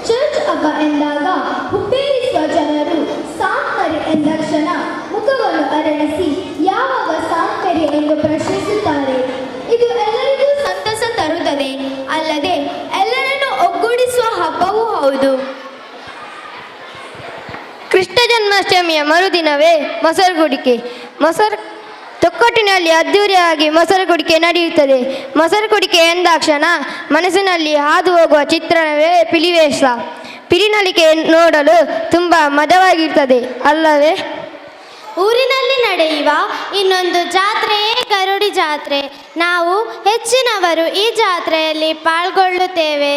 ಚರ್ಚ್ ಹಬ್ಬ ಎಂದಾಗ ಹುಬ್ಬೇರಿಸುವ ಜನರು ಸಾಂಕರಿ ಎಂದಕ್ಷಣ ಮುಖವನ್ನು ಅರಳಿಸಿ ಯಾವಾಗ ಸಾಂಕರಿ ಎಂದು ಪ್ರಶ್ನಿಸುತ್ತಾರೆ. ಇದು ಎಲ್ಲರಿಗೂ ಸಂತಸ ತರುತ್ತದೆ, ಅಲ್ಲದೆ ಎಲ್ಲರನ್ನು ಒಗ್ಗೂಡಿಸುವ ಹಬ್ಬವೂ ಹೌದು. ಕೃಷ್ಣ ಜನ್ಮಾಷ್ಟಮಿಯ ಮರುದಿನವೇ ಮೊಸರುಗುಡಿಕೆ. ತೊಕ್ಕೊಟ್ಟಿನಲ್ಲಿ ಅದ್ದೂರಿಯಾಗಿ ಮೊಸರುಗುಡಿಕೆ ನಡೆಯುತ್ತದೆ. ಮೊಸರುಗುಡಿಕೆ ಎಂದಾಕ್ಷಣ ಮನಸ್ಸಿನಲ್ಲಿ ಹಾದು ಹೋಗುವ ಚಿತ್ರಣವೇ ಪಿಲಿವೇಷ. ಪಿಲಿನಲಿಕೆ ನೋಡಲು ತುಂಬ ಮಜವಾಗಿರ್ತದೆ ಅಲ್ಲವೇ? ಊರಿನಲ್ಲಿ ನಡೆಯುವ ಇನ್ನೊಂದು ಜಾತ್ರೆಯೇ ಗರುಡಿ ಜಾತ್ರೆ. ನಾವು ಹೆಚ್ಚಿನವರು ಈ ಜಾತ್ರೆಯಲ್ಲಿ ಪಾಲ್ಗೊಳ್ಳುತ್ತೇವೆ.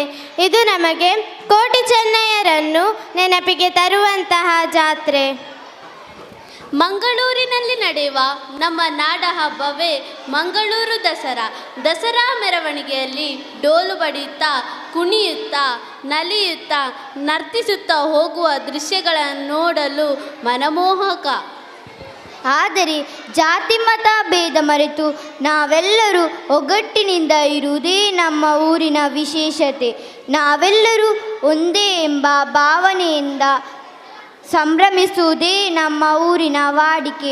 ಇದು ನಮಗೆ ಕೋಟಿ ಚೆನ್ನಯ್ಯರನ್ನು ನೆನಪಿಗೆ ತರುವಂತಹ ಜಾತ್ರೆ. ಮಂಗಳೂರಿನಲ್ಲಿ ನಡೆಯುವ ನಮ್ಮ ನಾಡ ಹಬ್ಬವೇ ಮಂಗಳೂರು ದಸರಾ. ದಸರಾ ಮೆರವಣಿಗೆಯಲ್ಲಿ ಡೋಲು ಬಡಿಯುತ್ತಾ, ಕುಣಿಯುತ್ತಾ, ನಲಿಯುತ್ತಾ, ನರ್ತಿಸುತ್ತಾ ಹೋಗುವ ದೃಶ್ಯಗಳನ್ನು ನೋಡಲು ಮನಮೋಹಕ. ಆದರೆ ಜಾತಿ ಮತ ಭೇದ ಮರೆತು ನಾವೆಲ್ಲರೂ ಒಗ್ಗಟ್ಟಿನಿಂದ ಇರುವುದೇ ನಮ್ಮ ಊರಿನ ವಿಶೇಷತೆ. ನಾವೆಲ್ಲರೂ ಒಂದೇ ಎಂಬ ಭಾವನೆಯಿಂದ ಸಂಭ್ರಮಿಸುವುದೇ ನಮ್ಮ ಊರಿನ ವಾಡಿಕೆ.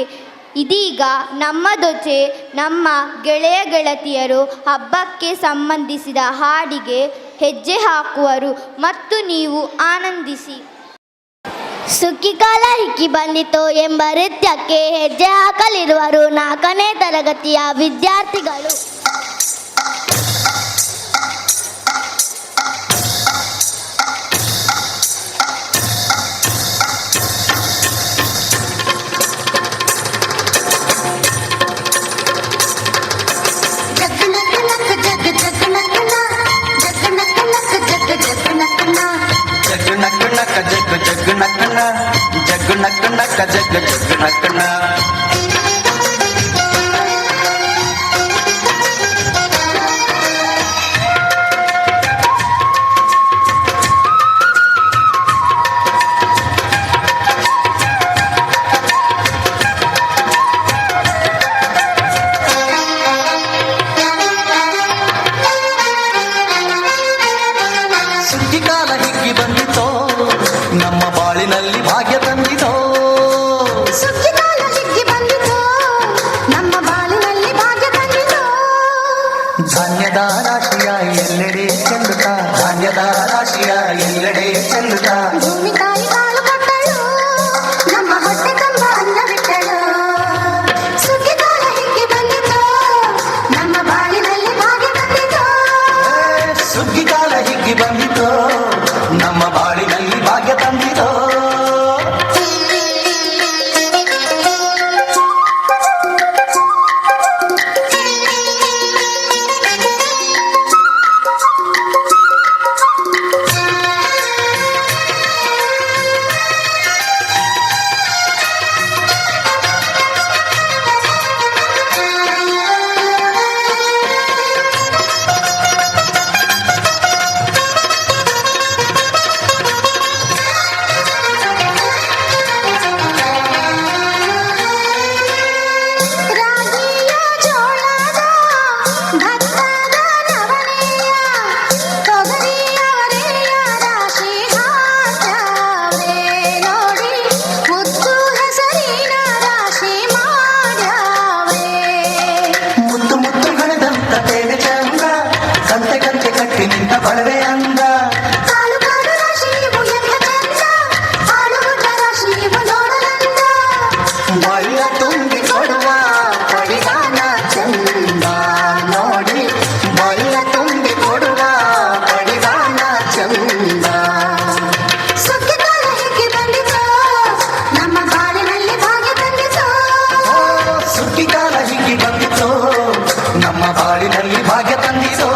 ಇದೀಗ ನಮ್ಮ ದೊಚೆ ನಮ್ಮ ಗೆಳೆಯ ಗೆಳತಿಯರು ಹಬ್ಬಕ್ಕೆ ಸಂಬಂಧಿಸಿದ ಹಾಡಿಗೆ ಹೆಜ್ಜೆ ಹಾಕುವರು ಮತ್ತು ನೀವು ಆನಂದಿಸಿ. ಸುಗ್ಗಿಕಾಲ ಹಿಕ್ಕಿ ಬಂದಿತು ಎಂಬ ನೃತ್ಯಕ್ಕೆ ಹೆಜ್ಜೆ ಹಾಕಲಿರುವರು 4ನೇ ತರಗತಿಯ ವಿದ್ಯಾರ್ಥಿಗಳು. ಸುಗ್ಗಿಕಾಲ ಹಿಗ್ಗಿ ಬಂದಿತೋ, ನಮ್ಮ ಬಾಳಿನಲ್ಲಿ ಭಾಗ್ಯ ತಂದಿತೋ. ಸುಗ್ಗಿಕಾಲ ಹಿಗ್ಗಿ ಬಂದಿತು, ನಮ್ಮ ಬಾಳಿನಲ್ಲಿ ಭಾಗ್ಯ ತಂದಿತು. ಧಾನ್ಯದ ರಾಶಿಯ ಎಲ್ಲೆಡೆ ಚೆಲ್ಲುತ್ತ, ಧಾನ್ಯದ ರಾಶಿಯ ಎಲ್ಲೆಡೆ ಚೆಲ್ಲುತ್ತ. ಭೂಮಿ ತಾಯಿ ಕಾಲು ಕೊಟ್ಟಳು, ನಮ್ಮ ಹೊಟ್ಟೆ ತುಂಬ ಅನ್ನ ಬಿಟ್ಟಳು. ಸುಗ್ಗಿಕಾಲ ಹಿಗ್ಗಿ ಬಂದಿತು, ನಮ್ಮ ಬಾಳಿನಲ್ಲಿ ಭಾಗ್ಯ ತಂದಿತು. ಸುಗ್ಗಿಕಾಲ ಹಿಗ್ಗಿ ಬಂದಿತೋ, ನಮ್ಮ ಬಾಳಿನಲ್ಲಿ ಭಾಗ್ಯ ತಂದಿತೋ. ರಾಗಿಯ ಜೋಳದ ಭತ್ತದ ನವಣೆಯ ತೊಗರಿಯ ಅವರೆಯ ರಾಶಿ ಹಾಕ್ಯಾವೆ ನೋಡಿ, ಮುದ್ದು ಹೆಸರಿನ ರಾಶಿ ಮಾಡ್ಯಾವೆ. ಮುತ್ತು ಮುತ್ತು ಹಣದಂತ ತೇವೆ ಚಂದ, ಕಂತೆ ಕಂತೆ ಕಟ್ಟಿ ನಿಂತ ಬಳವೆ ಅಂದ. ಕಾಲು ಕಾಲು ರಾಶಿ ಇವು ಎಂಥ ಚಂದ, ಆಳುಗುಡ್ಡ ರಾಶಿ ಇವು ನೋಡಲಂದ. ಬಾಯಿಯ ತುಂಬಿ ಕೊಡುವ ಪಡಿವಾನ ಚಂದ ನೋಡಿ, ಬಾಯಿಯ ತುಂಬಿ ಕೊಡುವ ಪಡಿವಾನ ಚಂದ. ಸುಗ್ಗಿಕಾಲ ಹಿಗ್ಗಿ ಬಂದಿತು, ನಮ್ಮ ಬಾಳಿನಲ್ಲಿ ಭಾಗ್ಯ ತಂದಿತು. ಸುಗ್ಗಿಕಾಲ ಹಿಗ್ಗಿ ಬಂದಿತೋ, ನಮ್ಮ ಬಾಳಿನಲ್ಲಿ ಭಾಗ್ಯ ತಂದಿತೋ.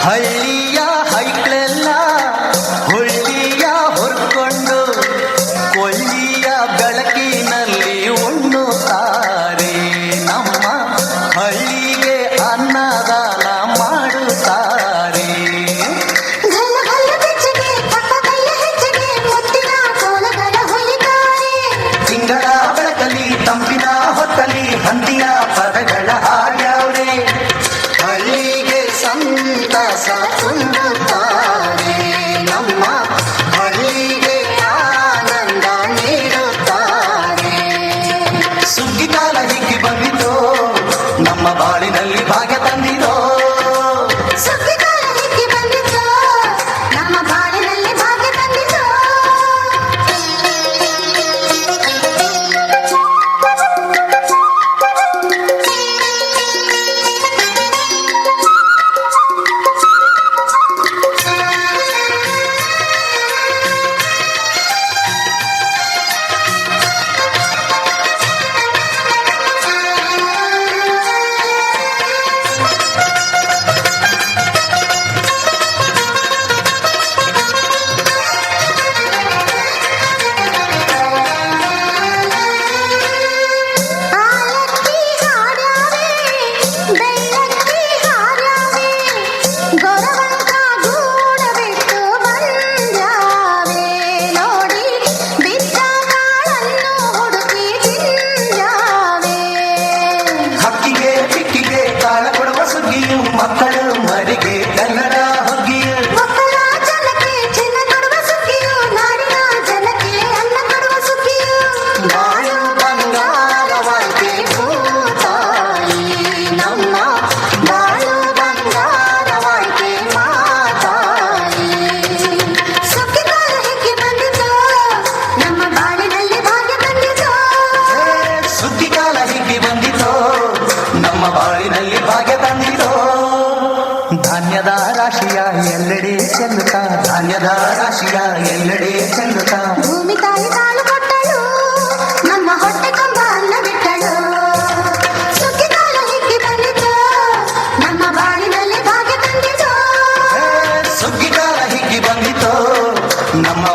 ಹಳ್ಳಿಯ ಹೈಕ್ಳೆಲ್ಲ ಹುಳ್ಳಿಯ ಹೊರ್ಕೊಂಡು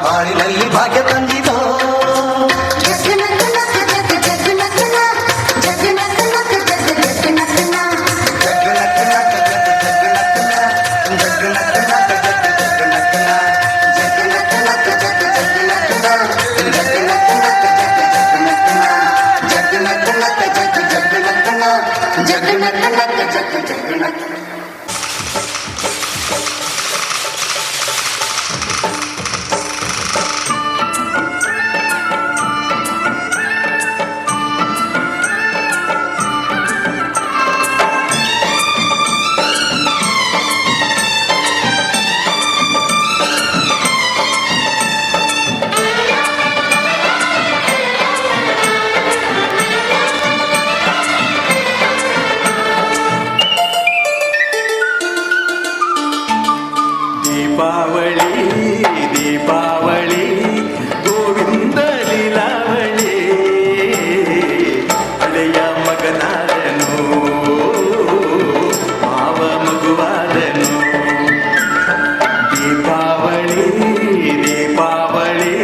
ಬಾಳಿನಲ್ಲಿ ಭಾಗ್ಯ ತಂದಿದೋ. ದೀಪಾವಳಿ ದೀಪಾವಳಿ ಗೋವಿಂದ ಲೀಲಾವಳಿ ಹಳೆಯ ಮಗನಾದನು ಮಾವ ಮಗುವಾದನು. ದೀಪಾವಳಿ ದೀಪಾವಳಿ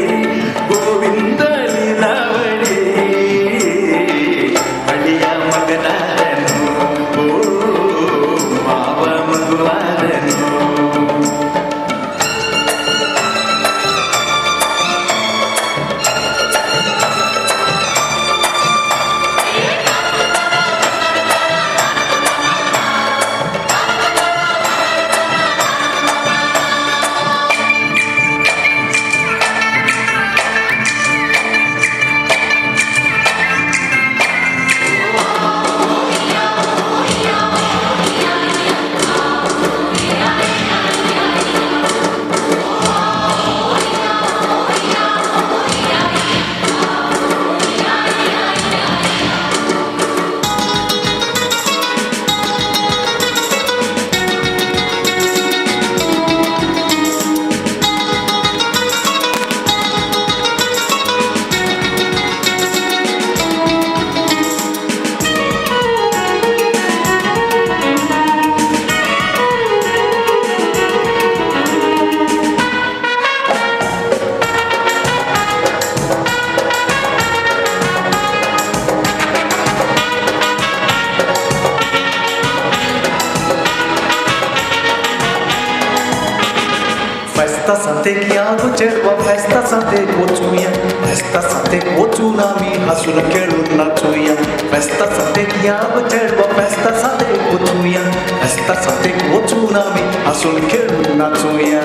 ಗೋವಿಂದ ಲೀಲಾವಳಿ ಹಳೆಯ ಮಗನಾದನು ಮಾವ ಮಗುವಾದನು. Festa sate kiago cherwa festa sate kochuya festa sate kochuna mi hasun kelun nachuya festa sate kiago cherwa festa sate kochuya festa sate kochuna mi hasun kelun nachuya.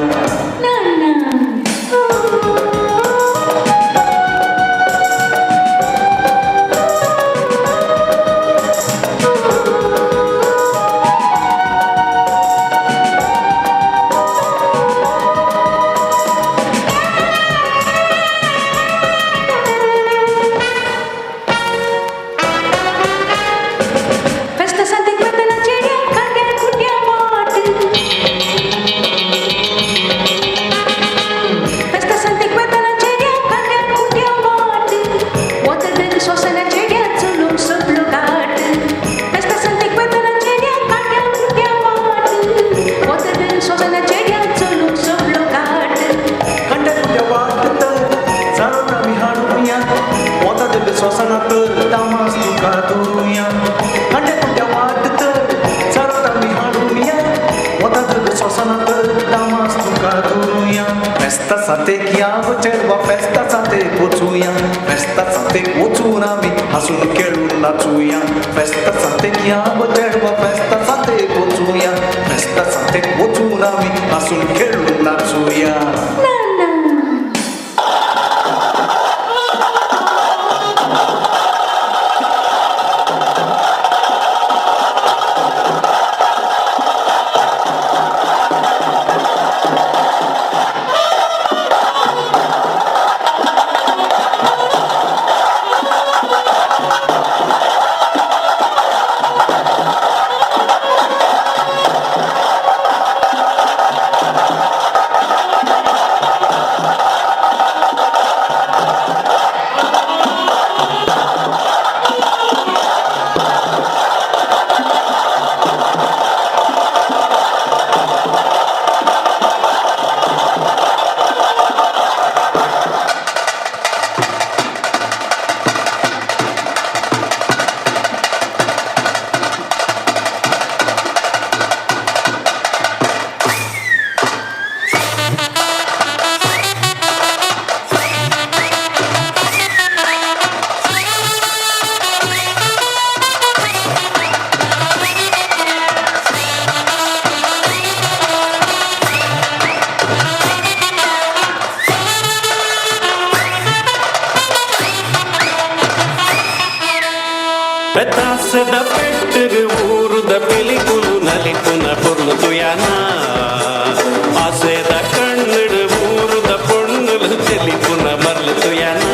Festa sate kiago cherwa festa sate kochuya festa sate kochuna mi hasun kelun nachuya festa sate kiago cherwa festa sate kochuya festa sate kochuna mi hasun kelun nachuya. ఆశద పెట్టరు ఊరుద పెలికులు నలిపున పొర్లుతుయానా ఆశద కన్నుడు ఊరుద పొన్నులు తెలిపున మర్లుతుయానా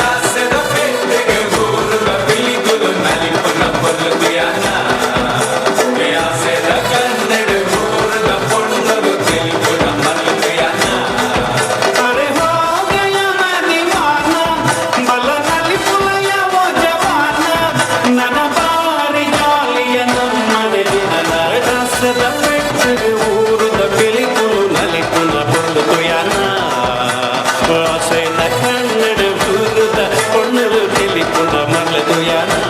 ఆశద పెట్టరు ఊరుద పెలికులు నలిపున పొర్లుతుయానా ఆశద కన్నుడు ఊరుద పొన్నులు తెలిపున మర్లుతుయానా అరే హో గయా నా దీవానా బల నలిపులయ ఓ జవానా నన బారి జాలియ నమ్మనే నరదాసద పెట్టరు ఊరుద పెలికులు నలిపున పొర్లుతుయానా ఆశద కన్నుడు ఊరుద పొన్నులు తెలిపున మర్లుతుయానా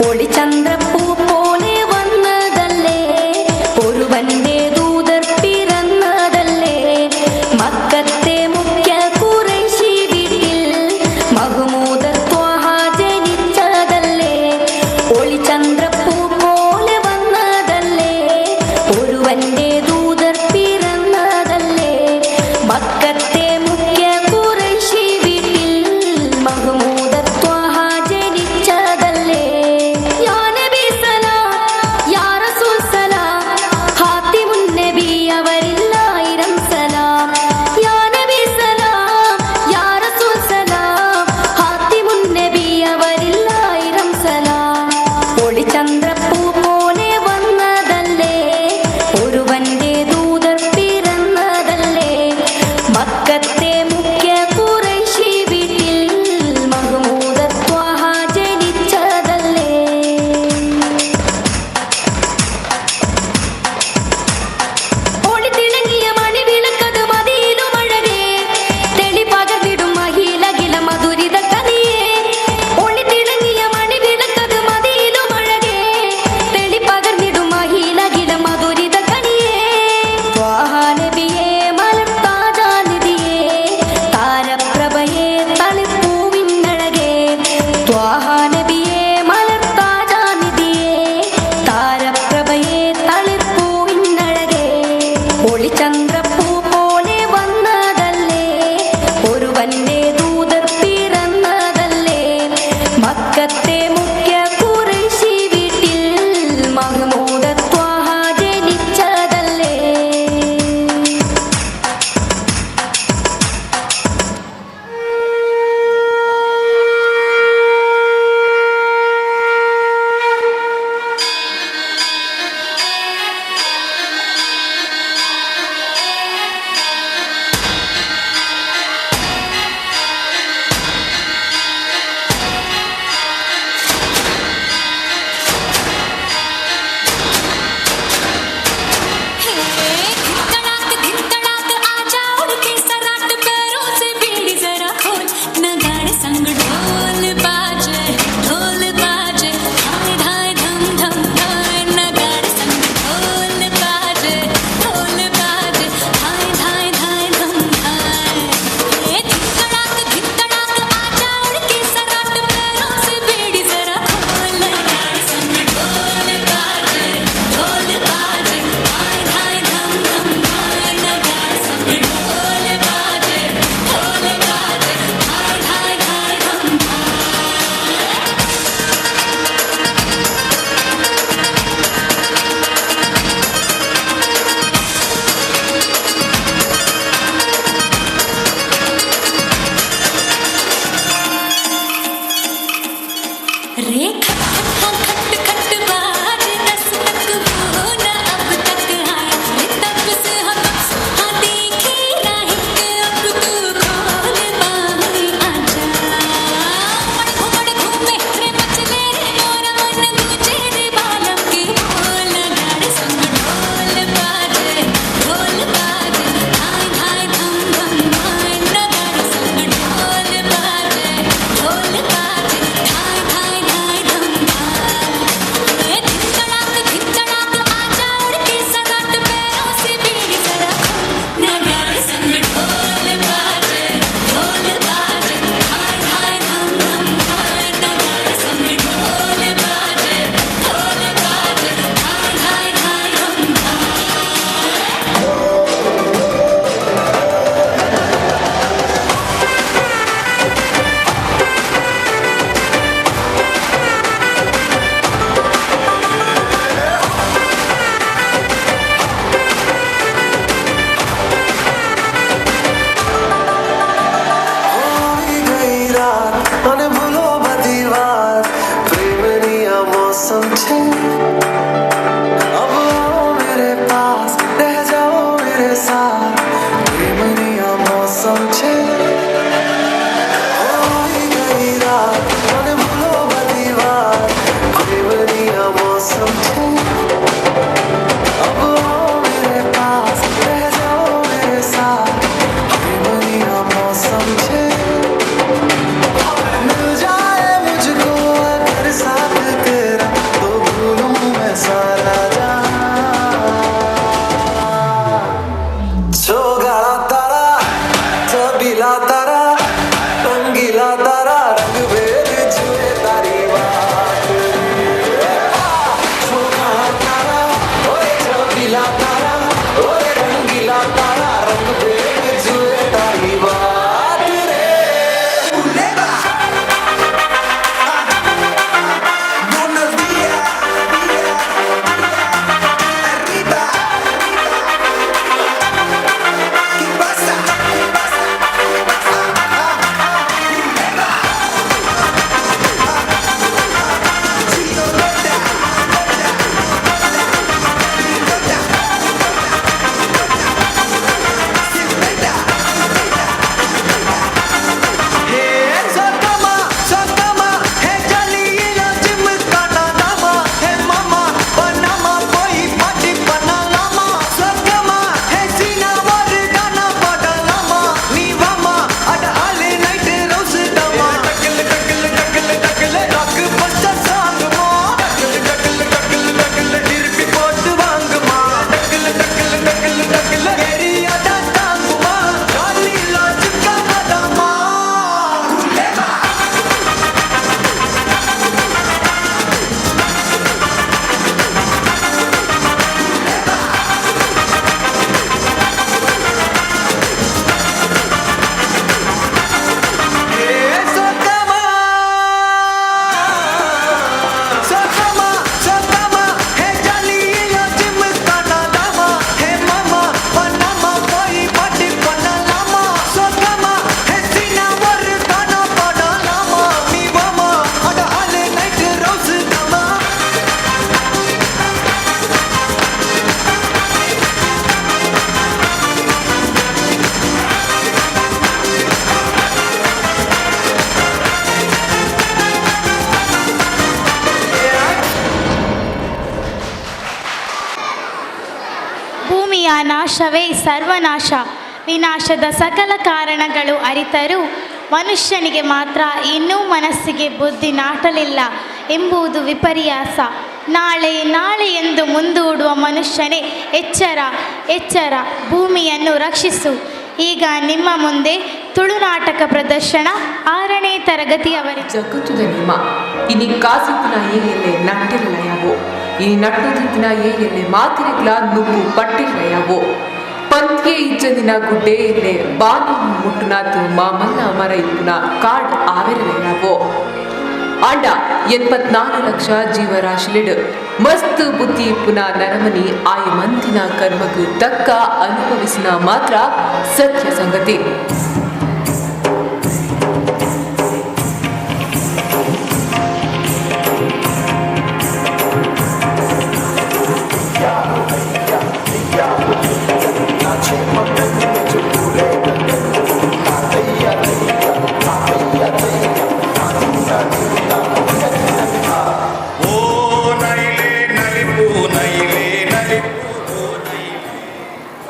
ഒളിചന്ദ്രപ്പൂ പോലെ വന്നതല്ലേ ഒരു വന്റെ ദൂതർ പിറന്നതല്ലേ മക്കത്തെ മുഖ്യ ഖുറൈശി വീട്ടിൽ മഹ്മൂദർ ത്വാഹ ജനിച്ചതല്ലേ ഒളിചന്ദ്രപ്പൂ പോലെ വന്നതല്ലേ ഒരു വന്റെ ദൂതർ പിറന്നതല്ലേ മക്കത്തെ മുഖ്യ ഖുറൈശി വീട്ടിൽ മഹ്മൂദർ ത്വാഹ ജനിച്ചതല്ലേ യാ നബി സലാം ನಾಶವೇ ಸರ್ವನಾಶ. ವಿನಾಶದ ಸಕಲ ಕಾರಣಗಳು ಅರಿತರೂ ಮನುಷ್ಯನಿಗೆ ಮಾತ್ರ ಇನ್ನೂ ಮನಸ್ಸಿಗೆ ಬುದ್ಧಿ ನಾಟಲಿಲ್ಲ ಎಂಬುದು ವಿಪರ್ಯಾಸ. ನಾಳೆ ನಾಳೆ ಎಂದು ಮುಂದೂಡುವ ಮನುಷ್ಯನೇ ಎಚ್ಚರ ಎಚ್ಚರ, ಭೂಮಿಯನ್ನು ರಕ್ಷಿಸು. ಈಗ ನಿಮ್ಮ ಮುಂದೆ ತುಳುನಾಟಕ ಪ್ರದರ್ಶನ 6ನೇ ತರಗತಿಯವರಿಗೆ. ಜಗತ್ತುದ ನಿಮ ಇನಿ ಕಾಸಿತ್ತಿನ ಏನೆಲ್ಲೆ ನಟ್ಟಿರಲಯಾವೋ, ಇನಿ ನಟ್ಟುದಿತ್ತಿನ ಏನೆಲ್ಲೆ ಮಾತಿರಗ್ಲ ನುಗ್ಗು ಪಟ್ಟಿರಲಯಾವೋ, ಪಂಥ್ಯ ಇಜ್ಜದಿನ ಗುಡ್ಡೆ ಎಲ್ಲೆ ಬಾನು ಮುಟ್ಟುನಾತು ಮಾಮಲ್ಲ ಮರ ಇಪ್ಪುನ ಕಾಡ್ ಆವೆರಲಯಾವೋ. ಆಂಡ 84 ಲಕ್ಷ ಜೀವರಾಶಿಲಿಡು ಮಸ್ತ್ ಬುದ್ಧಿ ಇಪ್ಪುನ ನರಮನಿ ಆಯ ಮಂತಿನ ಕರ್ಮಗೂ ತಕ್ಕ ಅನುಭವಿಸಿನ ಮಾತ್ರ ಸತ್ಯ ಸಂಗತಿ.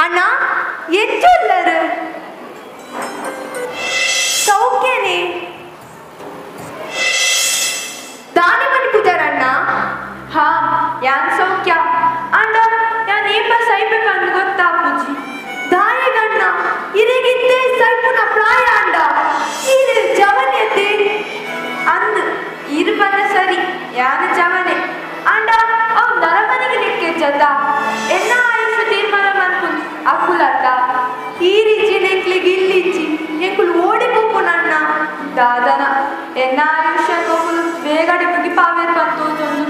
ಅಣ್ಣ ಎಂಚುಲ್ಲರು ಸೌಖ್ಯನೇ ದಾನಿ ಮನಿ ಪೂಜಾರಣ್ಣ. ಹಾ ಯಾನ್ ಸೌಖ್ಯ ಅಣ್ಣ. ಯಾನ್ ಏಪ ಸೈಬೇಕಂದು ಗೊತ್ತಾ ಪೂಜಿ ದಾಯಿಗಣ್ಣ ಇರಿಗಿದ್ದೆ ಸೈಪುನ ಪ್ರಾಯ ಅಂಡ ಇದು ಜವನ್ಯತೆ ಅಂದು ಇರು ಬಂದ ಸರಿ ಯಾನು ಜವನೆ ಅಂಡ ಅವ್ ನರಮನಿಗೆ ನಿಕ್ಕೆ ಜದ ಎನ್ನ ಆಯುಷ ತೀರ್ಮಾನ ಮಾಡ್ಕೊಂಡು ಅಕ್ಕುಲತ್ತ ಈ ರೀತಿ ನೆಕ್ಲಿಗೆ ಇಲ್ಲಿಚ್ಚಿ ಎಂಕುಲು ಓಡಿపోకు ನನ್ನ ದಾದನ ಎನ್ನ ಆಯುಷ ಕೊಕ್ಕುಲು ಬೇಗಡೆ ಮುಗಿಪಾವೇರ್ ಬಂತು ಜೊಂದು.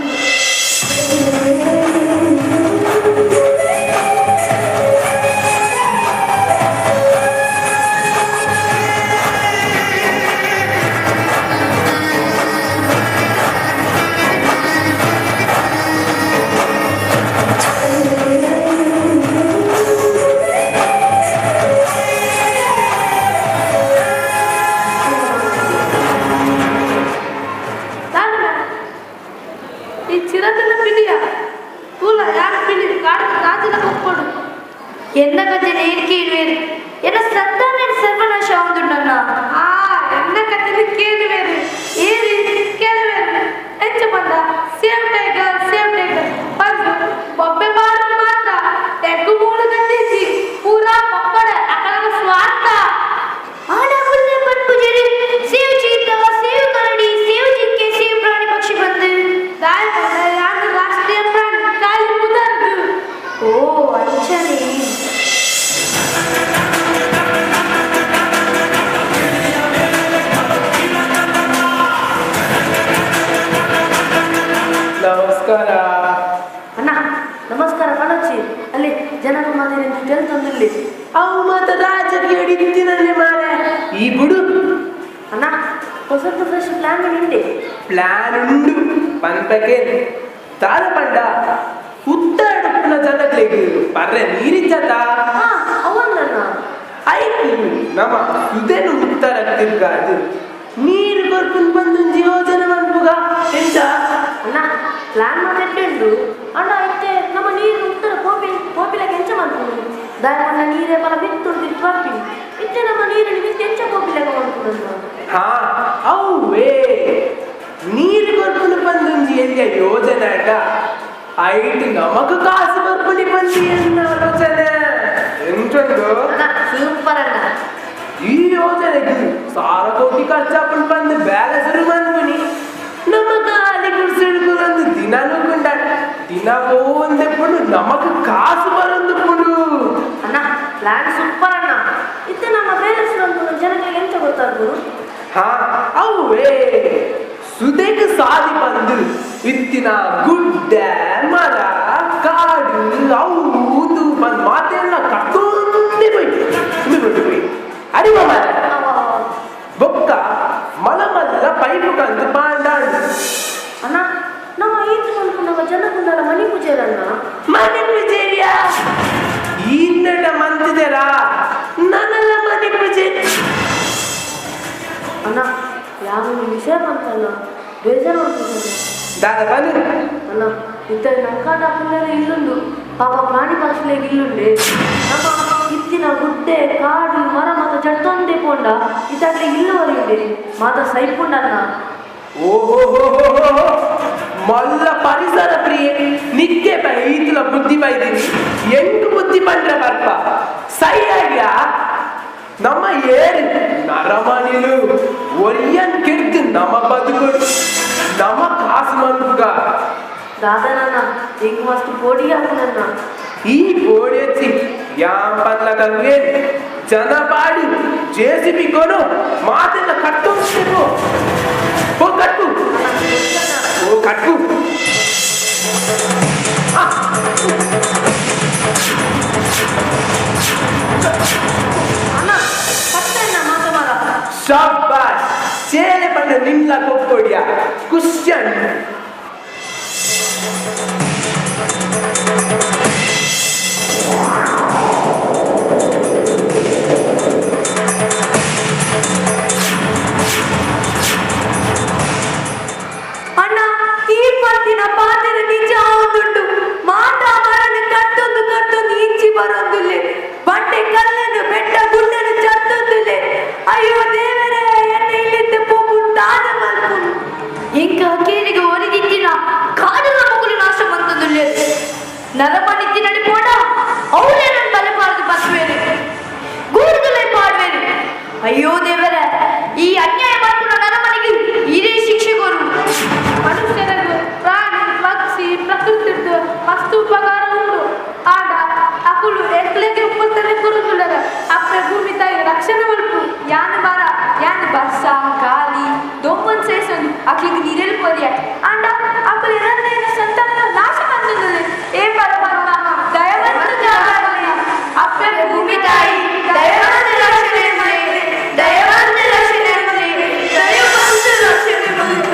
ಎನ್ನ ಕತೆ ನೇರ್ ಕೇಳುವೇರು ಎನ್ನ ಸಂತಾನ ಸರ್ವನಾಶ ಒಂದು ನನ್ನ ಎನ್ನ ಕತೆ ಕೇಳುವೇರು ಏರಿ ಕೇಳುವೇರು ಹೆಚ್ಚ ಬಂದ ಸೇವ್ ಟೈಗರ್ ಬಂದು ಬೊಬ್ಬೆ ಬಾರು ಮಾತ್ರ ತೆಗ್ಗು ಮೂಳು ಗಂದಿಸಿ ಪೂರಾ ಪಪ್ಪಡ ಅಕಲ ಸ್ವಾರ್ಥ ಆಡ ಹುಲ್ಲೆ ಪಟ್ಪುಜರಿ ಸೇವ್ ಚೀತ ಸೇವ್ ಕರಡಿ ಸೇವ್ ಜಿಂಕೆ ಸೇವ್ ಪ್ರಾಣಿ ಪಕ್ಷಿ ಬಂದು ದಾಯ ಬಂದ ಯಾರು ರಾಷ್ಟ್ರೀಯ ಪ್ರಾಣಿ ಕಾಲಿ ಮುದರ್ದು. ಓ ಅಂಚನೆ ನಮಸ್ಕಾರ ಅಣ್ಣ. ನಮಸ್ಕಾರ ಪಣಚ್ಚಿ. ಅಲ್ಲಿ ಜನರು ಮಾತಿನ ತಿಳಿತಂದಿಲ್ಲಿ ಅವು ಮತ ರಾಜರಿಗೆ ಹಿಡಿತಿನಲ್ಲಿ ಮಾರೆ ಈ ಬುಡು ಅಣ್ಣ. ಹೊಸತು ಫ್ರೆಶ್ ಪ್ಲಾನ್ ಉಂಟೆ. ಪ್ಲಾನ್ ಉಂಡು ಪಂಪಕ್ಕೆ ತಾರ ಪಂಡ ಉತ್ತಡುಪ್ಪನ ಜನಗಳಿಗೆ ಬರ್ರೆ ನೀರಿಚ್ಚದ ಅವನ್ನ ಐದು ನಮ್ಮ ಇದೇನು ಉತ್ತರ ತಿರ್ಗಾದು ನೀರು ಕೊರ್ಕೊಂಡು ಬಂದು ಯೋಜನೆ ಮಾಡ್ಬೋಗ ಎಂತ ಅಣ್ಣ. ಪ್ಲಾನ್ ಮಾತಾಡ್ಕೊಂಡು ಅಣ್ಣ ಐತೆ ನಮ್ಮ ನೀರು ಉತ್ತರ ಕೋಪಿಲಕ್ಕೆ ಎಂಚ ಮಾಡ್ಕೊಂಡು ದಾಯಮಣ್ಣ ನೀರೇ ಬಲ ಬಿತ್ತು ಬರ್ತೀನಿ ಇತ್ತೆ ನಮ್ಮ ನೀರನ್ನು ಬಿತ್ತು ಎಂಚ ಕೋಪಿಲಕ್ಕೆ ಮಾಡ್ಕೊಂಡು. ಹಾ ಅವೇ ನೀರು ಕೊರ್ಕೊಂಡು ಬಂದು ಎಲ್ಲಿಯ ಯೋಜನೆ ಆಟ ಐದು ನಮಗ ಕಾಸು ಬರ್ಕೊಂಡು ಬಂದಿ ಎನ್ನ ಆಲೋಚನೆ ಎಂಟು ಸೂಪರ್ ಅಣ್ಣ. ಈ ಯೋಜನೆಗೆ 1,000 ಕೋಟಿ ಖರ್ಚಾಪಟ್ಟು ಬಂದು ಬೇಗ ಶುರು ಮಾಡ್ತೀನಿ ನಮಗ ಅಲ್ಲಿ ಕುಡಿಸಿಡ್ಕೊಂಡು ದಿನ ನೋಡ್ಕೊಂಡ ದಿನ ಒಂದೇ ಪುಡು ನಮಗ ಕಾಸು ಬರೋದು ಪುಡು ಅಣ್ಣ. ಪ್ಲಾನ್ ಸೂಪರ್ ಅಣ್ಣ. ಇತ್ತೆ ನಮ್ಮ ಬೇರೆಸ್ ಜನಗಳಿಗೆ ಎಂತ ಗೊತ್ತಾಗ್ಬೋದು. ಹಾ ಅವೇ ಸುದೇಕ ಸಾದಿ ಬಂದು ಇತ್ತಿನ ಗುಡ್ಡ ಮರ ಕಾಡು ಅವು ಬಂದು ಮಾತೆಲ್ಲ ಕಟ್ಟೊಂದೇ ಹೋಯ್ತು ಅರಿವ ಮರ ಬೊಕ್ಕ ಮಲಮಲ್ಲ ಪೈಪು ಕಂದು ಬಾಂಡಾಡು ಅಣ್ಣ. ನಮ್ಮ ಈತ ನಮ್ಮ ಜನಕುಂಡಲ ಮನಿ ಪೂಜೆರಣ್ಣ. ಮನೆ ಪೂಜೆರಿಯ ಈತ ಮಂತಿದೆರ ನನ್ನೆಲ್ಲ ಮನೆ ಪೂಜೆ ಅಣ್ಣ. ಯಾವ ವಿಷಯ ಬಂತಲ್ಲ ಬೇಜಾರು ಮಾಡ್ತಿದ್ದಾನೆ ದಾದ ಬಂದು ಅಣ್ಣ. ಇತ್ತ ನಂಕಾಡ ಇಲ್ಲೊಂದು ಪಾಪ ಪ್ರಾಣಿ ಪಕ್ಷಿಗಳಿಗೆ ಇಲ್ಲುಂಡೆ ನಮ್ಮ ಇತ್ತಿನ ಗುಡ್ಡೆ ಕಾಡು ಮರ ಮತ್ತು ಜಟ್ಟೊಂದೇ ಪೋಂಡ ಇದಾಗಲೇ ಇಲ್ಲವರಿಗೆ ಮಾತ ಸೈಪುಂಡನ್ನ ಓಹೋ ಮಲ್ಲ ಪರಿಸರ ಪ್ರಿಯೆ ನಿಕ್ಕೆ ಬೈ ಈತಲ ಬುದ್ಧಿ ಬೈದೀನಿ ಎಂಟು ಬುದ್ಧಿ ಬಂದ್ರೆ ಬರ್ಪ ಸರಿಯಾಗ್ಯಾ ನಮ್ಮ ಏರು ನರಮಣಿಲು ಒರಿಯನ್ ಕೆಡ್ದು ನಮ್ಮ ಬದುಕೊಡು ನಮ್ಮ ಕಾಸು ಮನ್ಗ ದಾದನನ್ನ ಹೆಂಗ್ ಮಸ್ತ್ ಪೋಡಿ ಹಾಕನನ್ನ ಈ ಪೋಡಿ ಹಚ್ಚಿ ಯಾಂ ಪಲ್ಲ ಕಂಗೆ ಜನ ಪಾಡಿ ಜೆಸಿಬಿ ಕೊನು ಮಾತೆಲ್ಲ ಕಟ್ಟು ಓ ಕಟ್ಟು ಓ ಕಟ್ಟು ಅಣ್ಣ ಪತ್ತಣ್ಣ ಮಾತ ಮರ ಶಾಬಾಷ್ ಚೇಲೆ ಬಂದ ನಿಮ್ಲ ಕೊಕ್ಕೊಡಿಯ ಕುಶ್ಯನ್ ಅಣ್ಣ ಈ ಪತ್ತಿನ ಪಾತ್ರ ನಿಜ ಒಂದುಂಟು ಮಾಟ ಮರಣ ಕಟ್ಟೊಂದು ಈಚಿ ಬರೋದಿಲ್ಲ ಬಂಡೆ ಕಲ್ಲನ್ನು ಬೆಟ್ಟ ಗುಡ್ಡನ್ನು ಚತ್ತೊಂದಿಲ್ಲ ಅಯ್ಯೋ ದೇವರೇ ಎನ್ನ ಇಲ್ಲಿದ್ದ ಪೋಪು ದಾನ ಮಲ್ಪುನು ಎಂಕ ಕೇಳಿಗೆ ಒರಿದಿತ್ತಿನ ಕಾಡುಗಳ ಮಗುಲು ನಾಶ ಬಂತದುಲ್ಲ ನರಮಣಿತ್ತಿನಡಿ ಪೋಡ ಅವಳೇ ನನ್ನ ಬಲಪಾರದು ಬಸ್ವೇನೆ ಗೂಡುಗಳೇ ಪಾಡ್ವೇನೆ ಅಯ್ಯೋ ದೇವರೇ ಈ ಅನ್ಯಾಯ ಮಾಡ್ಕೊಂಡು ನರಮಣಿಗೆ ಇದೇ ಶಿಕ್ಷೆ ಕೊರು ಮನುಷ್ಯರನ್ನು ಪ್ರಾಣಿ ಪಕ್ಷಿ ಪ್ರಕೃತಿದ್ದು ಮಸ್ತು ಉಪಕಾರ ಉಂಟು ಆಡ ಅಕುಲು ಎಕ್ಲೆಗೆ ಉಪ್ಪತ್ತನೆ ಕುರುದುಳಗ ಅಪ್ಪ ಭೂಮಿ ತಾಯಿ ರಕ್ಷಣೆ ಮಲ್ಪು ಯಾನು ಬಾರ ಯಾನು ಬರ್ಸ ಗಾಳಿ ದೊಂಬನ್ ಸೇಸೊಂದು ಅಕ್ಲಿಗೆ ನೀರೆಲ್ಲಿ ಪೋರಿಯ ಆಂಡ ಅಕುಲು ಎರಡನೇ ಸಂತಾನ ನಾಶ ಮಾಡ್ತಿದ್ದಾರೆ ಏ ಪರಮಾತ್ಮ ದಯವಂತ ಜಾಗರಣೆ ಅಪ್ಪ ಭೂಮಿ ತಾಯಿ ದಯವಂತ ರಕ್ಷಣೆ ಮಾಡಿ ದಯವಂತ ರಕ್ಷಣೆ ಮಾಡಿ ದಯವಂತ ರಕ್ಷಣೆ ಮಾಡಿ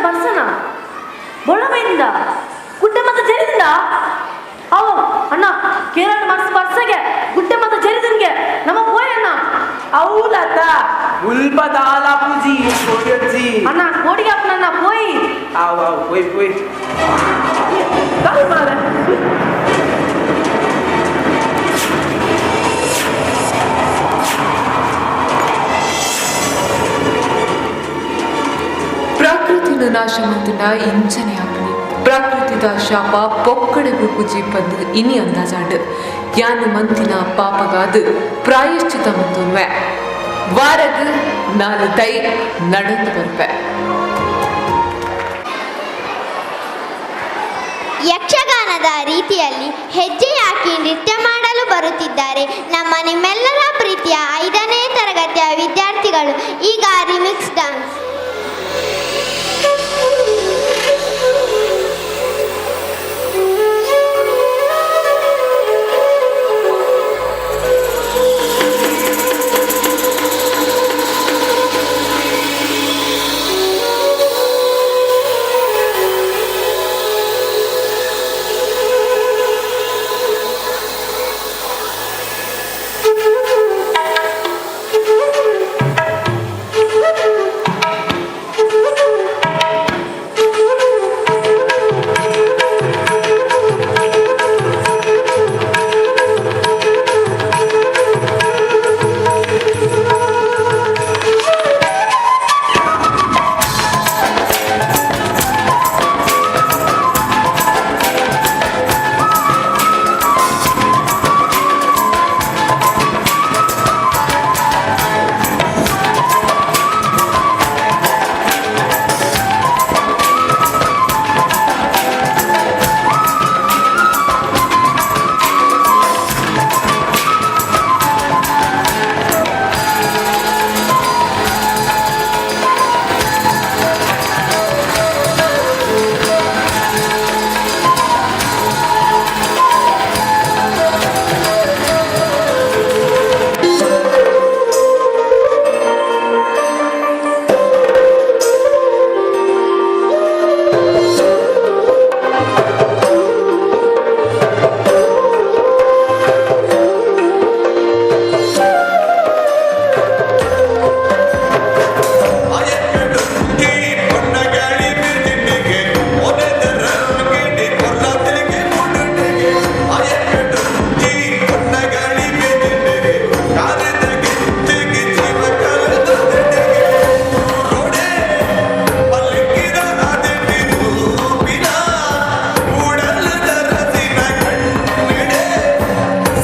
ಪರ್ಸನ ಬೊಳಮೆಯಿಂದ ಗುಡ್ಡೆ ಮತ್ತೆ ಜರಿದಿಂದ ಅವ ಅಣ್ಣ ಕೇರಳ ಮನಸ್ಸು ಪರ್ಸಗೆ ಗುಡ್ಡೆ ಮತ್ತೆ ಜರಿದಿಂಗೆ ನಮ್ಮ ಹೋಯ್ ಅಣ್ಣ ಹೌದತ್ತ ಉಲ್ಪದಾಲ ಪೂಜಿ ಕೋಡಿಯಜ್ಜಿ ಅಣ್ಣ ಕೋಡಿಗೆ ಅಪ್ಪನನ್ನ ಹೋಯ್ ಆವ್ ಹೋಯ್ ಕಾಲ್ ಮಾರೆ ಪ್ರಕೃತಿನ ನಾಶ ಮಂತಿನ ಇಂಚನೆ ಆಪಣಿ ಪ್ರಕೃತಿದ ಶಾಪ ಪೊಕ್ಕಡೆಗೂ ಪೂಜಿ ಬಂದು ಇನಿ ಅಂದಾಜಾಂಡು ಯಾನು ಮಂತಿನ ಪಾಪಗಾದು ಪ್ರಾಯಶ್ಚಿತ ಮಂತೊನ್ವೆ ವಾರದು ನಾಲು ದೈ ನಡೆದು ಬರ್ವೆ. ಯಕ್ಷಗಾನದ ರೀತಿಯಲ್ಲಿ ಹೆಜ್ಜೆ ಹಾಕಿ ನೃತ್ಯ ಮಾಡಲು ಬರುತ್ತಿದ್ದಾರೆ ನಿಮ್ಮೆಲ್ಲರ ಪ್ರೀತಿಯ 5ನೇ ತರಗತಿಯ ವಿದ್ಯಾರ್ಥಿಗಳು. ಈಗ ರಿಮಿಕ್ಸ್ ಡ್ಯಾನ್ಸ್.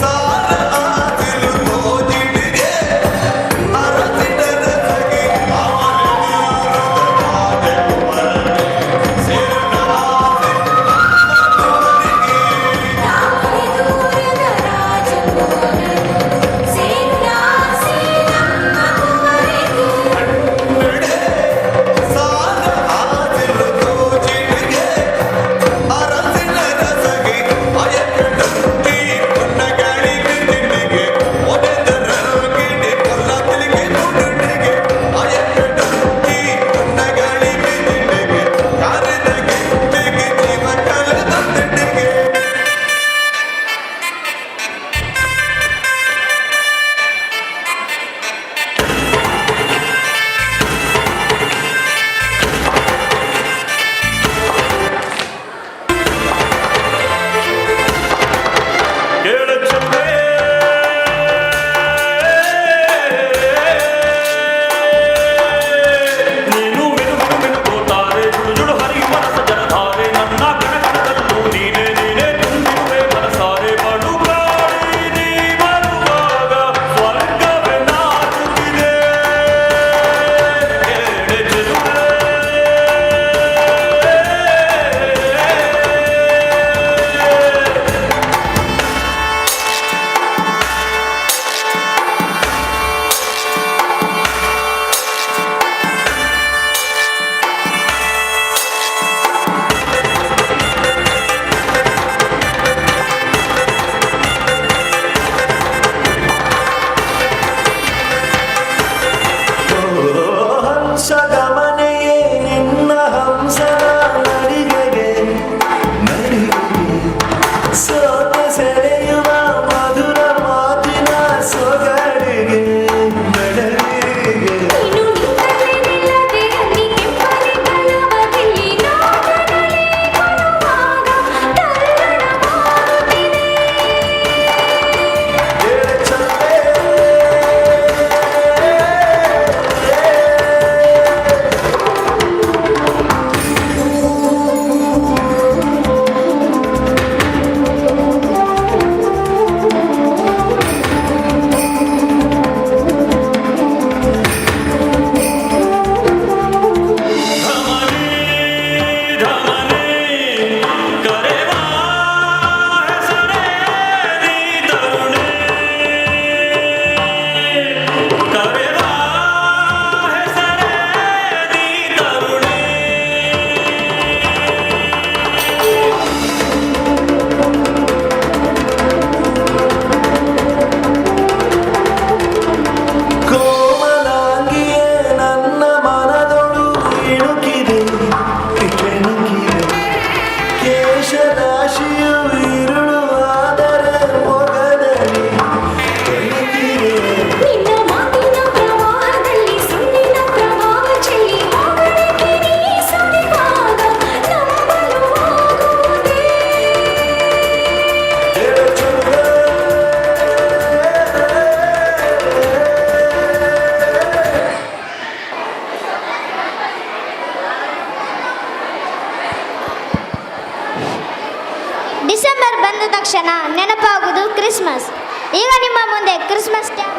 ಸಾಲ ಆದಿಲು ತೋಜಿಡಿ ತಕ್ಷಣ ನೆನಪಾಗುವುದು ಕ್ರಿಸ್ಮಸ್. ಈಗ ನಿಮ್ಮ ಮುಂದೆ ಕ್ರಿಸ್ಮಸ್ ಟ್ಯಾಬ್.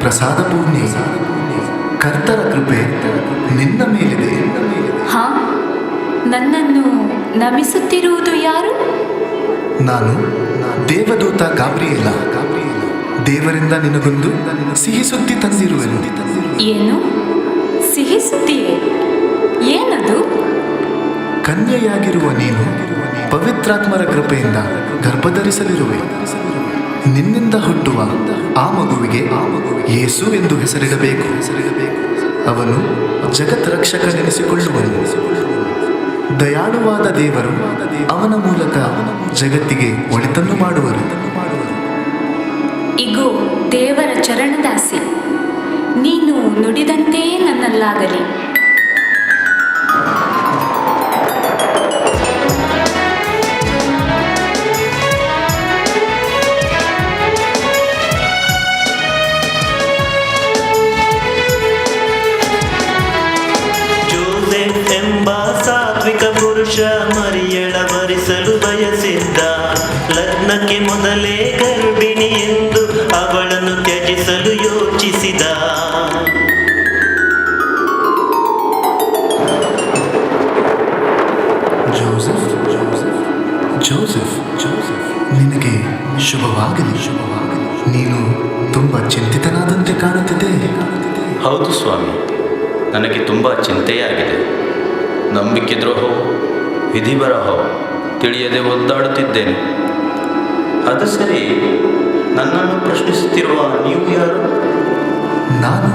ಪ್ರಸಾದ ಪೂರ್ಣಿ, ಕರ್ತರ ಕೃಪೆ ನಿನ್ನ ಮೇಲಿದೆ. ಹಾ, ನನ್ನನ್ನು ನಮಿಸುತ್ತಿರುವುದು ಯಾರು? ನಾನು ದೇವದೂತ ಗಾಬ್ರಿಯೇಲ. ದೇವರಿಂದ ನಿನಗೊಂದು ಸಿಹಿ ಸುದ್ದಿ ತಂದಿರುವೆನು. ಏನು ಸಿಹಿ ಸುದ್ದಿಯೇ? ಏನದು? ಕನ್ಯೆಯಾಗಿರುವ ನೀನು ಪವಿತ್ರಾತ್ಮರ ಕೃಪೆಯಿಂದ ಗರ್ಭಧರಿಸಲಿರುವೆ. ನಿನ್ನಿಂದ ಹುಟ್ಟುವ ಆ ಮಗುವಿಗೆ ಯೇಸು ಎಂದು ಹೆಸರಿಡಬೇಕು. ಅವನು ಜಗತ್ ರಕ್ಷಕನೆನಿಸಿಕೊಳ್ಳುವನು. ದಯಾಳುವಾದ ದೇವರು ಅವನ ಮೂಲಕ ಜಗತ್ತಿಗೆ ಒಳಿತನ್ನು ಮಾಡುವರು. ಇಗೋ ದೇವರ ಚರಣದಾಸಿ, ನೀನು ನುಡಿದಂತೆಯೇ ನನ್ನಲ್ಲಾಗಲಿ. ಎಂಬ ಸಾತ್ವಿಕ ಪುರುಷ ಮರಿಯಳ ವರಿಸಲು ಬಯಸಿದ್ದ. ಲಗ್ನಕ್ಕೆ ಮೊದಲೇ ಗರ್ಭಿಣಿ ಎಂದು ಅವಳನ್ನು ತ್ಯಜಿಸಲು ಯೋಚಿಸಿದ. ತುಂಬ ಚಿಂತಿತನಾದಂತೆ ಕಾಣುತ್ತಿದೆ. ಹೌದು ಸ್ವಾಮಿ, ನನಗೆ ತುಂಬ ಚಿಂತೆಯಾಗಿದೆ. ನಂಬಿಕೆ ದ್ರೋಹವು ವಿಧಿಬರಹವು ತಿಳಿಯದೆ ಒದ್ದಾಡುತ್ತಿದ್ದೇನೆ. ಅದು ಸರಿ, ನನ್ನನ್ನು ಪ್ರಶ್ನಿಸುತ್ತಿರುವ ನೀವು ಯಾರು? ನಾನು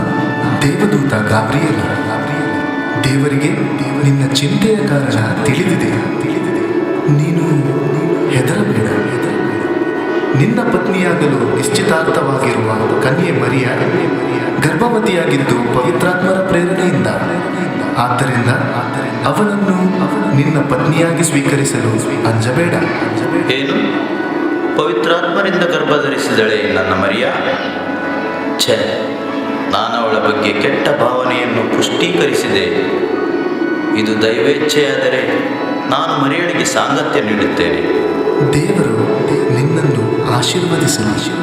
ದೇವದೂತ ಗಾಬ್ರಿಯೇಲ. ದೇವರಿಗೆ ನಿನ್ನ ಚಿಂತೆಯ ಕಾರಣ ತಿಳಿದಿದೆ. ನೀನು ಹೆದರಬೇಡ. ನಿನ್ನ ಪತ್ನಿಯಾಗಲು ನಿಶ್ಚಿತಾರ್ಥವಾಗಿರುವ ಕನ್ಯೆ ಮರಿಯ ಗರ್ಭವತಿಯಾಗಿದ್ದು ಪವಿತ್ರಾತ್ಮರ ಪ್ರೇರಣೆಯಿಂದ. ಆದ್ದರಿಂದ ಅವನನ್ನು ನಿನ್ನ ಪತ್ನಿಯಾಗಿ ಸ್ವೀಕರಿಸಲು ಅಂಜಬೇಡ. ಏನು, ಪವಿತ್ರಾತ್ಮರಿಂದ ಗರ್ಭಧರಿಸಿದಳೆ ನನ್ನ ಮರಿಯ? ಛೆ, ನಾನು ಅವಳ ಬಗ್ಗೆ ಕೆಟ್ಟ ಭಾವನೆಯನ್ನು ಪುಷ್ಟೀಕರಿಸಿದೆ. ಇದು ದೈವೇಚ್ಛೆಯಾದರೆ ನಾನು ಮರಿಯಳಿಗೆ ಸಾಂಗತ್ಯ ನೀಡುತ್ತೇನೆ. ದೇವರು ನಿನ್ನನ್ನು ಆಶೀರ್ವದಿಸಲಿ.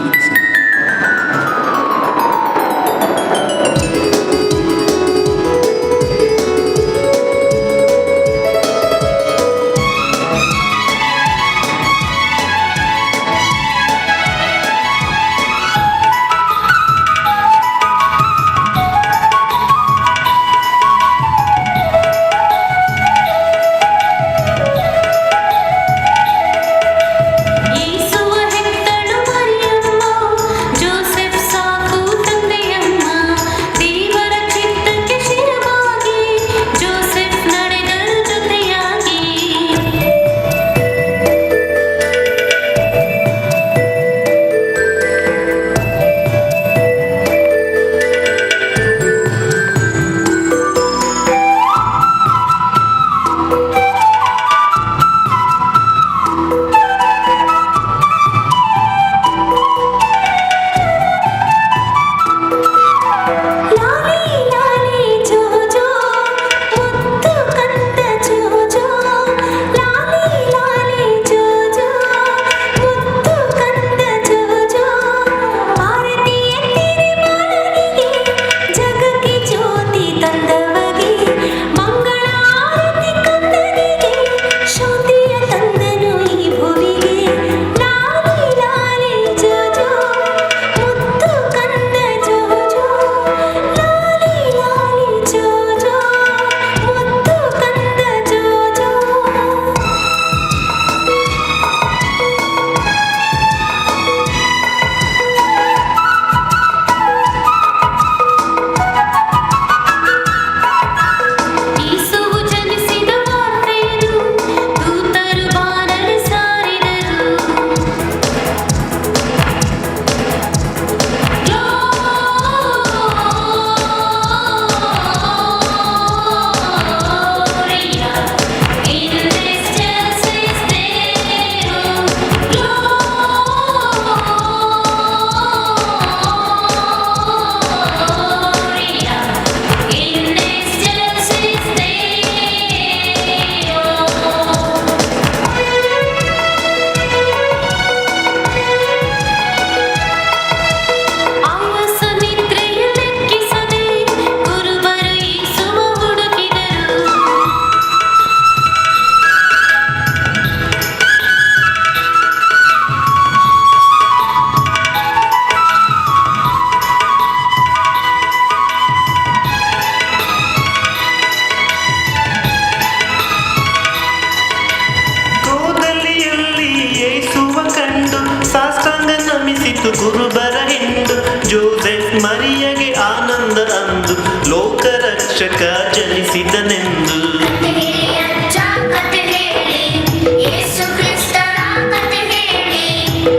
ಗುರುಬರ ಹಿಂಡು ಜೋಸೆಫ್ ಮರಿಯಗೆ ಆನಂದ ಅಂದು ಲೋಕರಕ್ಷಕ ಜನಿಸಿದನೆಂದು.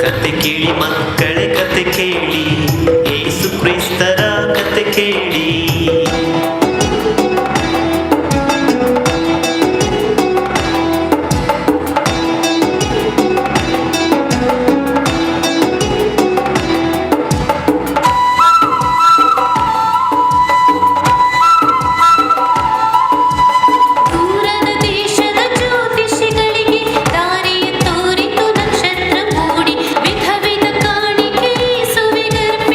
ಕತೆ ಕೇಳಿ ಮಕ್ಕಳೇ ಕತೆ ಕೇಳಿ, ಯೇಸು ಕ್ರಿಸ್ತರ ಕತೆ ಕೇಳಿ. ಕಾಣಿಕೆ ಸುವಿಗರ್ಭ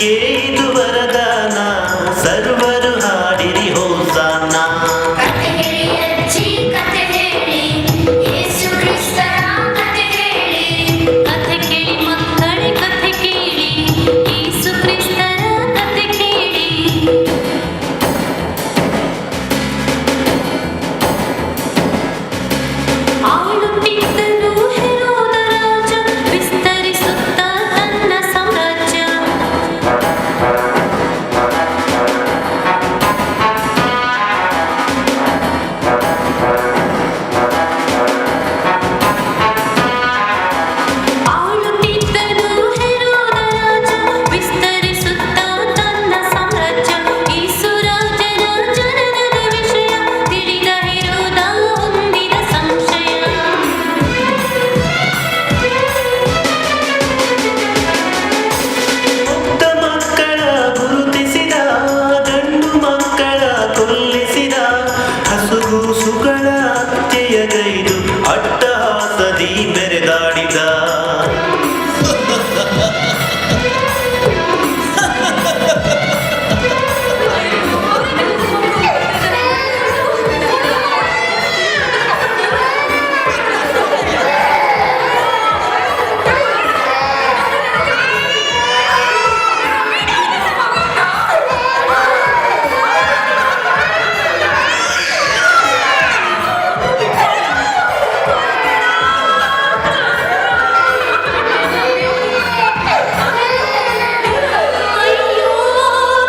ಜಗತ್ತಿಗೆ ಇದು ವರದಾನ, ಸರ್ವರು ಹಾಡಿರಿ ಹೋಸಾನ. ಕತೆ ಹೇಳಿ ಅಜ್ಜಿ ಕತೆ ಹೇಳಿ, ಯೇಸು ಕ್ರಿಸ್ತರ ಕತೆ ಹೇಳಿ. ಕಥೆ ಕೇಳಿ ಮಕ್ಕಳೇ ಕಥೆ ಕೇಳಿ, ಯೇಸು ಕ್ರಿಸ್ತರ ಕಥೆ ಕೇಳಿ. ಆಳುತ್ತಿದ್ದನು ಹೆರೋದ ರಾಜ, ವಿಸ್ತರಿಸುತ್ತ ತನ್ನ ಸಾಮ್ರಾಜ್ಯ. ಆಳುತ್ತಿದ್ದನು ಹೆರೋದ ರಾಜ, ವಿಸ್ತರಿಸುತ್ತ ತನ್ನ ಸಾಮ್ರಾಜ್ಯ. ಯೇಸು ರಾಜನ ಜನನದ ವಿಷಯ ತಿಳಿದ ಹೆರೋದ ಹೊಂದಿದ ಸಂಶಯ. ಮುಗ್ಧ ಮಕ್ಕಳ ಗುರುತಿಸಿದ, ಗಂಡು ಮಕ್ಕಳ ಕೊಲ್ಲಿಸಿದ, ಹಸುಗೂಸುಗಳ ಹತ್ಯೆಯಗೈದು ಅಟ್ಟಹಾಸದಿ ಮೆರೆದಾಡಿದ. ಅಯ್ಯೋ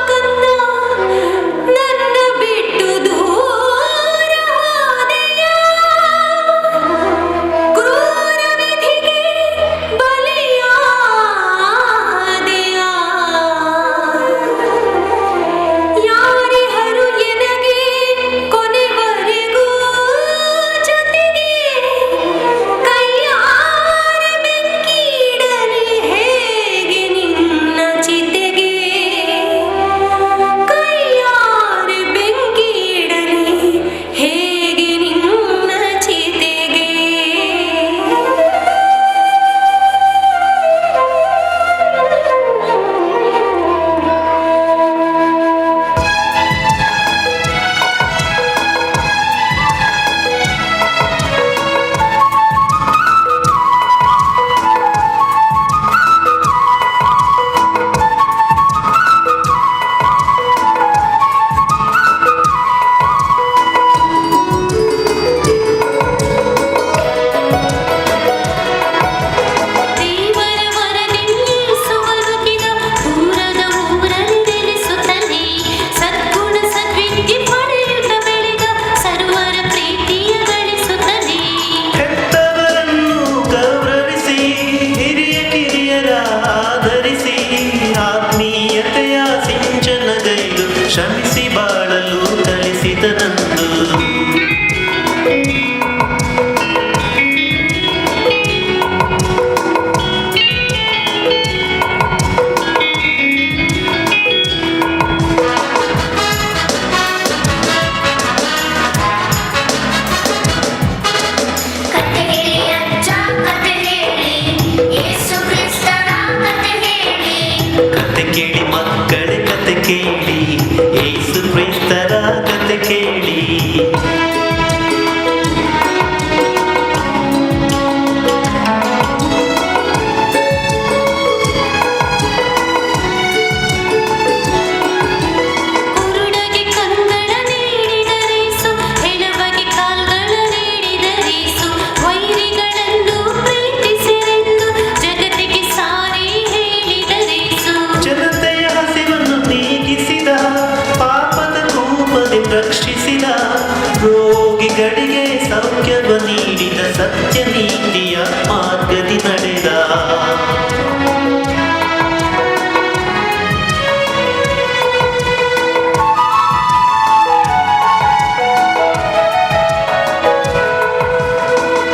ಕಂದ, ನನ್ನ ಬಿಟ್ಟು ದೂರ ಹೋದೆಯ. ಕ್ರೂರ ವಿಧಿಗೆ ಬಲಿಯಾದೆಯ. ಯಾರಿಹರು ಎನಗೆ ಕೊನೆವರೆಗೂ ಜೊತೆಗೆ, ಕೈಯಾರೆ ಬೆಂಕಿಡಲಿ ಹೇಗೆ ನಿನ್ನ ಚಿತೆಗೆ. ಕೈಯಾರೆ ಬೆಂಕಿಡಲಿ ಹೇಗೆ ನಿನ್ನ ಚಿತೆಗೆ. ದೇವರ ವರವೆನ್ನಿಸುವರುಗಿದ ದೂರದ ಊರಲ್ಲಿ ನೆಲೆಸುತ್ತಾನೆ. ಸದ್ಗುಣ ಸದ್ವಿದ್ಯೆ ಪಡೆಯುತ್ತ ಬೆಳೆದ ಸರ್ವರ ಪ್ರೀತಿಯ ಗಳಿಸುತ್ತಾನೆ. ಹೆತ್ತವರನ್ನು ಗೌರವಿಸಿ, ಹಿರಿಯ ಕಿರಿಯರ ಆಧರಿಸಿ, ಆತ್ಮೀಯತೆಯ ಸಿಂಚನಗೈದು ಶ್ರಮಿಸಿ ಬಾಳಲು ಕಲಿಸಿದನಂದು. ಕತೆ ಹೇಳಿ ಅಜ್ಜ ಕತೆ ಹೇಳಿ, ಯೇಸು ಕ್ರಿಸ್ತರ ಕತೆ ಹೇಳಿ. ಕತೆ ಕೇಳಿ ಮಕ್ಕಳೇ ಕತೆ ಕೇಳಿ, ಯೇಸು ಕ್ರಿಸ್ತರ ಕತೆ ಕೇಳಿ. ಕುರುಡಗೆ ಕಣ್ಗಳ ನೀಡಿದರೇಸು, ಹೆಳವಗೆ ಕಾಲ್ಗಳ ನೀಡಿದರೇಸು. ವೈರಿಗಳನ್ನು ಪ್ರೀತಿಸಿರೆಂದು ಜಗತ್ತಿಗೆ ಸಾರಿ ಹೇಳಿದರೇಸು. ಜನತೆಯ ಹಸಿವನ್ನು ನೀಗಿಸಿದ, ಪಾಪದ ಕೂಪದಿಂದ ರಕ್ಷಿಸಿದ, ರೋಗಿಗಳಿಗೆ ಸೌಖ್ಯವ ನೀಡಿದ, ಸತ್ಯ ನೀತಿಯ ಮಾರ್ಗದಿ ನಡೆದ.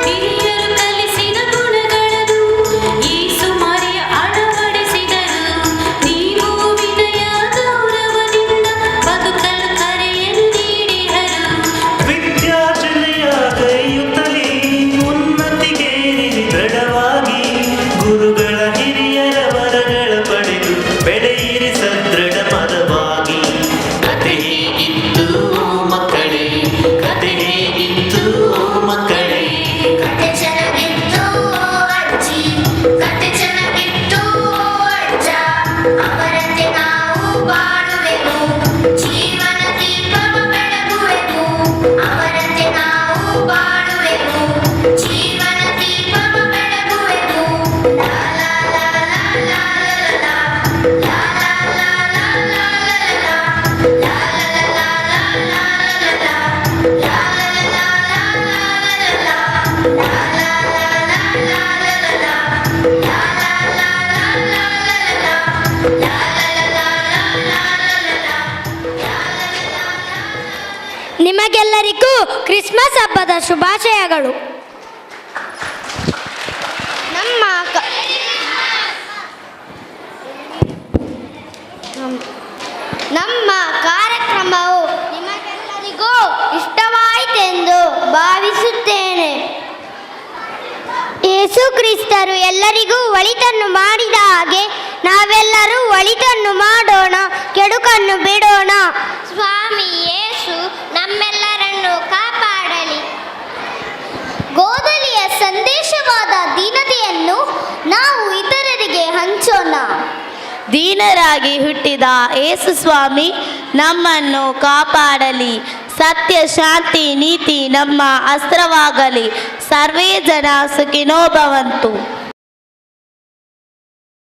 ಹಿರಿಯರು ಕಲಿಸಿದ ಗುಣಗಳದು ಯೇಸು ಮರಿಯ ಅಳವಡಿಸಿದರು. ನೀವು ವಿನಯ ಗೌರವದಿಂದ ಬದುಕಲು ಕರೆಯನ್ನು ನೀಡಿದರು. ವಿದ್ಯಾರ್ಜನೆಯ ಕೈಯುತ್ತಲೇ ಉನ್ನತಿಗೇರಿ ದೃಢವಾಗಿ, ಗುರುಗಳ ಹಿರಿಯರ ವರಗಳ ಪಡೆದು ಬೆಳೆಯಿರಿ ನಿಮಗೆಲ್ಲರಿಗೂ ಕ್ರಿಸ್ಮಸ್ ಹಬ್ಬದ ಶುಭಾಶಯಗಳು. ನಮ್ಮ ಕಾರ್ಯಕ್ರಮವು ನಿಮಗೆಲ್ಲರಿಗೂ ಇಷ್ಟವಾಯಿತೆಂದು ಭಾವಿಸುತ್ತೇನೆ. ಯೇಸು ಕ್ರಿಸ್ತರು ಎಲ್ಲರಿಗೂ ಒಳಿತನ್ನು ಮಾಡಿದ ಹಾಗೆ ನಾವೆಲ್ಲರೂ ಒಳಿತನ್ನು ಮಾಡೋಣ, ಕೆಡುಕನ್ನು ಬಿಡೋಣ. ಸ್ವಾಮಿ ಯೇಸು ನಮ್ಮೆಲ್ಲರನ್ನು ಕಾಪಾಡಲಿ. ಗೋದಲಿಯ ಸಂದೇಶವಾದ ದೀನತೆಯನ್ನು ನಾವು ಇತರರಿಗೆ ಹಂಚೋಣ. ದೀನರಾಗಿ ಹುಟ್ಟಿದ ಯೇಸು ಸ್ವಾಮಿ ನಮ್ಮನ್ನು ಕಾಪಾಡಲಿ. ಸತ್ಯ, ಶಾಂತಿ, ನೀತಿ ನಮ್ಮ ಅಸ್ತ್ರವಾಗಲಿ. ಸರ್ವೇ ಜನ ಸುಖಿನೋ ಭವಂತು.